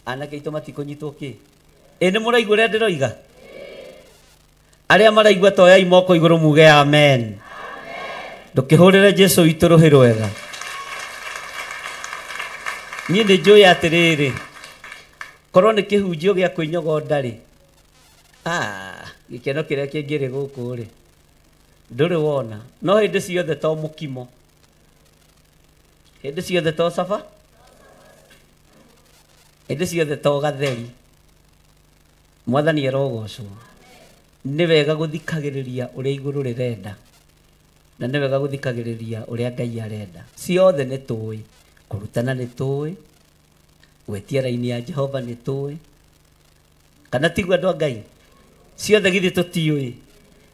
anake itũ matikunyitwo ki ni mũraigua ũrĩa ndĩroiga arĩa maraigua toyai moko igũrũ muge amen ndũkĩhũrĩre Jesu witũ rũhĩ rwega. Niĩ nĩ njũĩ atĩrĩrĩ korwo nĩ kĩhunjio gĩa kwĩnyogonda rĩ gĩkeno kĩrĩa kĩngĩrĩ gũkũ rĩ ndũrĩ wona no hĩndĩ ciothe to mũkimo hĩndĩ ciothe to saba hĩndĩ ciothe to gatheri mwathani arogocwo nĩ wega gũthikagĩrĩria ũrĩa igũrũ rĩrenda na nĩ wega gũthikagĩrĩria ũrĩa Ngai arenda ciothe nĩ tũĩ kũrutana nĩ tũĩ gwetia raini ya Jehova nĩ tũĩ kana tiguo andũ a Ngai ciothe githĩ tũtiũĩ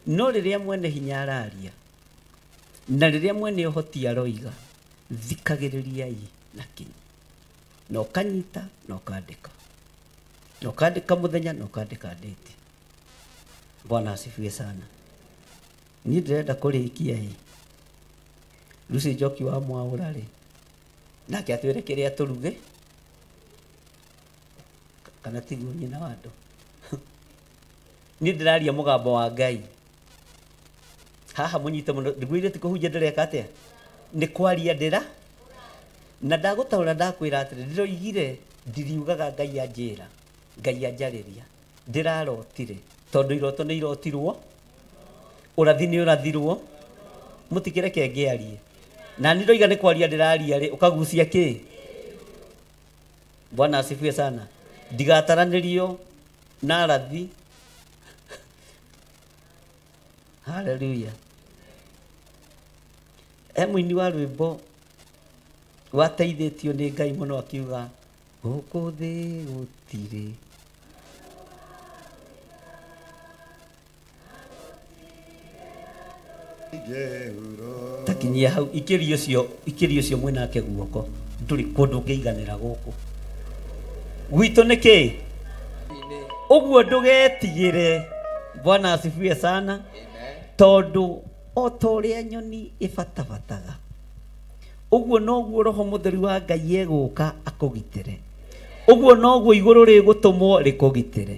no rĩrĩa mwene hinya araria na rĩrĩa mwene ũhoti aroiga thikagĩrĩriai na kinyi na ũkanyita na ũkandĩka mũthenya na ũkandĩka date. Bwana asifiwe sana. Niĩ ndĩrenda kũrĩkia Lucy Njoki wa Mwaũra rĩ nake atwĩre kĩrĩa tũruge kana tiguo nyina wa andũ niĩ ndĩraria mũgambo wa Ngai haha mũnyite mũno ndiguire ti kũhunjia ndĩreka atĩa nĩ kwaria ndĩra na ndagũtaũra ndakwĩra atĩrĩ ndĩroigire ndiriugaga Ngai anjĩra Ngai anjarĩria ndĩrarotire tondu iroto nĩ irotirwo ũrathi nĩ ũrathirwo mũtikĩreke ngĩarie na nĩ ndoiga nĩ kwaria ndĩraria rĩ ũkagucia kĩ. Bwana asifiwe sana. Ndigataranĩrio narathi. Hallelujah. Mũini wa rwĩmbo wateithĩtio nĩ Ngai mũno akiuga gũkũ thĩ gũtirĩ takinyia hau ikĩrio cio mwĩnake guoko ndũrĩ kũndũ ũngĩiganĩra gũkũ gwitũ nĩkĩ ũguo ndũgetigĩre. Bwana asifiwe sana. Tondũ o ta ũrĩa nyoni ĩbatabataga ũguo noguo Roho Mũtheru wa Ngai egũka akũgitĩre. Ũguo noguo igũrũ rĩgũtũmwo rĩkũgitĩre.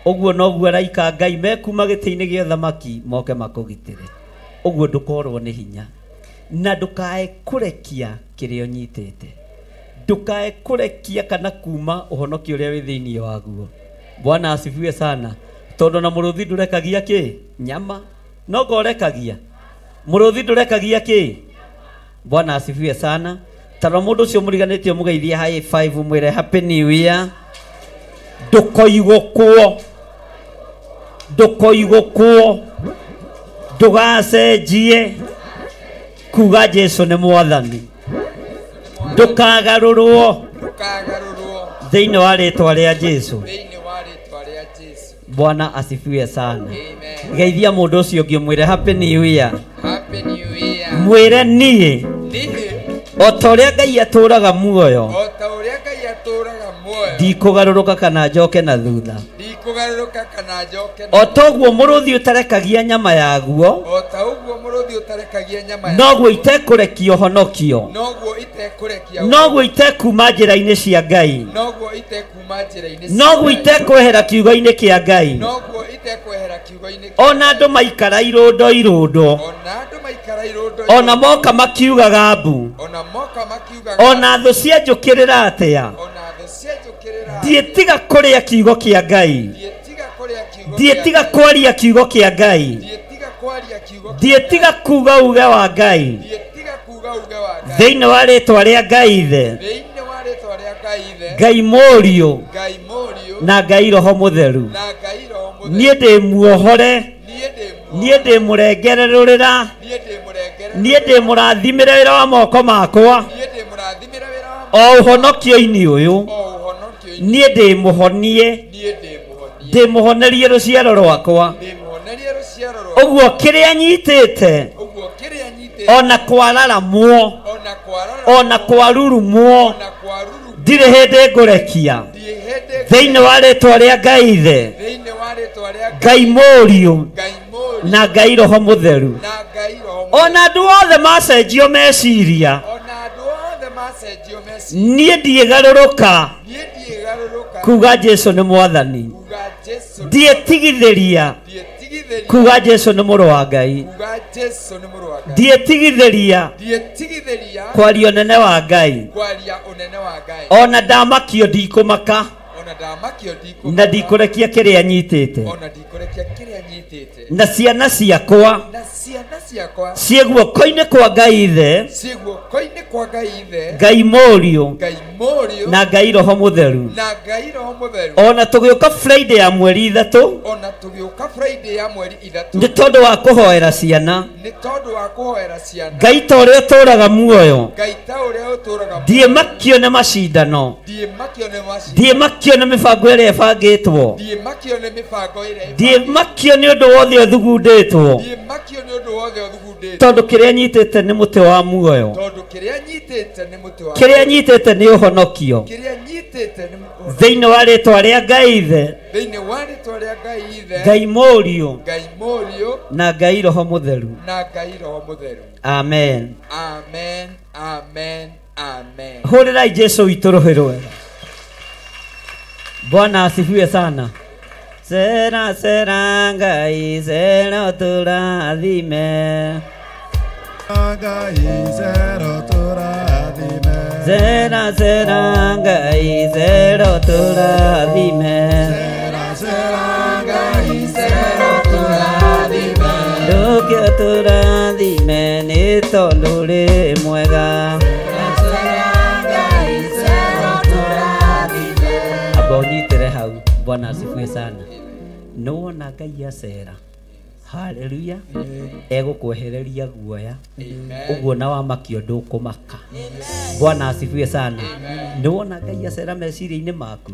Ũguo noguo araika Ngai mekuma gĩtĩ-inĩ gĩa ũthamaki moke makũgitĩre. Ũguo ndũkorwo nĩ hinya na ndũkae kũrekia kĩrĩa ũnyitĩte. Ndũkae kũrekia kana kuma ũhonokio ũrĩa wĩ thĩinĩ waguo. Bwana asifiwe sana. Tondũ na mũrũthi ndũrekagia kĩ? Nyama. No gorekagia. Mũrũthi ndũrekagia kĩ? Bwana asifiwe sana. Tara mũndũ ũcio mũriganĩtie mũgeithie high five mwĩre happy new year. Ndũkoigũkwo. Ndũkoigũkwo. Ndũgacenjie. Kuga Jesu nĩ Mwathani. Ndũkagarũrwo. Thĩinĩ wa rĩĩtwa rĩa Jesu. Bwana asifiwe sana. Geithia mũndũ ũcio ũngĩ mwĩre happy new year. Happy new year. Mwĩre niĩ. O ta ũrĩa Ngai atũũraga muoyo. O ta ũrĩa Ngai atũũraga muoyo. Ndikũgarũrũka kana njoke na thutha. Ndikũgarũrũka kana njoke na. O ta ũguo mũrũthi ũtarekagia nyama yaguo. O ta ũguo mũrũthi ũtarekagia nyama yaguo. Noguo itekũrekia ũhonokio. Noguo itekũrekia. Noguo itekuma njĩra-inĩ cia Ngai. Noguo itekuma njĩra-inĩ. Noguo itekwehera kiugo-inĩ kĩa Ngai. Noguo itekũehera kiugo-inĩ. Ona andũ maikara irũndo irũndo. Ona andũ maikara irũndo. Ona moka makiugaga mbu. Ona moka makiugaga. Ona thũ cianjũkĩrĩra atĩa. Ona thũ cianjũkĩrĩra. Ndiĩtiga kũrĩa kiugo kĩa Ngai. Ndiĩtiga kwaria kiugo kĩa Ngai. Ndiĩtiga kuga uge wa Ngai. Thĩinĩ wa rĩĩtwa rĩa Ngai Ithe. Ngai Mũriũ. Na Ngai Roho Mũtheru. Niĩ ndĩ muohore. Niĩ ndĩ mũrengererũrĩra. Niĩ ndĩ mũrathimĩre wĩra wa moko makwa. O ũhonokio-inĩ ũyũ. Niĩ ndĩ mũhonie. Ndĩ mũhonerie rũciaro rwakwa. Ũguo kĩrĩa nyitĩte. Ona kwararamwo. Ona kwarurumwo. Ndirĩ hĩndĩ ngũrekia. Thĩinĩ wa rĩĩtwa rĩa Ngai Ithe. Ngai Mũriũ. Na Ngai Roho Mũtheru. Ona andũ othe macenjio meciria. Niĩ ndiĩgarũrũka. Kuga Jesu nĩ Mwathani. Ndiĩtigithĩria. Kuga Jesu nĩ Mũrũ wa Ngai. Ndiĩtigithĩria. Kwaria ũnene wa Ngai. Ona ndamakio ndikũmaka. Na ndikũrekia kĩrĩa nyitĩte. Na ciana ciakwa ciĩ guoko-inĩ kwa Ngai Ithe. Ngai Mũriũ. Na Ngai Roho Mũtheru. Ona tũgĩũka Friday ya mweri ithatũ. Nĩ tondũ wa kũhoera ciana. Ngai ta ũrĩa ũtũũraga muoyo. Ndiĩmakio nĩ macindano. Ndiĩmakio nĩ mĩbango ĩrĩa ĩbangĩtwo. Ndiĩmakio nĩ ũndũ wothe ũthugundĩtwo. Tondũ kĩrĩa nyitĩte nĩ mũtĩ wa muoyo. Kĩrĩa nyitĩte nĩ ũhonokio. Thĩinĩ wa rĩĩtwa rĩa Ngai Ithe. Ngai Mũriũ. Na Ngai Roho Mũtheru. Amen. Amen. Amen. Amen. Hũrĩrai Jesu witũ rũhĩ rwega. Bwana asifiwe sana. Sera sera Ngai sera tũrathime. Ngai sera tũrathime. Sera sera Ngai sera tũrathime. Sera sera Ngai sera tũrathime. Ndũkĩo tũrathime nĩ tondũ ũrĩ mwega. Amba ũnyitĩre hau. Bwana asifiwe sana. Nona Ngai acera. Hallelujah. Ego kwehereria guoya. Uguo na wamakio ndukumaka. Bwana asifiwe sana. Nona Ngai acera meciria-ini maku.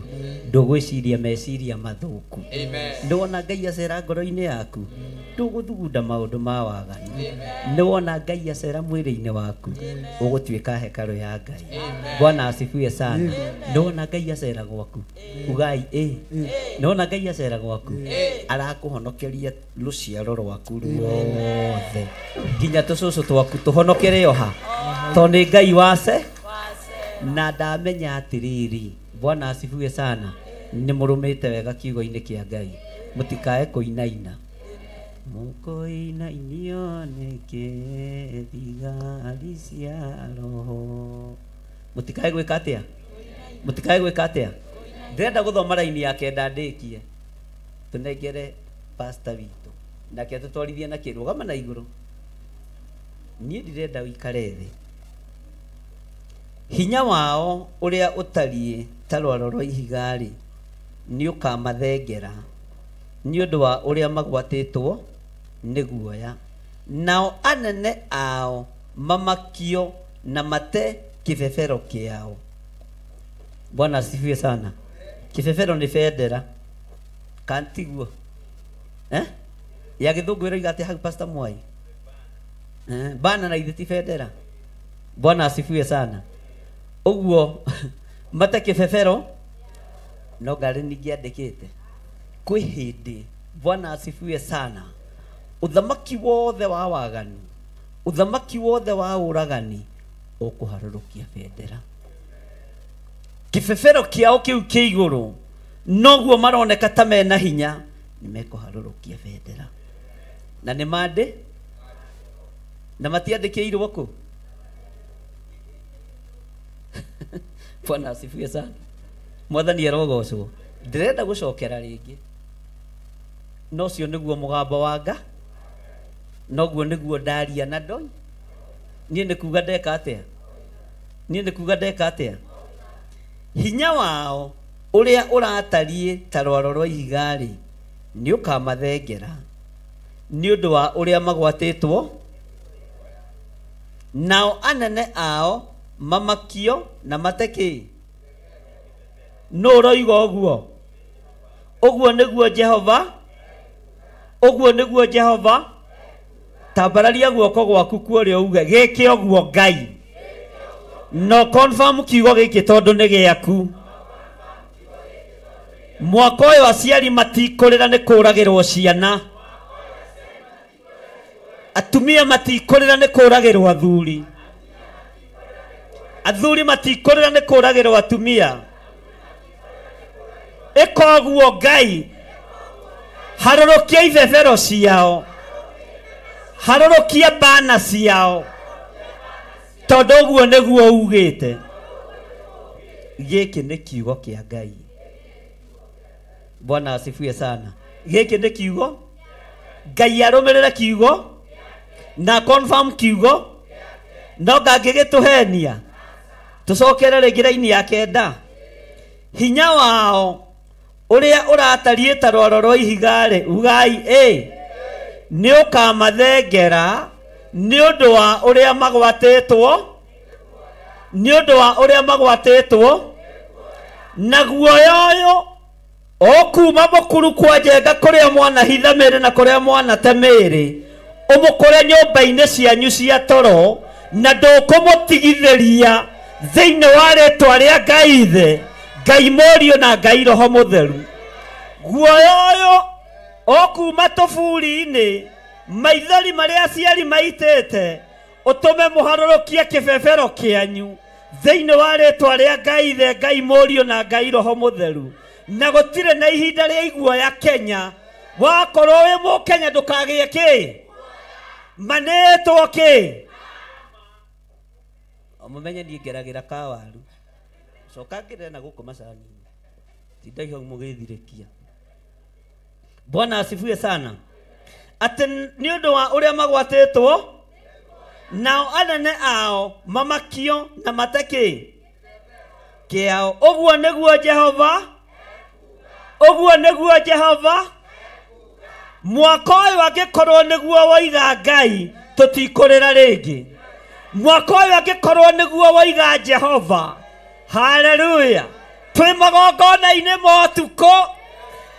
Ndugwiciria meciria mathuku. Nona Ngai acera ngoro-ini yaku. Nduguthugunda maundu ma waganu. Nona Ngai acera mwiri-ini waku. Ugutuika hekalu ya Ngai. Bwana asifiwe sana. Nona Ngai acera gwaku. Ugai nona Ngai acera gwaku. Arakuhonokeria luciaro rwaku ruothe. Nginya tucucu twaku tuhonokere oha. Tondu ni Ngai wace na ndamenya atiriri. Bwana asifiwe sana. Ni murumite wega kiugo-ini kia Ngai. Mutikae kuinaina. Mukoinainio niki thigari cia roho. Mutikae gwika atia? Mutikae gwika atia? Ndirenda guthoma raini ya kenda ndikie. Tunengere pastor witu. Nake tutwarithie na kirugama na iguru. Nie ndirenda wikare thi. Hinya wao uria utarie ta rwaro rwa ihigari ni ukamathengera ni undu wa uria magwatitwo ni guoya. Nao anene ao mamakio na mate kibebero kiao. Bwana asifiwe sana. Kibebero ni federa kantiguo ya githungu ira ati hau Pastor Mwai bana na ithiti federa. Bwana asifiwe sana. Uguo mate kibebero no ngari ningiandikite kwi hindi. Bwana asifiwe sana. Uthamaki wothe wa waganu, uthamaki wothe wa uragani ukuharurukia bendera. Kibebero kiao kiu kia iguru noguo maroneka ta mena hinya nimekuharurukia bendera. Na ni mande na matiandikirwo ku. Bwana asifiwe sana. Mwathani arogocwo. Ndirenda gucokera ringi. No cio niguo mugambo wa Nga. Noguo niguo ndaria na ndoi. Nie ndikuga ndeka atia? Nie ndikuga ndeka atia? Hinya wao uria uratarie ta rwaro rwa ihigari ni ukamathengera ni undu wa uria magwatitwo. Nao anene ao mamakio na mateki. No roigo uguo. Uguo niguo Jehova. Uguo niguo Jehova. Tambararia guoko gwaku kuoria uge giki uguo Ngai. No confirm kiugo giki tondu ni giaku. Mwaka uyu aciari matikurira ni kuragirwo ciana. Atumia matikurira ni kuragirwo athuri. Athuri matikurira ni kuragirwo atumia. Ikoguo Ngai. Harurukia ibebero ciao. Harurukia bana ciao. Tondu uguo niguo ugite. Giki ni kiugo kia Ngai. Bwana asifiwe sana. Giki ni kiugo. Ngai arumirira kiugo na confirm kiugo. No ngangigituhenia. Tucokere ringi raini ya kenda. Hinya wao uria uratarie ta rwaro rwa ihigari ugai ni ukamathengera ni undu wa uria magwatitwo. Ni undu wa uria magwatitwo na guoya uyu okuma mukuru kwa njenga kuria mwana hithamire na kuria mwana temiri umukore nyumba-ini cianyu cia toro na ndukumutigithiria thiini wa ritwa ria Ngai ithe Ngai Morio na Ngai Roho Mutheru. Guoya uyu okuma tuburi-ini maithori maria aciari maitite utume muharurukie kibebero kianyu thiini wa ritwa ria Ngai ithe Ngai Morio na Ngai Roho Mutheru. Na gutire na ihinda ria iguoya Kenya. Wakorwo wi Mukenya ndukagie ki manetwo ki. Mumenye ni ngeragira kawaru coka ngire na guku macani tindai hau mugithirikia. Bwana asifiwe sana. Ati ni undu wa uria magwatitwo nao anene ao mamakio na mateki kiao. Uguo niguo Jehova Oguo niguo Jehova mwaka uyu angikorwo niguo waiga Ngai tutikurira ringi mwaka uyu angikorwo niguo waiga Jehova haleluya twi magongona-ini motuko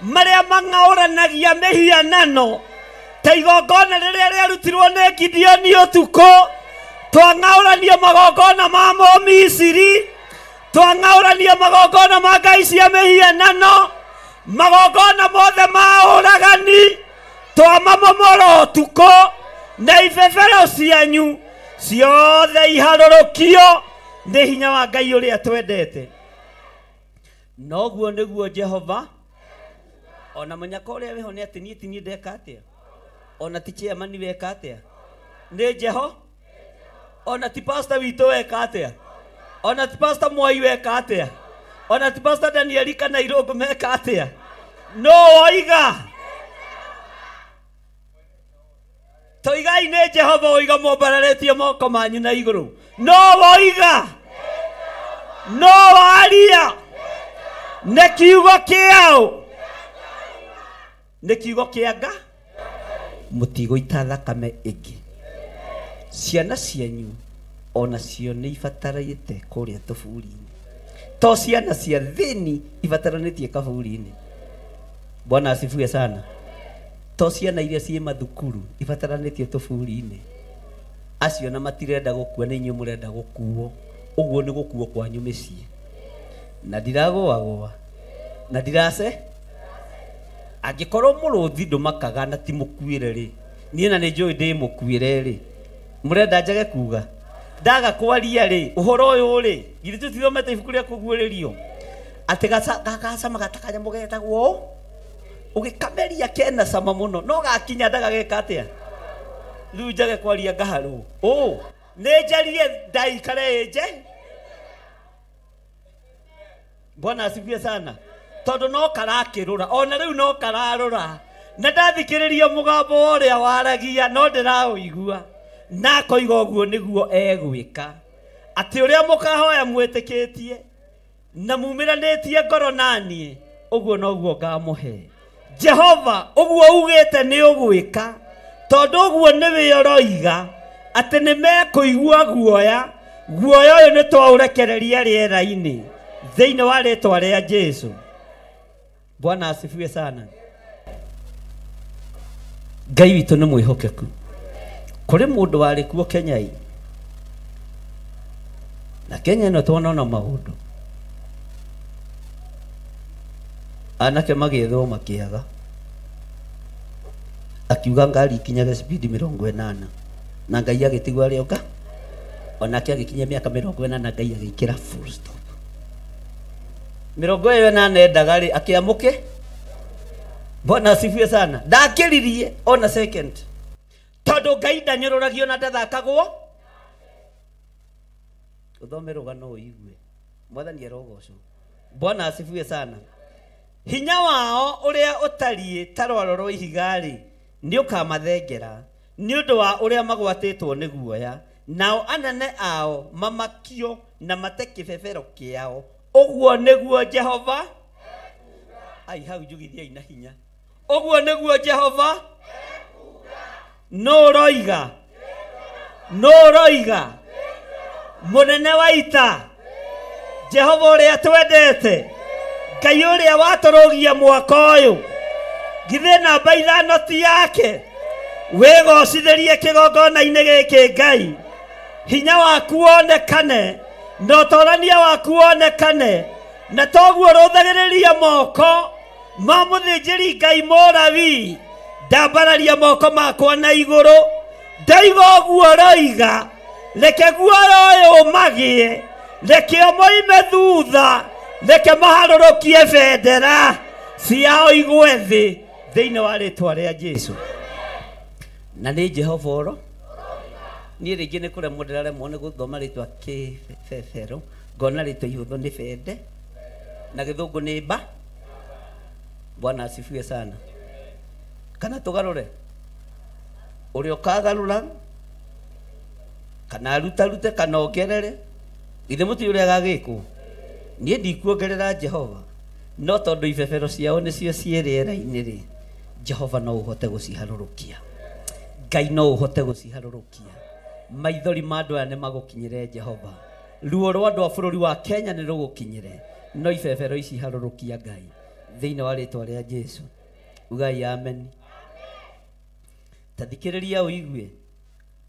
maria mang'auranagia mihianano ta igongona riria riarutirwo ni Gideoni utuko twang'aurania magongona ma Misiri twang'aurania magongona ma ngai cia mihianano magongona mothe ma uragani twamamomora utuko na ibebero cianyu ciothe iharurukio ni hinya wa Ngai uria twendete noguo niguo Jehova ona munyaka uria weho ni ati ni ndeka atia ona ti chairman weka atia ni Jeho ona ti pastor wito weka atia ona ti pastor Mwai weka atia ona ti pastor Daniel kana Irungu meka atia no oiga toigai ni Jehova oiga mombararetie moko manyu na iguru no oiga no aria ne kiugo kiao ne kiugo kianga mutigo itathakame ingi ciana cianyu ona cio ni ibatarite kuria tuburi-ini to ciana cia thini ibataranitie kaburi-ini Bwana asifiwe sana to ciana iria cie mathukuru ibataranitie tuburi-ini acio na matirenda gukua ni inyu murenda gukuo uguo ni gukuo kwanyu micii na ndiragwa na ndirase angikorwo muruthi ndumakaga na ti mukuire ri nie na ni njui ndi mukuire ri murenda njage kuga ndaga kwaria ri uhoro uyu ri githĩ tũthomete ibuku rĩa kũguũrĩrio atĩ gacama gatakanya mũgetagwo ũgĩkameria kena cama mũno no gakinya ndagageka atĩa rĩu njage kwaria ngaharũ nĩ njarie ndaikare nje Bwana asifiwe sana tondu no karakĩrũra ona rĩu no kararũra na ndathikĩrĩria mũgambo ũrĩa waragia no ndĩraũigua na koiga ũguo nĩguo egwĩka atĩ ũrĩa mũkahoya mwĩtĩkĩtie na mumĩranĩtie ngoro naniĩ ũguo noguo ngamũhe Jehova ũguo ugĩte nĩ ũgwĩka tondũ ũguo nĩwe ũroiga atĩ nĩ mekũigua guoya ũyũ nĩ twaũrekereria rĩera-inĩ thĩinĩ wa rĩtwa rĩa Jesu Bwana asifiwe sana Ngai witũ nĩ mwĩhokeku kuri mundu wari kuo Kenya na Kenya no tuona maundu anake magithoma kiaga akiuga ngari ikinyage speed 80 na Ngai agitigwa rioka onake agikinya miaka 80 Ngai agikira full stop 80 endaga ri akiamuke Bwana asifiwe sana ndakiririe ona second tondu Ngai ndanyũrũragio na ndathakagwo uthome rũgano ũigue mwathani arogocwo Bwana asifiwe sana hinya wao ũrĩa ũtariĩ ta rwaro rwa ihiga-rĩ nĩ ũkamathengera nĩ ũndũ wa ũrĩa magwatĩtwo nĩ guoya nao anene ao mamakio na mate kĩbebero kĩao ũguo nĩguo Jehova ai hau njugithia ina hinya ũguo nĩguo Jehova no roiga munene wa ita Jehova ũrĩa twendete Ngai ũrĩa watũrũgia mwaka ũyũ githĩ namba 5 ti yake wĩgocithĩrie kĩgongona-inĩ gĩkĩ Ngai hinya waku wonekane na ũtonania waku wonekane na toguo rũthagĩrĩria moko ma mũthĩnjĩri Ngai Mũrawi ndambararia moko makwa na igũrũ ndaiga ũguo roiga reke guoya ũyũ magĩe reke moime thutha reke maharũrũkie bendera ciao igwe thĩ thĩinĩ wa rĩtwa rĩa Jesu na nĩ Jehova ũro niĩ rĩngĩ nĩ kũremwo ndĩraremwo nĩ gũthoma rĩtwa kĩbebero ngona rĩtwa ihũthũ nĩ bende na gĩthũngũ nĩ mba Bwana asifiwe sana kana tũgarũre ũrĩa ũkagarũra kana arutarute kana ongerere ithe mũti ũrĩa agagĩkwo niĩ ndikuongerera Jehova no tondu ibebero ciao nicio cieriera-ini ri Jehova no uhote guciharurukia Ngai no uhote guciharurukia maithori ma andu aya ni magukinyire Jehova ruo rwa andu a bururi wa Kenya ni rugukinyire no ibebero ici harurukia Ngai thiini wa ritwa ria Jesu ugai amen tathikiriria uigue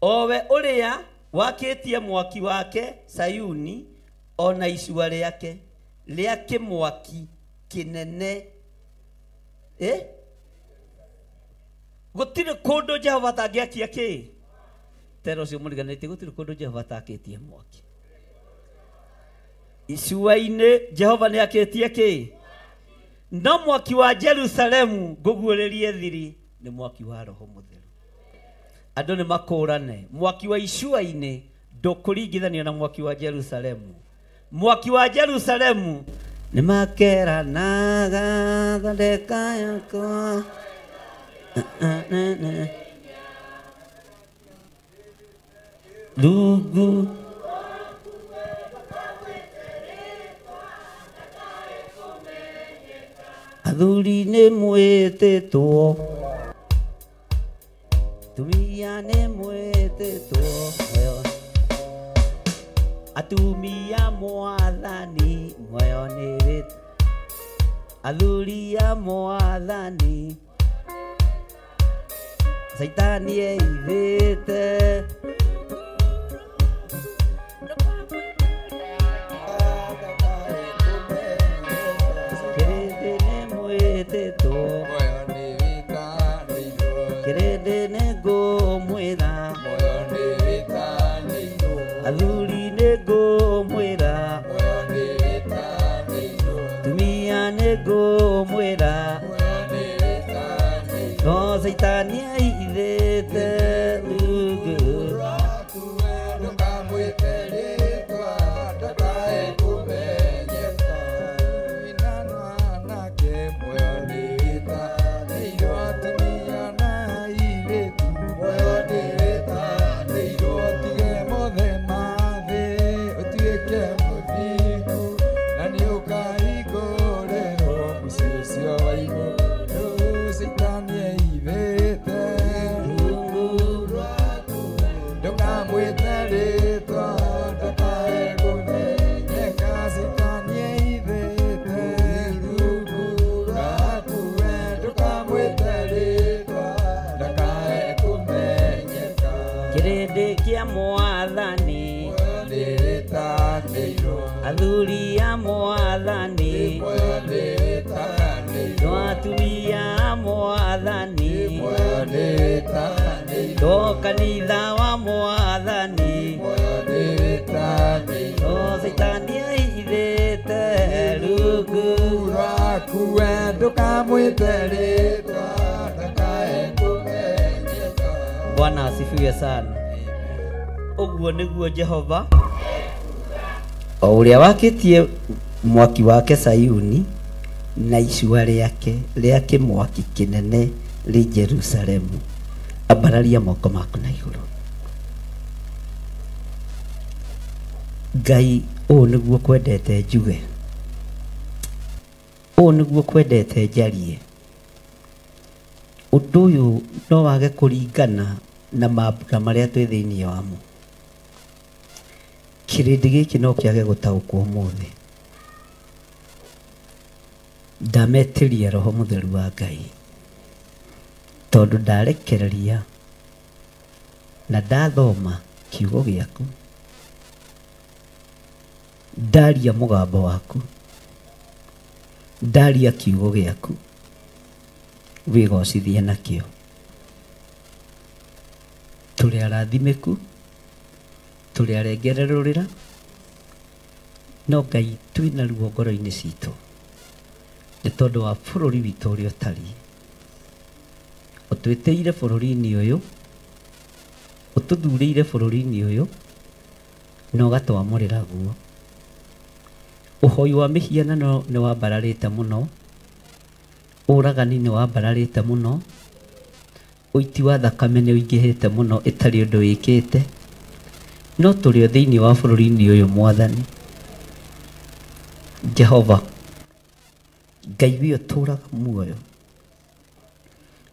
owe uria wakitie mwaki wake Sayuni ona icua riake ria kimwaki kinene gutire kundu Jehova tangiakia ki tero cio muriganite gutire kundu Jehova takitie mwaki icua-ini Jehova ni akitie ki no mwaki wa Jerusalemu nguguuririe thiri ni mwaki wa Roho Mutheru andu ni makurane mwaki wa icua-ini ndukuringithanio na mwaki wa Jerusalemu mwaki wa Jerusalemu ni makeranaga thondeka yakwa Lugu athuri ni mwitetwo tumia ni mwitetwo atumia mwathani moyo ni wit athuri ya mwathani Saitani eithite Kirende nego mwira athuri nego mwira tumia nego mwira no Saitani aithite rugu mwathani athuri ya mwathani no atumia mwathani no kanitha wa mwathani no Saitani aithite rungu rwaku we ndukamwite ritwa ndakae kumenyeka. Bwana asifiwe sana. Uguo niguo Jehova o uria wakitie mwaki wake Sayuni na icua riake ria kimwaki kinene ri Jerusalemu abararia moko maku na iguru. Ngai o niguo kwendete njuge o niguo kwendete njarie undu uyu no wage kuringana na mambura maria twi thiini wamo. Kirindi giki no kiage gutaukwo umuthi ndametiria Roho Mutheru wa Ngai tondu ndarekereria na ndathoma kiugo giaku ndaria mugambo waku ndaria kiugo giaku wigocithie nakio turi arathimeku turi arengererurira no Ngai twina ruo ngoro-ini citu ni tondu wa bururi witu uria utari utwitiire bururi-ini uyu ututhuriire bururi-ini uyu no gatwamurira guo uhoi wa mihianano ni wambararite muno uragani ni wambararite muno uiti wa thakame ni uingihite muno itari undu wikite no turi thiini wa bururi-ini uyu mwathani Jehova Ngai we ũtũũraga muoyo,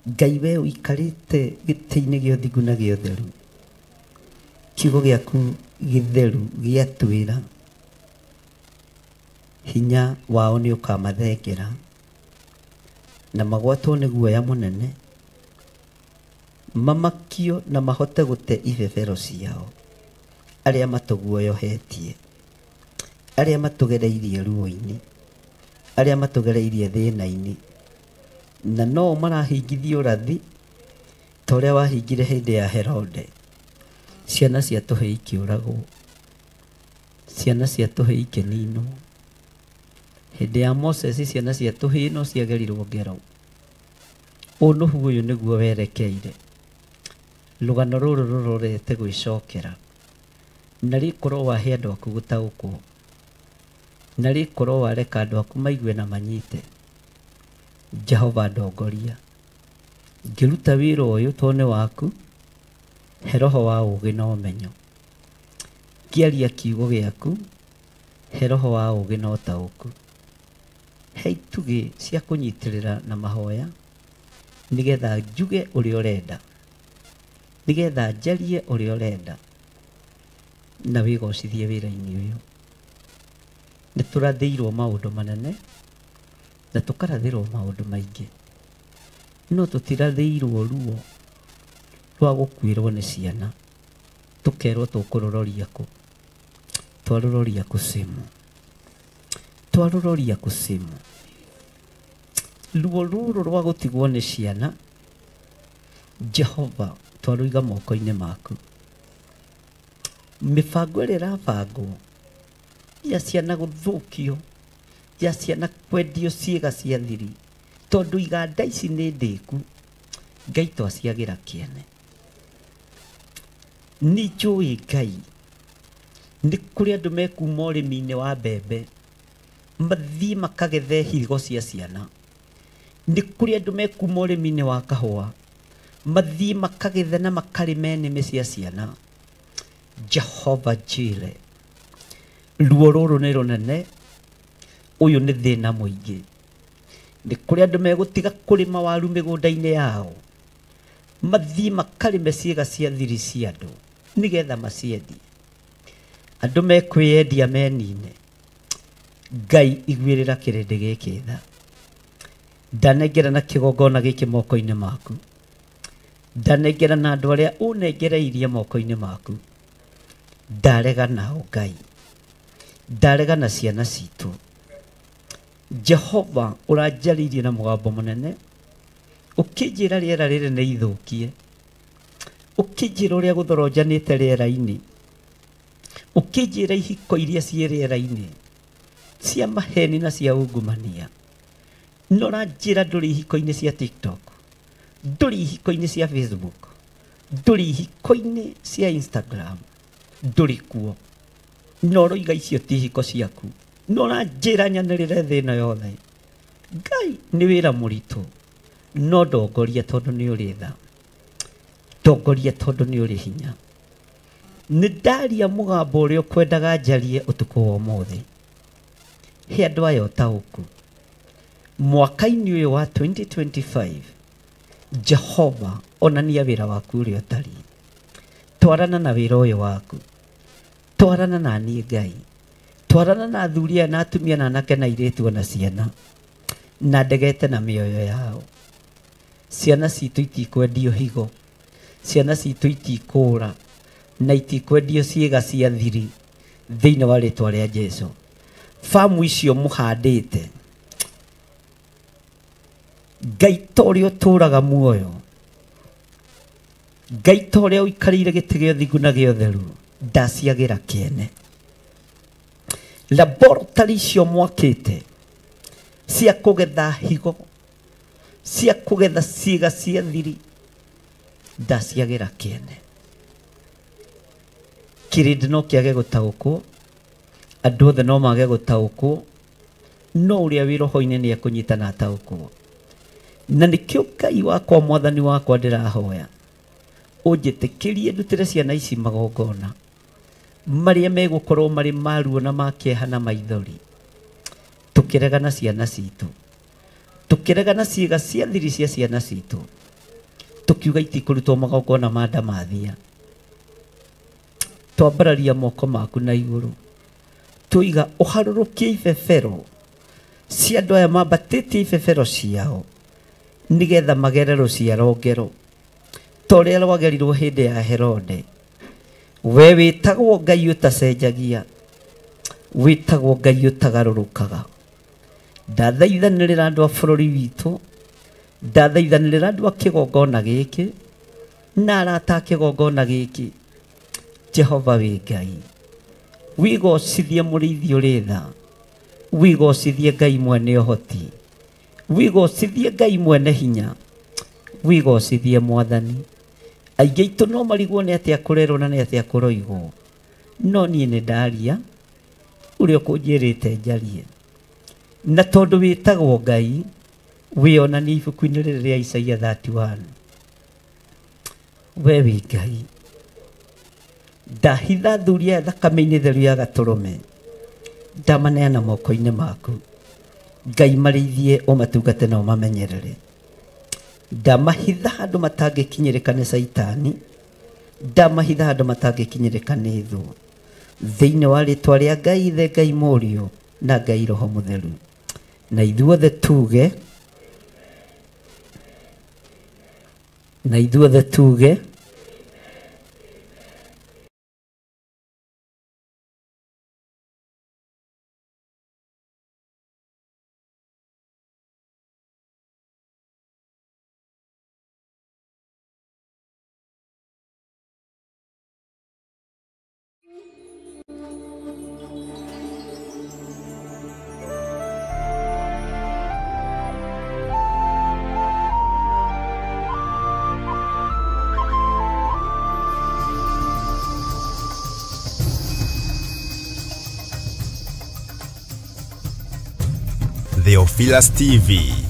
Ngai we ũikarĩte gĩtĩ-inĩ gĩa ũthingu na gĩa ũtheru, kiugo gĩaku gĩtheru gĩatwĩra hinya wao nĩ ũkamathengera na magwatwo nĩ guoya mũnene, mamakio na mahote gũte ibebero ciao arĩa matũguoyohetie, arĩa matũgereirie ruo-inĩ, arĩa matũgereirie thĩna-inĩ, na no marahingithia ũrathi ta ũrĩa wahingire hĩndĩ ya Herode. Ciana cia tũhĩ ikĩũragwo, ciana cia tũhĩ ikĩninwo. Hĩndĩ ya Moses ciana cia tũhĩ no ciagerirwo ngero. Ũnũhu ũyũ nĩguo werekeire. Rũgano rũrũ rũrorete gwĩcokera, na rĩkorwo wahe andũ aku gũtaũkwo, na rĩkorwo wareka andũ aku maigue na manyite. Jehova ndongoria, ngĩruta wĩra ũyũ tondũ waku, he roho wa ũũgĩ na ũmenyo. Ngĩaria kiugo gĩaku, he roho wa ũũgĩ na ũtaũku. He itugĩ cia kũnyitĩrĩra na mahoya, nĩgetha njuge ũrĩa ũrenda, nĩgetha njarie ũrĩa ũrenda, na wĩgocithie wĩra-inĩ ũyũ. Nĩ tũrathĩirwo maũndũ manene na tũkarathĩrwo maũndũ maingĩ, no tũtirathĩirwo ruo rwa gũkuĩrwo nĩ ciana, tũkerwo tũkũrũroria kũ. Twarũroria kũ Simu? Twarũroria kũ Simu? Ruo rũrũ rwa gũtigwo nĩ ciana, Jehova twarũiga moko-inĩ maku. Mĩbango ĩrĩa ĩrabangwo ya ciana gũthũkio, ya ciana kwendio ciĩga cia thiri, tondũ iganda ici nĩ ndĩku, Ngai twaciagĩra kĩene. Nĩ njũĩ Ngai, nĩ kũrĩ andũ mekuma ũrĩmi-inĩ wa mbembe mathiĩ makagethe higo cia ciana. Nĩ kũrĩ andũ mekuma ũrĩmi-inĩ wa kahũa mathiĩ makagethe na makarĩme nĩmĩ cia ciana. Jehova Jireh, ruo rũrũ nĩ rũnene, ũyũ nĩ thĩna mũingĩ. Nĩ kũrĩ andũ megũtiga kũrĩma waru mĩgũnda-inĩ yao, mathiĩ makarĩme ciĩga cia thiri cia andũ nĩgetha maciendie. Andũ mekwĩyendia menine. Ngai iguĩrĩra kĩrĩndĩ gĩkĩ tha. Ndanengera na kĩgongona gĩkĩ moko-inĩ maku, ndanengera na andũ arĩa ũnengereirie moko-inĩ maku. Ndarega nao Ngai, ndarega na ciana citũ. Jehova ũranjarĩirie na mũgambo mũnene, ũkĩnjĩra rĩera rĩrĩ nĩ ithũkie, ũkĩnjĩra ũrĩa gũthorojanĩte rĩera-inĩ, ũkĩnjĩra ihiko iria ciĩ rĩera-inĩ cia maheni na cia ungumania. No ũranjĩra ndũrĩ ihiko-inĩ cia TikTok, ndũrĩ ihiko-inĩ cia Facebook, ndũrĩ ihiko-inĩ cia Instagram, ndũrĩ kuo. No ũroiga icio ti ihiko ciaku, no ũranjĩra nyanĩrĩre thĩna yothe. Ngai nĩ wĩra mũritũ, no ndongoria tondũ nĩ ũrĩ tha, ndongoria tondũ nĩ ũrĩ hinya. Nĩ ndaria mũgambo ũrĩa ũkwendaga njarie ũtukũ wa ũmũthĩ. He andũ aya ũtaũku mwaka-inĩ ũyũ wa 2025. Jehova onania wĩra waku ũrĩa ũtariĩ. Twarana na wĩra ũyũ waku, twarana na niĩ Ngai, twarana na athuri aya na atumia na anake na airĩtu ona ciana, na ndegete na mĩoyo yao. Ciana citũ itikwendio higo, ciana citũ itikũũra na itikwendio ciĩga cia thiri thĩinĩ wa rĩtwa rĩa Jesũ. Famu icio mũhandĩte, Ngai ta ũrĩa ũtũũraga muoyo, Ngai ta ũrĩa ũikarĩire gĩtĩ gĩa ũthingu na gĩa ũtheru, ndaciagĩra kĩene. Laboratory icio mwakĩte cia kũgetha higo, cia kũgetha ciĩga cia thiri, ndaciagĩra kĩene. Kĩrĩndĩ no kĩage gũtaũkwo, andũ othe no mage gũtaũkwo, no ũrĩa wĩ roho-inĩ nĩ ekũnyita na ataũkwo. Na nĩkĩo Ngai wakwa mwathani wakwa ndĩrahoya ũnjĩtĩkĩrie ndutĩre ciana ici magongona marĩa megũkorwo marĩ maruo na makĩeha na maithori, tũkĩregana ciana citũ, tukiregana ciĩga cia thiri cia ciana citũ tukiuga itikũrutwo magongona ma ndamathia twambararia moko maku na igũrũ tuiga ũharũrũkie ibebero cia andũ aya mambatĩtie ibebero ciao nĩgetha magere rũciaro ngero torĩa rwagerirwo hĩndĩ ya Herode. We wĩtagwo Ngai ũtacenjagia, wĩtagwo Ngai ũtagarũrũkaga. Ndathaithanĩrĩra andũ a bũrũri witũ, ndathaithanĩrĩra andũ a kĩgongona gĩkĩ na arata a kĩgongona gĩkĩ. Jehova wĩ Ngai, wĩgocithie mũrĩithi ũrĩ tha, wĩgocithie Ngai mwene ũhoti, wĩgocithie Ngai mwene hinya, wĩgocithie Mwathani. Aingĩ aitũ no marigwo nĩ atĩa kũrerwo na nĩ atĩa kũroigwo, no niĩ nĩ ndaria ũrĩa ũkũnjĩrĩte njarie. Na tondũ wĩtagwo Ngai, wĩonanie ibuku-inĩ rĩrĩ rĩa Isaia 31. We wĩ Ngai, ndahitha thuri aya thakame-inĩ theru ya Gatũrũme, ndamaneana moko-inĩ maku. Ngai marĩithie ũmatungate na ũmamenyerere. Ndamahitha handũ matangĩkinyĩrĩka nĩ Saitani, ndamahitha handũ matangĩkinyĩrĩka nĩ thũ, thĩinĩ wa rĩtwa rĩa Ngai Ithe, Ngai Mũriũ na Ngai Roho Mũtheru. Na ithuothe tuge, na ithuothe tuge, Theophilus TV.